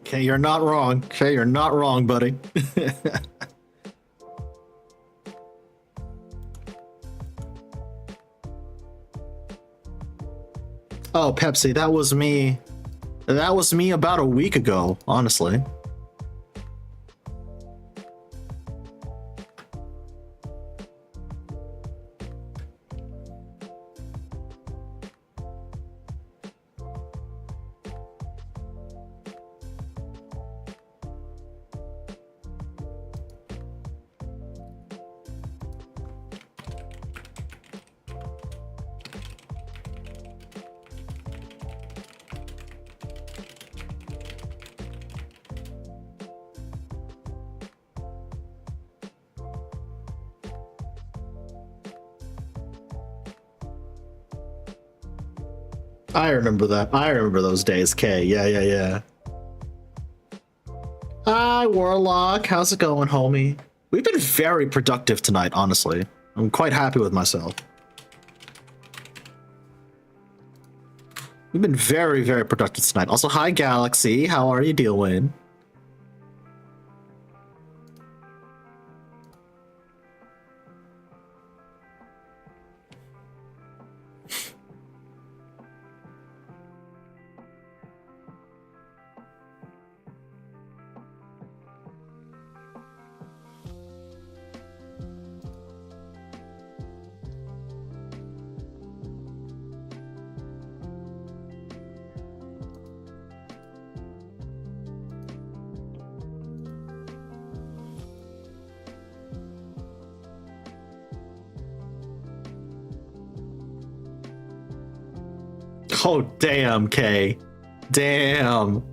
Okay, you're not wrong. Okay, you're not wrong, buddy. Oh, Pepsi, that was me. That was me about a week ago, honestly. I remember that. I remember those days, Kay. Yeah. Hi, Warlock. How's it going, homie? We've been very productive tonight, honestly. I'm quite happy with myself. We've been very, very productive tonight. Also, hi, Galaxy. How are you doing? Oh, damn, Kay. Damn.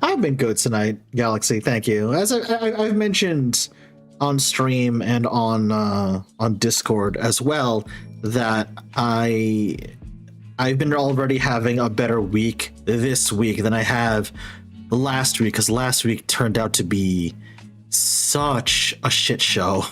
I've been good tonight, Galaxy. Thank you. As I've mentioned on stream and on Discord as well, that I've been already having a better week this week than I have last week, because last week turned out to be such a shit show.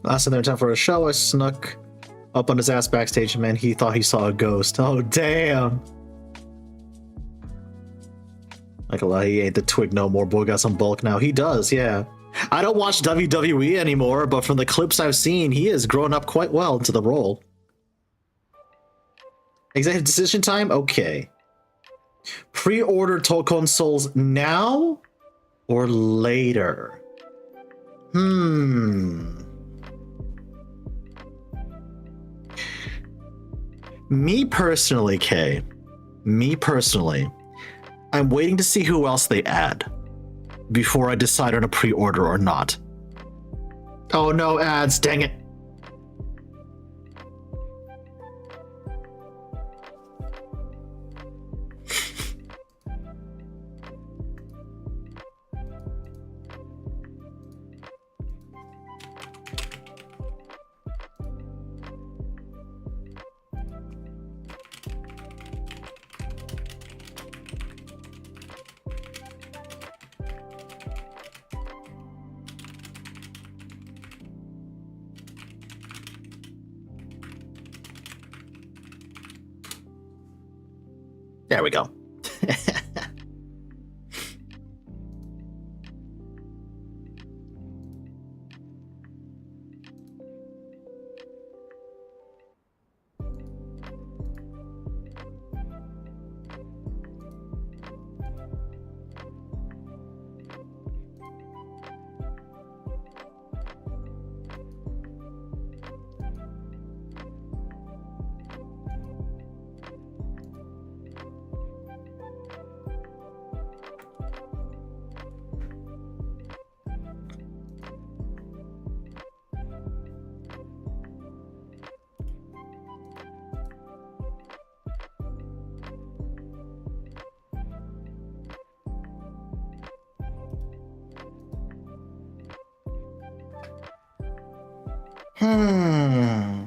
Last time they were time for a show, I snuck up on his ass backstage, and man, he thought he saw a ghost. Oh, damn. Like a lie, he ain't the twig no more. Boy got some bulk now. He does, yeah. I don't watch WWE anymore, but from the clips I've seen, he has grown up quite well into the role. Executive decision time? Okay. Pre-order consoles now or later? Me personally, Kay. Me personally. I'm waiting to see who else they add before I decide on a pre-order or not. Oh no, ads, dang it. There we go.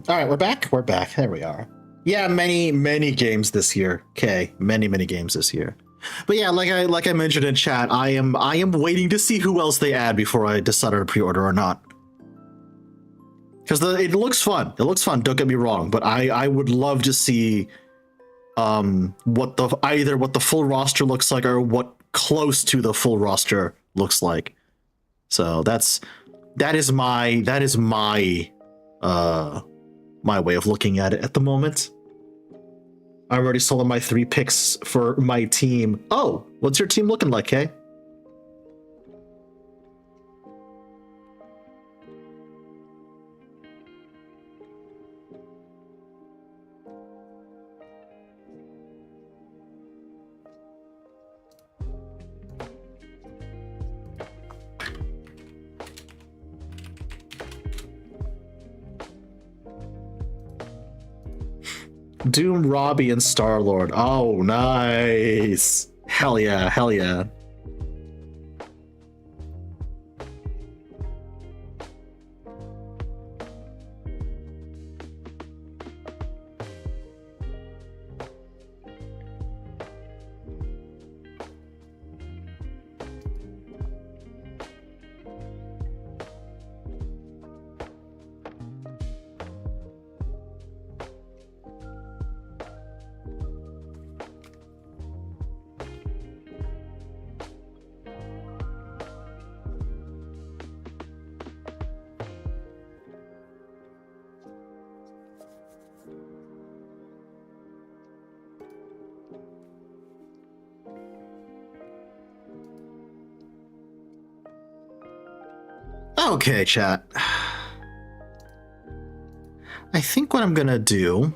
All right, we're back. We're back. There we are. Yeah, many games this year. Okay, many games this year. But yeah, like I mentioned in chat, I am waiting to see who else they add before I decide on a pre-order or not. Because it looks fun. It looks fun. Don't get me wrong, but I would love to see what the full roster looks like or what close to the full roster looks like. So that is my my way of looking at it at the moment. I already sold my 3 picks for my team. Oh, what's your team looking like, Kay? Doom, Robbie, and Star-Lord. Oh, nice. Hell yeah, hell yeah. Okay, chat. I think what I'm gonna do.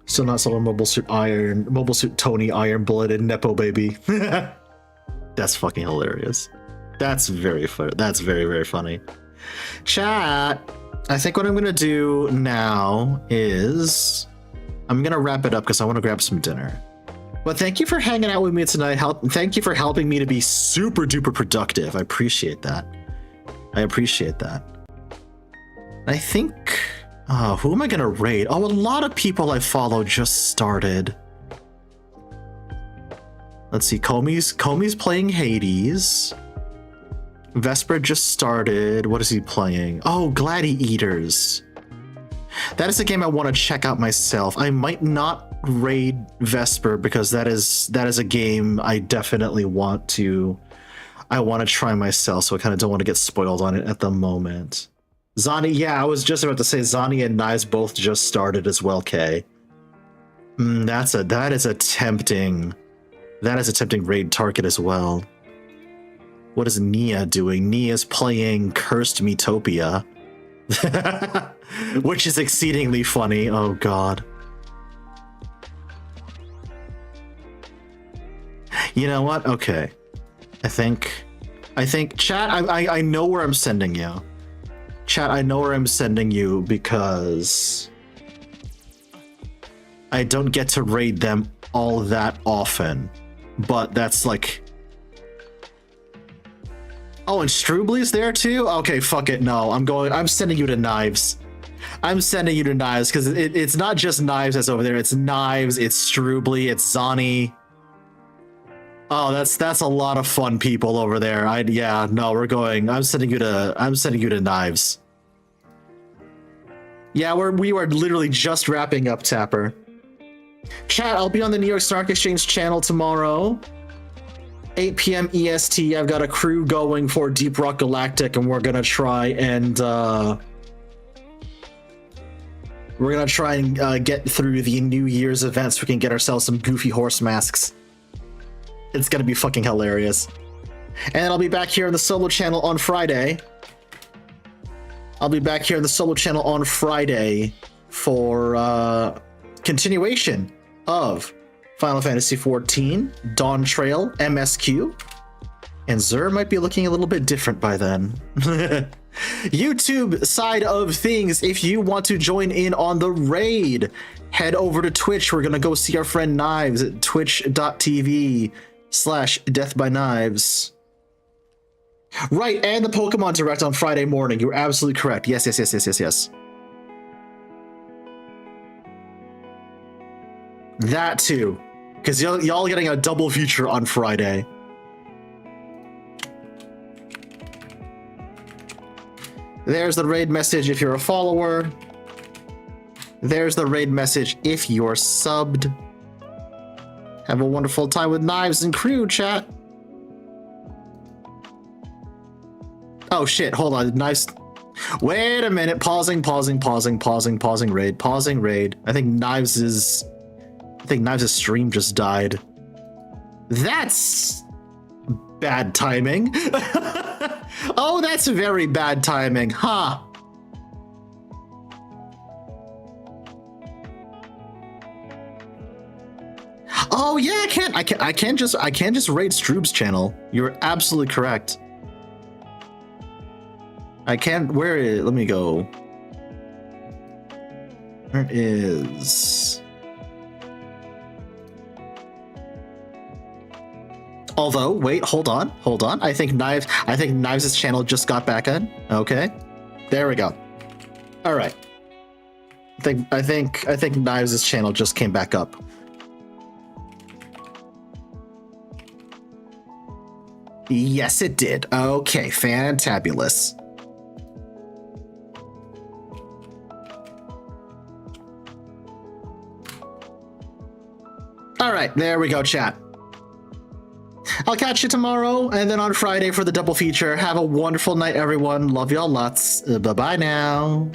Still not sold on Mobile Suit Tony, Iron Blooded Nepo baby. That's fucking hilarious. That's very funny. That's very funny. Chat. I think what I'm gonna do now is I'm gonna wrap it up because I want to grab some dinner. But thank you for hanging out with me tonight. Thank you for helping me to be super duper productive. I appreciate that. I appreciate that. I think, who am I gonna raid? Oh, a lot of people I follow just started. Let's see, Comey's playing Hades. Vesper just started. What is he playing? Oh, Gladiators. That is a game I want to check out myself. I might not raid Vesper because that is a game I definitely want to I want to try myself, so I kind of don't want to get spoiled on it at the moment. Zani, yeah, I was just about to say Zani and Knives both just started as well, Kay. That is a tempting raid target as well. What is Nia doing? Nia's playing Cursed Metopia. Which is exceedingly funny. Oh god. You know what? Okay. I think chat, I know where I'm sending you. Chat, I know where I'm sending you because I don't get to raid them all that often. But that's like... Oh, and Strubly's there too? Okay, fuck it, no. I'm sending you to Knives. I'm sending you to Knives, because it's not just Knives that's over there. It's Knives, it's Strubly, it's Zani. Oh, that's a lot of fun people over there. Yeah, no, we're going. I'm sending you to Knives. Yeah, we were literally just wrapping up Tapper. Chat, I'll be on the New York Stock Exchange channel tomorrow. 8 p.m. EST. I've got a crew going for Deep Rock Galactic, and we're gonna try and get through the New Year's events. So we can get ourselves some goofy horse masks. It's gonna be fucking hilarious. And I'll be back here on the solo channel on Friday. For continuation of Final Fantasy XIV, Dawn Trail, MSQ, and Xur might be looking a little bit different by then. YouTube side of things, if you want to join in on the raid, head over to Twitch. We're gonna go see our friend Knives at twitch.tv/deathbyknives. Right, and the Pokemon Direct on Friday morning. You're absolutely correct. Yes. That too. Because y'all getting a double feature on Friday. There's the raid message if you're a follower. There's the raid message if you're subbed. Have a wonderful time with Knives and crew, chat. Oh shit, hold on. Knives. Wait a minute. Pausing raid. Pausing raid. I think Knives' stream just died. That's bad timing. Oh, that's very bad timing, huh? Oh yeah, I can't just raid Stroob's channel. You're absolutely correct. I can't. Let me go. Where is? Although, wait, hold on. I think Knives' channel just got back in. Okay, there we go. All right. I think Knives' channel just came back up. Yes, it did. Okay, fantabulous. All right, there we go, chat. I'll catch you tomorrow, and then on Friday for the double feature. Have a wonderful night, everyone. Love y'all lots. Bye-bye now.